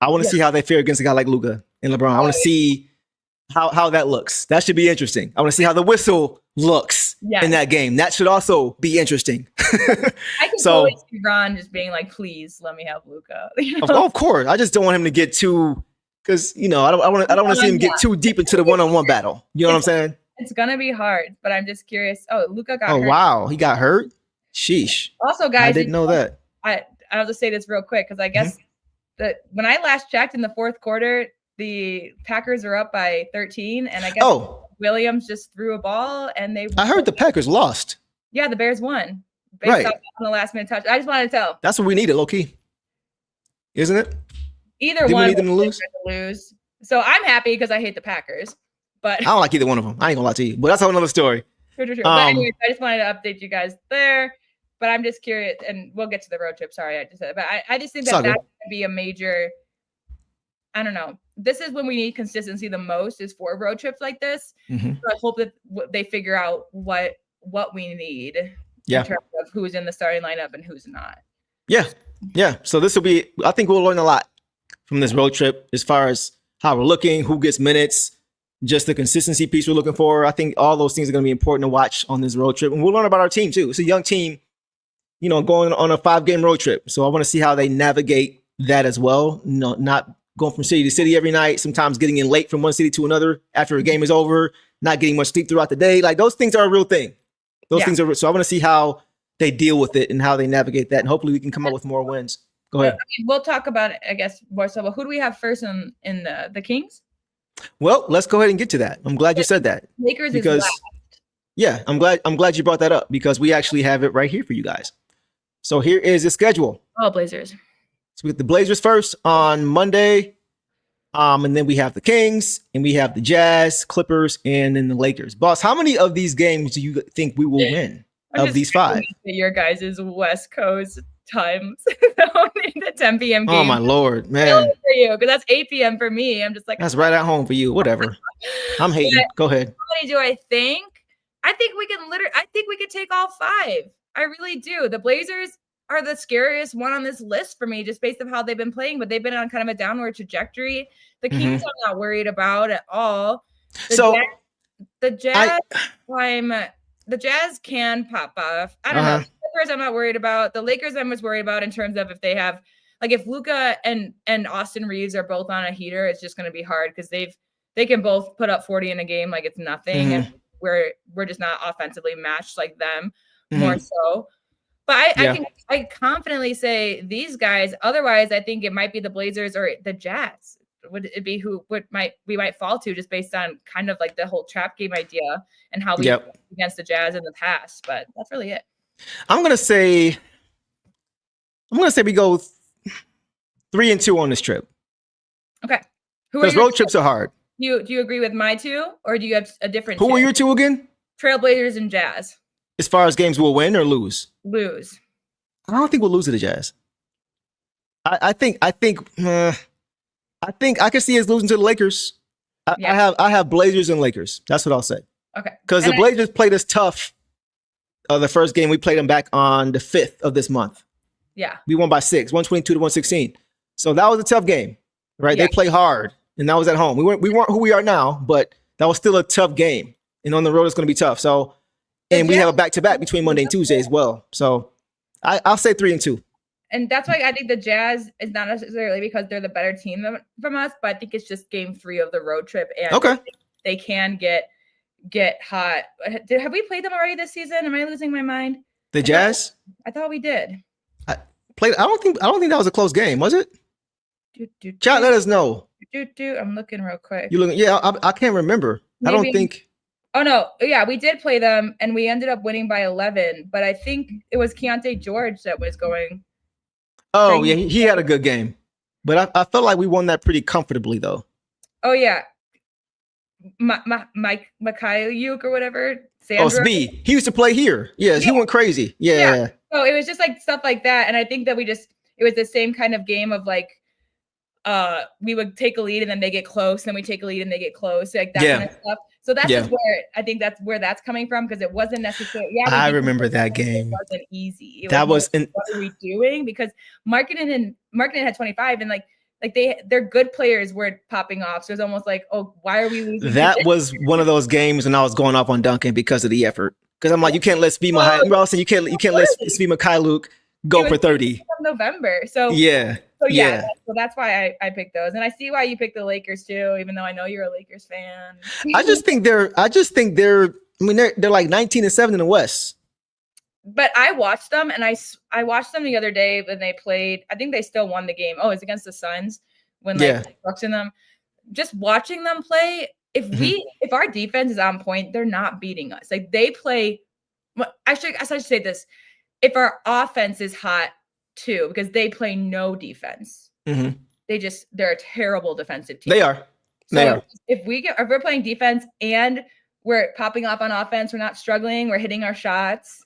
I want to see how they fare against a guy like Luka and LeBron. I want to see how that looks. That should be interesting. I want to see how the whistle looks in that game. That should also be interesting. I can totally see Ron just being like, please let me have Luka. You know? Of course. I just don't want him to get too, because, you know, I don't want to see him get too deep into the one-on-one battle. You know what I'm saying? It's going to be hard, but I'm just curious. Oh, Luka got hurt. Oh, wow. He got hurt? Sheesh. Also, guys, I didn't know that. I'll just say this real quick because I guess that when I last checked in the fourth quarter, the Packers are up by 13, and I guess Williams just threw a ball, and I heard the Packers lost. Yeah, the Bears won. Based on the last-minute touch. I just wanted to tell. That's what we needed, low-key. Isn't it? Either one. We need them to lose. So I'm happy because I hate the Packers, but I don't like either one of them. I ain't gonna lie to you, but that's another story. True. But anyways, I just wanted to update you guys there. But I'm just curious, and we'll get to the road trip. Sorry, I just said it. But I just think that's going to be a major, I don't know. This is when we need consistency the most, is for road trips like this. Mm-hmm. So I hope that they figure out what we need in terms of who's in the starting lineup and who's not. Yeah. So this will be, I think we'll learn a lot from this road trip as far as how we're looking, who gets minutes, just the consistency piece we're looking for. I think all those things are going to be important to watch on this road trip. And we'll learn about our team too. It's a young team, you know, going on a 5-game road trip. So I want to see how they navigate that as well. Not going from city to city every night, sometimes getting in late from one city to another after a game is over, not getting much sleep throughout the day. Like those things are a real thing. Those things are, so I want to see how they deal with it and how they navigate that. And hopefully we can come up with more wins. Go ahead. We'll talk about it, I guess, more so. But who do we have first in the Kings? Well, let's go ahead and get to that. I'm glad you said that. Lakers because, is last. Yeah, I'm glad you brought that up because we actually have it right here for you guys. So here is the schedule. Oh, Blazers. So we get the Blazers first on Monday. And then we have the Kings and we have the Jazz, Clippers, and then the Lakers. Boss, how many of these games do you think we will win of these 5? Your guys' West Coast times. The 10 p.m. game. Oh, my Lord, man. For you, because that's 8 p.m. for me. I'm just like, that's right at home for you. Whatever. I'm hating. Go ahead. How many do I think? I think we can take all 5. I really do. The Blazers are the scariest one on this list for me, just based on how they've been playing, but they've been on kind of a downward trajectory. The Kings I'm not worried about at all. The Jazz can pop off. I don't know. The Clippers I'm not worried about. The Lakers I'm just worried about in terms of if they have, like, if Luka and Austin Reeves are both on a heater, it's just going to be hard because they can both put up 40 in a game like it's nothing, and we're just not offensively matched like them more so. But I confidently say these guys. Otherwise, I think it might be the Blazers or the Jazz. Would it be who we might fall to just based on kind of like the whole trap game idea and how we played against the Jazz in the past? But that's really it. I'm gonna say we go 3-2 on this trip. Okay. Because road trips are hard. Do you agree with my 2, or do you have a different? Who are your 2 again? Trailblazers and Jazz. As far as games we'll win or lose? Lose. I don't think we'll lose to the Jazz. I think I can see us losing to the Lakers. I have Blazers and Lakers. That's what I'll say. Okay. Because the Blazers played us tough. The first game we played them back on the 5th of this month. Yeah. We won by 6, 122 to 116. So that was a tough game, right? Yeah. They play hard, and that was at home. We weren't who we are now, but that was still a tough game. And on the road, it's going to be tough. So. And we have a back-to-back between Monday and Tuesday as well. So I'll say 3-2. And that's why I think the Jazz is not necessarily because they're the better team from us, but I think it's just game 3 of the road trip. And they can get hot. Have we played them already this season? Am I losing my mind? The Jazz? I thought we did. I don't think that was a close game, was it? Chat, let us know. I'm looking real quick. You looking? Yeah, I can't remember. Maybe. I don't think. Oh, no. Yeah, we did play them, and we ended up winning by 11. But I think it was Keontae George that was going. Oh, yeah. He had a good game. But I felt like we won that pretty comfortably, though. Oh, yeah. Mike Mikhailiuk or whatever. Sandro. Oh, Spee. He used to play here. Yes, he went crazy. Yeah. So it was just like stuff like that. And I think that it was the same kind of game of like, we would take a lead and then they get close, and then we take a lead and they get close, like that kind of stuff. So that's just where I think that's coming from, because it wasn't necessarily. Yeah, I remember that game. It wasn't easy. What are we doing? Because Markkinen had 25, and like they're good players were popping off. So it's almost like, oh, why are we losing? That was one of those games when I was going off on Duncan because of the effort. Because I'm like, you can't let Spee Mikhailiuk go for 30. November. So that's why I picked those, and I see why you picked the Lakers too, even though I know you're a Lakers fan. I just think they're. I mean, they're like 19-7 in the West. But I watched them, and I watched them the other day when they played. I think they still won the game. Oh, it's against the Suns when Bucks in them. Just watching them play, if our defense is on point, they're not beating us. Like they play. Actually, I should say this: if our offense is hot too, because they play no defense. They're a terrible defensive team. They are. If we're playing defense and we're popping off on offense, we're not struggling, we're hitting our shots,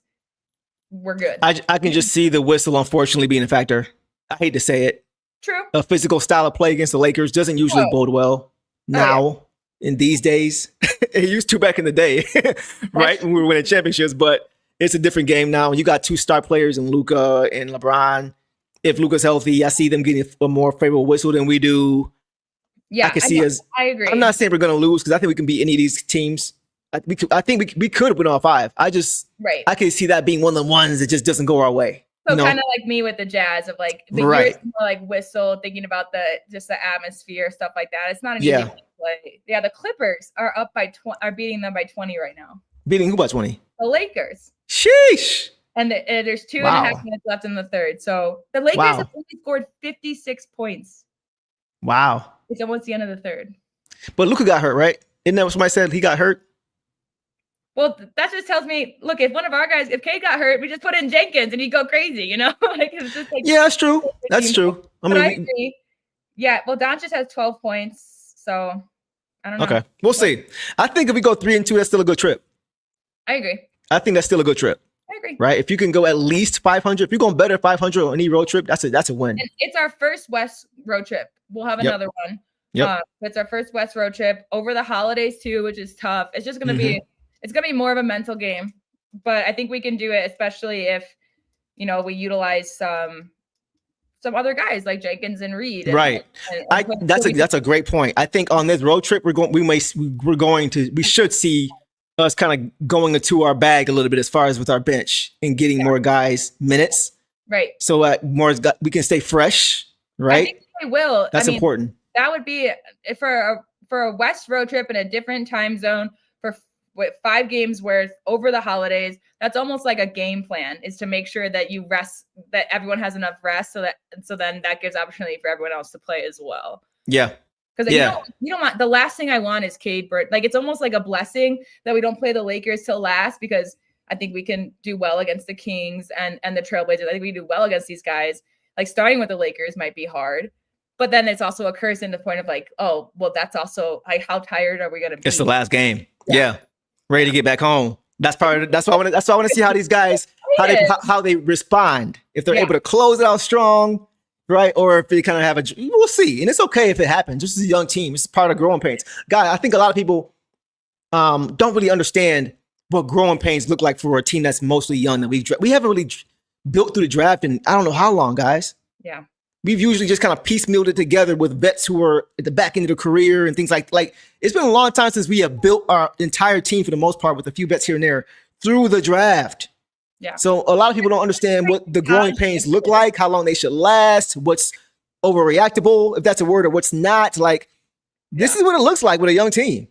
we're good. I can just see the whistle, unfortunately, being a factor. I hate to say it. True. A physical style of play against the Lakers doesn't usually bode well now in these days. It used to back in the day, right? When we were winning championships, but it's a different game now. You got 2 star players in Luka and LeBron. If Luka's healthy, I see them getting a more favorable whistle than we do. Yeah, I can see us. I agree. I'm not saying we're going to lose because I think we can beat any of these teams. I think we could win all 5. I can see that being one of the ones that just doesn't go our way. So you know, kind of like me with the Jazz of like, but right. yours more like whistle, thinking about the atmosphere, stuff like that. It's not an Yeah. easy play. Yeah, the Clippers are up by are beating them by 20 right now. Beating who by 20? The Lakers. Sheesh. And there's 2.5 Wow. minutes left in the third. So the Lakers Wow. have only scored 56 points. Wow. It's almost the end of the third. But Luka got hurt, right? Isn't that what somebody said? He got hurt? Well, that just tells me, look, if one of our guys, if Cade got hurt, we just put in Jenkins and he'd go crazy, you know? Like it's just like, Yeah, that's true. That's true. But I agree. Yeah, well, Doncic has 12 points, so I don't know. Okay, we'll see. I think if we go 3-2, that's still a good trip. I agree. I think that's still a good trip. I agree. Right? If you can go at least 500, if you're going better 500 on any road trip, that's a win. And it's our first West road trip. We'll have another one. Yep. It's our first West road trip over the holidays too, which is tough. It's just gonna be more of a mental game, but I think we can do it, especially if we utilize some other guys like Jenkins and Reed. Right. That's a great point. I think on this road trip we should see us kind of going into our bag a little bit as far as with our bench and getting more guys minutes. Right. So we can stay fresh. Right. I think they will. That's important. That would be for a West road trip in a different time zone for 5 games worth over the holidays. That's almost like a game plan, is to make sure that you rest, that everyone has enough rest, so then that gives opportunity for everyone else to play as well. Yeah. Because you don't want, the last thing I want is Cade Bird. Like, it's almost like a blessing that we don't play the Lakers till last, because I think we can do well against the Kings and the Trailblazers. I think we do well against these guys. Like, starting with the Lakers might be hard, but then it's also occurs in the point of like, oh, well, that's also like, how tired are we going to be? It's the last game. Yeah. Ready to get back home. That's why I want to see how these guys, how they respond. If they're able to close it out strong, right? Or if they kind of we'll see. And it's okay if it happens. This is a young team. It's part of growing pains. God, I think a lot of people don't really understand what growing pains look like for a team that's mostly young. That we haven't really built through the draft in I don't know how long, guys. Yeah. We've usually just kind of piecemealed it together with vets who are at the back end of their career and things like it's been a long time since we have built our entire team for the most part with a few vets here and there through the draft. Yeah. So a lot of people don't understand what the growing pains look like, how long they should last, what's overreactable, if that's a word, or what's not. Like, this is what it looks like with a young team.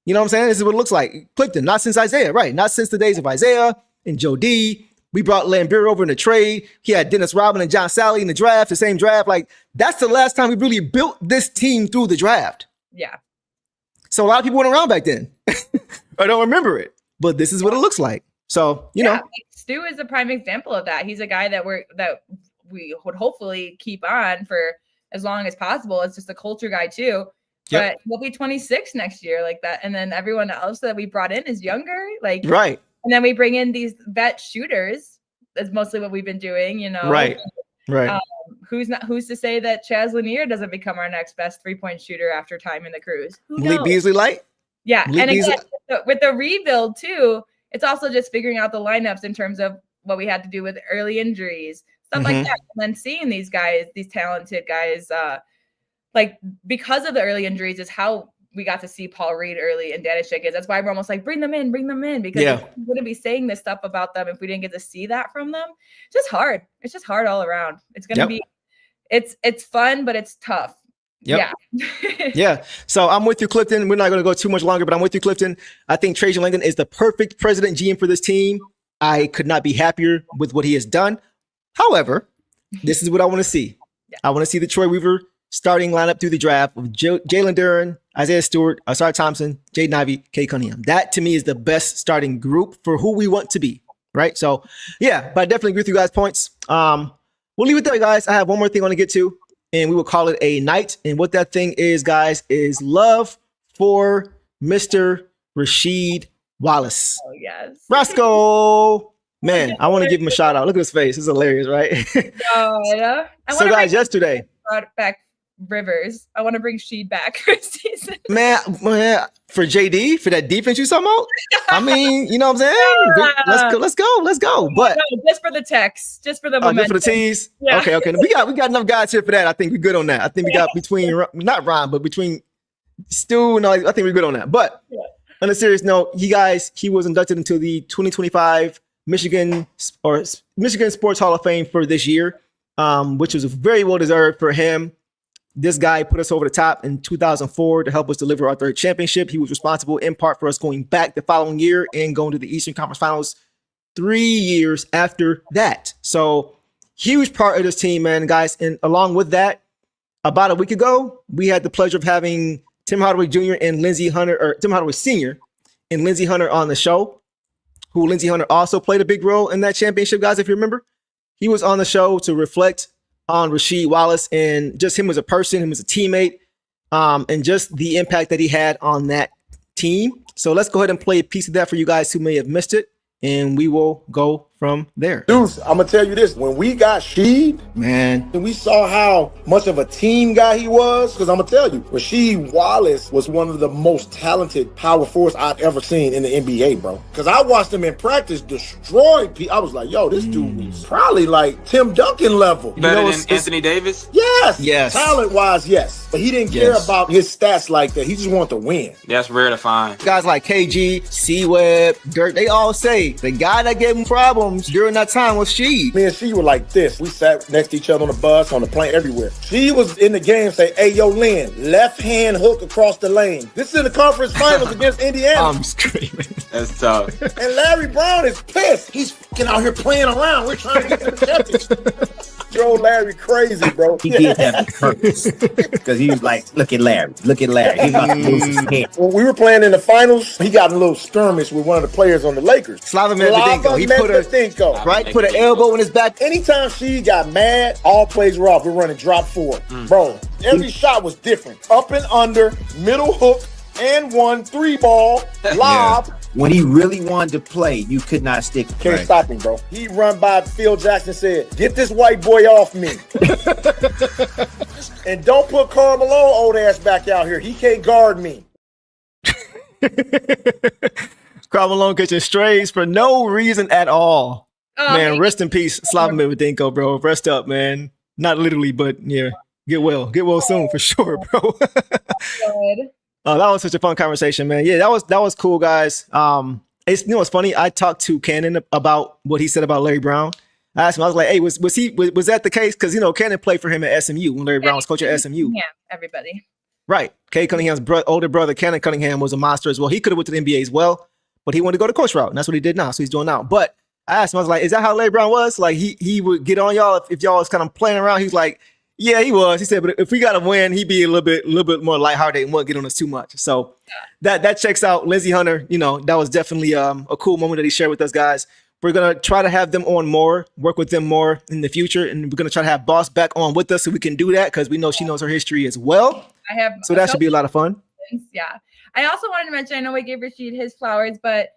You know what I'm saying? This is what it looks like. Clifton, not since Isaiah, right? Not since the days of Isaiah and Joe D. We brought Lambeer over in the trade. He had Dennis Rodman and John Sally in the draft, the same draft. Like, that's the last time we really built this team through the draft. Yeah. So a lot of people weren't around back then. I don't remember it, but this is what it looks like. So, you know. Like, Stu is a prime example of that. He's a guy that we would hopefully keep on for as long as possible. It's just a culture guy too. But he'll be 26 next year, like that. And then everyone else that we brought in is younger. Like, right. And then we bring in these vet shooters. That's mostly what we've been doing, you know. Right. Right. Who's to say that Chaz Lanier doesn't become our next best 3-point shooter after time in the Cruise? Malik Beasley light? Yeah. And again, with the rebuild too, it's also just figuring out the lineups in terms of what we had to do with early injuries, stuff like that. And then seeing these guys, these talented guys, like, because of the early injuries is how we got to see Paul Reed early and Dennis Jenkins. That's why we're almost like, bring them in, because we wouldn't be saying this stuff about them if we didn't get to see that from them. It's just hard. It's just hard all around. It's going to be, it's fun, but it's tough. Yep. Yeah. Yeah. So I'm with you, Clifton. We're not going to go too much longer, but I'm with you, Clifton. I think Trajan Langdon is the perfect president GM for this team. I could not be happier with what he has done. However, this is what I want to see. I want to see the Troy Weaver starting lineup through the draft with Jalen Duren, Isaiah Stewart, Asar Thompson, Jaden Ivey, Kate Cunningham. That to me is the best starting group for who we want to be. Right. So yeah, but I definitely agree with you guys' points. We'll leave it there, guys. I have one more thing I want to get to, and we will call it a night. And what that thing is, guys, is love for Mr. Rasheed Wallace. Oh, yes. Roscoe. Man, I want to give him a shout out. Look at his face. It's hilarious, right? So, guys, yesterday. Brought back Rivers. I want to bring Sheed back for a season. Man, for JD, for that defense you talking about? I mean, you know what I'm saying? Let's go. But no, just for the text, just for the momentum. Just for the tease? Yeah. Okay. We got enough guys here for that. I think we're good on that. I think we got between, not Ron, but between Stu and I think we're good on that. But on a serious note, he was inducted into the 2025 Michigan or Michigan Sports Hall of Fame for this year, which was very well deserved for him. This guy put us over the top in 2004 to help us deliver our third championship. He was responsible in part for us going back the following year and going to the Eastern Conference Finals 3 years after that. So huge part of this team, man, guys. And along with that, about a week ago, we had the pleasure of having Tim Hardaway Jr. and Lindsey Hunter, or Tim Hardaway Sr. and Lindsey Hunter on the show, who Lindsey Hunter also played a big role in that championship, guys, if you remember. He was on the show to reflect on Rasheed Wallace and just him as a person, him as a teammate, and just the impact that he had on that team. So let's go ahead and play a piece of that for you guys who may have missed it, and we will go from there. Deuce, I'm gonna tell you this: when we got Sheed, Man, and we saw how much of a team guy he was, because I'm gonna tell you, Rasheed Wallace was one of the most talented power forwards I've ever seen in the NBA, bro. Because I watched him in practice destroy people. I was like, yo, this dude is probably like Tim Duncan level. Better than Anthony Davis? Yes. Talent-wise, yes. But he didn't care about his stats like that. He just wanted to win. That's rare to find. guys like KG, C-Web, Dirk, they all say the guy that gave him problems during that time was Sheed. Me and she were like this. We sat next to each other on the bus, on the plane, everywhere. She was in the game say, hey, yo, Lynn, left hand hook across the lane. This is in the conference finals against Indiana. I'm screaming. That's tough. And Larry Brown is pissed. He's fucking out here playing around. We're trying to get to the championship. Drove Larry crazy, bro. He did that on purpose because he was like, look at Larry. He's about to lose his head. When we were playing in the finals, he got in a little skirmish with one of the players on the Lakers. Slava Medvedenko. He put an elbow in his back. Anytime she got mad, all plays were off. We're running drop four. Bro, every shot was different. Up and under, middle hook, and 1-3 ball, lob. When he really wanted to play, you could not stick. Can't stop him, bro. He run by Phil Jackson, said, get this white boy off me. And don't put Karl Malone old ass back out here. He can't guard me. Karl Malone catching strays for no reason at all. Oh, Man, rest in peace, Slava Medvedenko, bro. Rest up, man. Not literally, but yeah, get well. Get well soon for sure, bro. good. Oh, that was such a fun conversation, man. Yeah, that was cool, guys. It's, you know what's funny? I talked to Cannon about what he said about Larry Brown. I asked him, I was like, hey, was that the case? Because, you know, Cannon played for him at SMU when Larry Brown was coach at SMU. Yeah, everybody. Right. Kay Cunningham's older brother, Cannon Cunningham, was a monster as well. He could have went to the NBA as well, but he wanted to go the coach route, and that's what he did now. So he's doing now. But I asked him, I was like, is that how Larry Brown was? Like, he would get on y'all if y'all was kind of playing around. He's like, yeah, he was. He said, but if we got to win, he'd be a little bit more lighthearted and wouldn't get on us too much. So that checks out. Lindsey Hunter, you know, that was definitely a cool moment that he shared with us, guys. We're going to try to have them on more, work with them more in the future. And we're going to try to have Boss back on with us so we can do that because we know she knows her history as well. So that should be a lot of fun. Yeah. I also wanted to mention, I know we gave Rasheed his flowers, but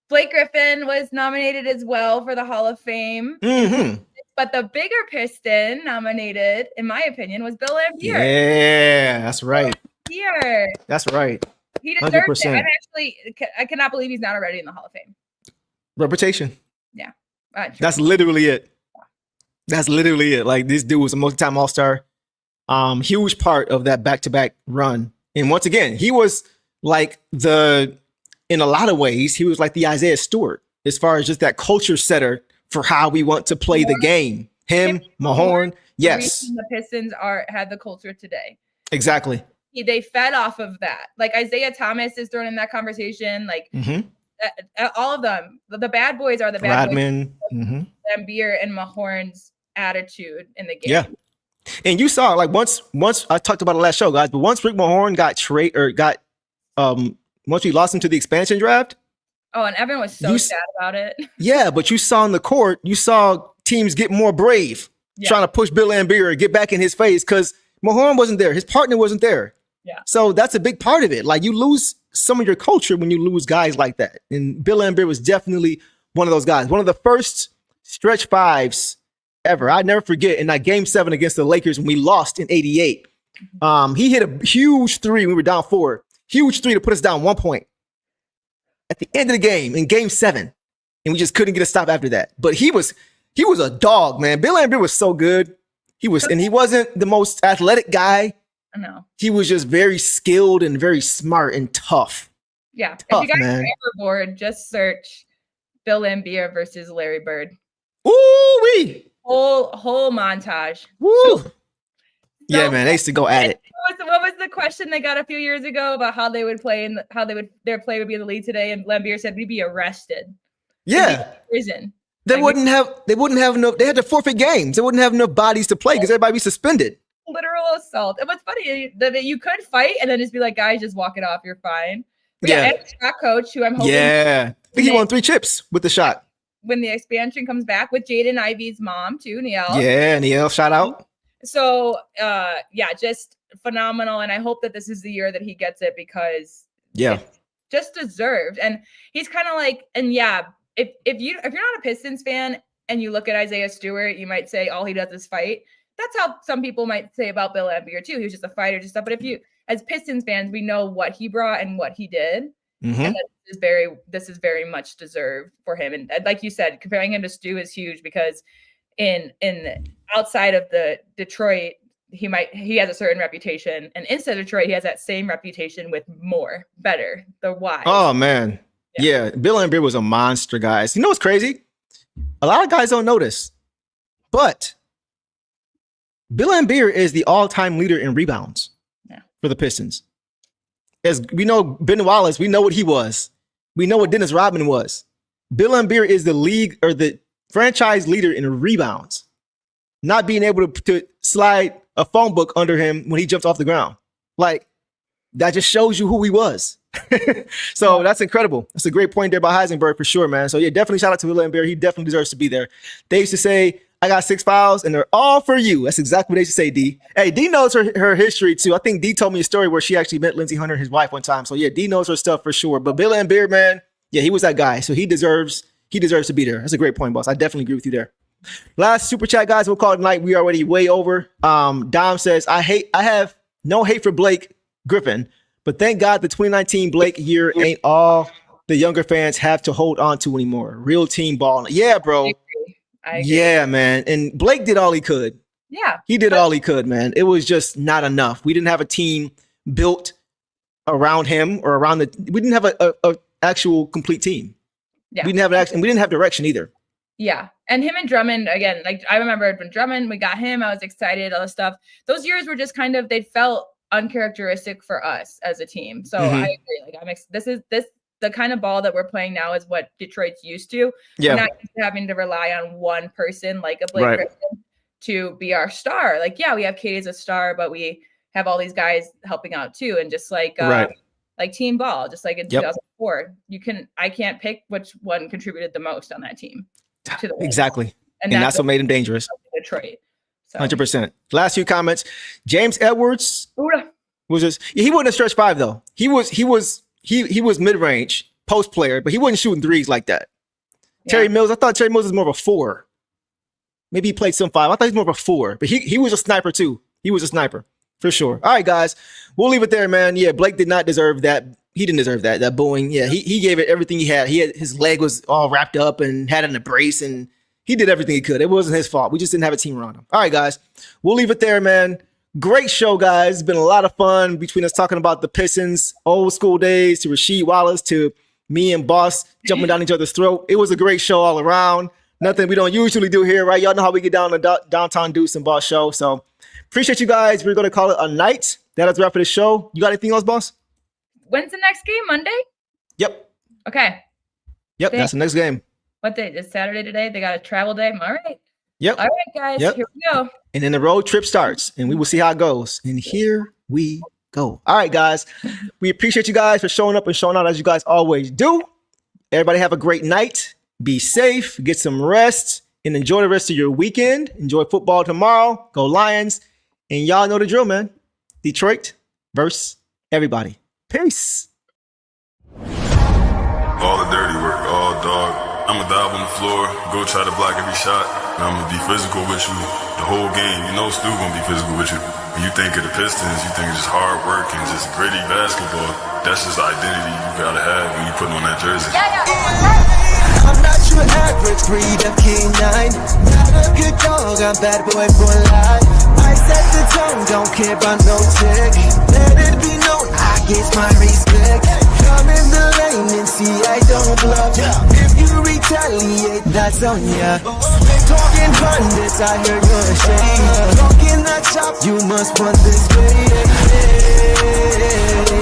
Blake Griffin was nominated as well for the Hall of Fame. Mm-hmm. But the bigger Piston nominated, in my opinion, was Bill Laimbeer. Yeah, that's right. Here. That's right. He deserved 100%. it. I'm actually, I cannot believe he's not already in the Hall of Fame. Reputation. Yeah. That's literally it. That's literally it. Like, this dude was a multi-time All-Star. Huge part of that back-to-back run. And once again, he was like in a lot of ways, he was like the Isaiah Stewart as far as just that culture setter for how we want to play the game. Him, Mahorn, yes. The Pistons had the culture today. Exactly. They fed off of that. Like Isaiah Thomas is thrown in that conversation. Like all of them. The bad boys are the bad Rodman, boys. Laimbeer and Mahorn's attitude in the game. Yeah. And you saw, like, once I talked about it last show, guys, but once Rick Mahorn once we lost him to the expansion draft. Oh, and everyone was so sad about it. Yeah, but you saw in the court, you saw teams get more brave, trying to push Bill Laimbeer, get back in his face, because Mahorn wasn't there. His partner wasn't there. Yeah. So that's a big part of it. Like, you lose some of your culture when you lose guys like that. And Bill Laimbeer was definitely one of those guys. One of the first stretch fives ever. I never forget in that game 7 against the Lakers when we lost in 88. He hit a huge three. We were down 4. Huge three to put us down 1 point at the end of the game in game 7. And we just couldn't get a stop after that. But he was a dog, man. Bill Laimbeer was so good. He wasn't the most athletic guy. No. He was just very skilled and very smart and tough. Yeah. Tough, if you guys man. are ever bored, just search Bill Laimbeer versus Larry Bird. Ooh-wee. Whole montage. Woo. Yeah, So- man, they used to go at it. What was the question they got a few years ago about how they would play and how their play would be in the league today? And Lambeer said we'd be arrested. Yeah. Prison. They Like, wouldn't have enough. They had to forfeit games. They wouldn't have enough bodies to play because everybody be suspended. literal assault. And what's funny that you could fight and then just be like, guys, just walk it off. You're fine. But Yeah. and track coach, who I'm hoping Yeah. I think he won 3 chips with the shot. when the expansion comes back with Jaden Ivey's mom too, Niall. Yeah, Neil, shout out. So yeah, just phenomenal. And I hope that this is the year that he gets it because Yeah. it's just deserved. And he's kind of like, and yeah, if you're not a Pistons fan and you look at Isaiah Stewart, you might say all he does is fight. That's how some people might say about Bill Laimbeer too. He was just a fighter, just stuff. But if you, as Pistons fans, we know what he brought and what he did. Mm-hmm. And this is very much deserved for him. And like you said, comparing him to Stu is huge because in outside of the Detroit, he has a certain reputation, and inside Detroit, he has that same reputation with more, better, the why. Oh man. Yeah. Bill Laimbeer was a monster, guys. You know what's crazy? A lot of guys don't know this, but Bill Laimbeer is the all-time leader in rebounds for the Pistons. As we know, Ben Wallace, we know what he was. We know what Dennis Rodman was. Bill Laimbeer is the league or the franchise leader in rebounds, not being able to slide a phone book under him when he jumped off the ground. Like, that just shows you who he was. So that's incredible. That's a great point there by Heisenberg for sure, man. So yeah, definitely shout out to Bill Laimbeer. He definitely deserves to be there. They used to say, I got 6 fouls and they're all for you. That's exactly what they used to say, D. Hey, D knows her history too. I think D told me a story where she actually met Lindsey Hunter, his wife, one time. So yeah, D knows her stuff for sure. But Bill Laimbeer, man, yeah, he was that guy. So he deserves to be there. That's a great point, boss. I definitely agree with you there. Last super chat, guys. We'll call it night. We are already way over. Dom says, I have no hate for Blake Griffin, but thank God the 2019 Blake year ain't all the younger fans have to hold on to anymore. Real team ball. Yeah, bro. I agree. Yeah, man. And Blake did all he could. Yeah. He did all he could, man. It was just not enough. We didn't have a team built around him or around we didn't have a actual complete team. Yeah. We didn't have and we didn't have direction either. Yeah. And him and Drummond, again, like I remember when Drummond, we got him, I was excited, all this stuff. Those years were just kind of, they felt uncharacteristic for us as a team. So I agree. Like this the kind of ball that we're playing now is what Detroit's used to. Yeah. We're not used to having to rely on one person like a Blake Right. Griffin to be our star. Like, yeah, we have Katie as a star, but we have all these guys helping out too. And just like like team ball, just like in 2004, I can't pick which one contributed the most on that team to the win. Exactly. And that's what made him dangerous. Detroit. So 100%. Last few comments. James Edwards Oorah. was just, he wasn't a stretch 5 though. He was mid-range post player, but he wasn't shooting threes like that. Terry Mills, I thought Terry Mills was more of a 4. Maybe he played some 5. I thought he was more of a 4, but he was a sniper too. He was a sniper for sure. All right, guys, we'll leave it there, man. Yeah, Blake did not deserve that. He didn't deserve that booing. Yeah, he gave it everything he had. His leg was all wrapped up and had an brace, and he did everything he could. It wasn't his fault. We just didn't have a team around him. All right, guys, we'll leave it there, man. Great show, guys. It's been a lot of fun between us talking about the Pistons, old school days, to Rasheed Wallace, to me and Boss jumping down each other's throat. It was a great show all around. Nothing we don't usually do here, right? Y'all know how we get down the Downtown Deuce and Boss show. So appreciate you guys. We're going to call it a night. That is a wrap for the show. You got anything else, Boss? When's the next game? Monday? Yep. Okay. Yep, that's the next game. What day? It's Saturday today. They got a travel day. All right. Yep. All right, guys. Yep. Here we go. And then the road trip starts, and we will see how it goes. And here we go. All right, guys. We appreciate you guys for showing up and showing out as you guys always do. Everybody have a great night. Be safe. Get some rest. And enjoy the rest of your weekend. Enjoy football tomorrow. Go Lions. And y'all know the drill, man. Detroit versus everybody. Peace. All the dirty work, all dog. I'ma dive on the floor, go try to block every shot, and I'ma be physical with you the whole game. You know Stu gonna be physical with you. When you think of the Pistons, you think of just hard work and just gritty basketball. That's just the identity you gotta have when you put on that jersey. I'm not your average breed of canine. Not a good dog, I'm bad boy for life. I set the tone, don't care about no tick. Let it be known, I get my respect. I'm in the lane and see I don't bluff. If you retaliate, that's on ya. Talking pundits, I hear your shade. Talking that shop, you must want this way.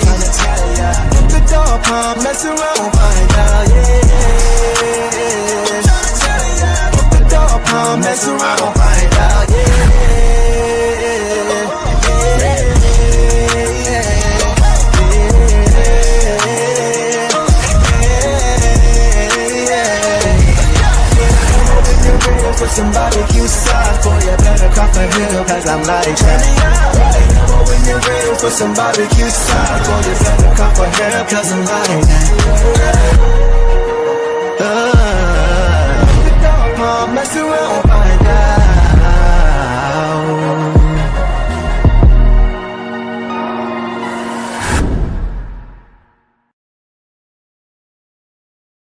Tryna tell ya, if the dog palm mess around, find out, yeah. Tryna tell ya, if the dog palm mess around, find out, for some barbecue sauce, boy, you better cough a hill, cause I'm like that. When you're ready for some barbecue sauce, boy, you better cough a hill, cause I'm like that.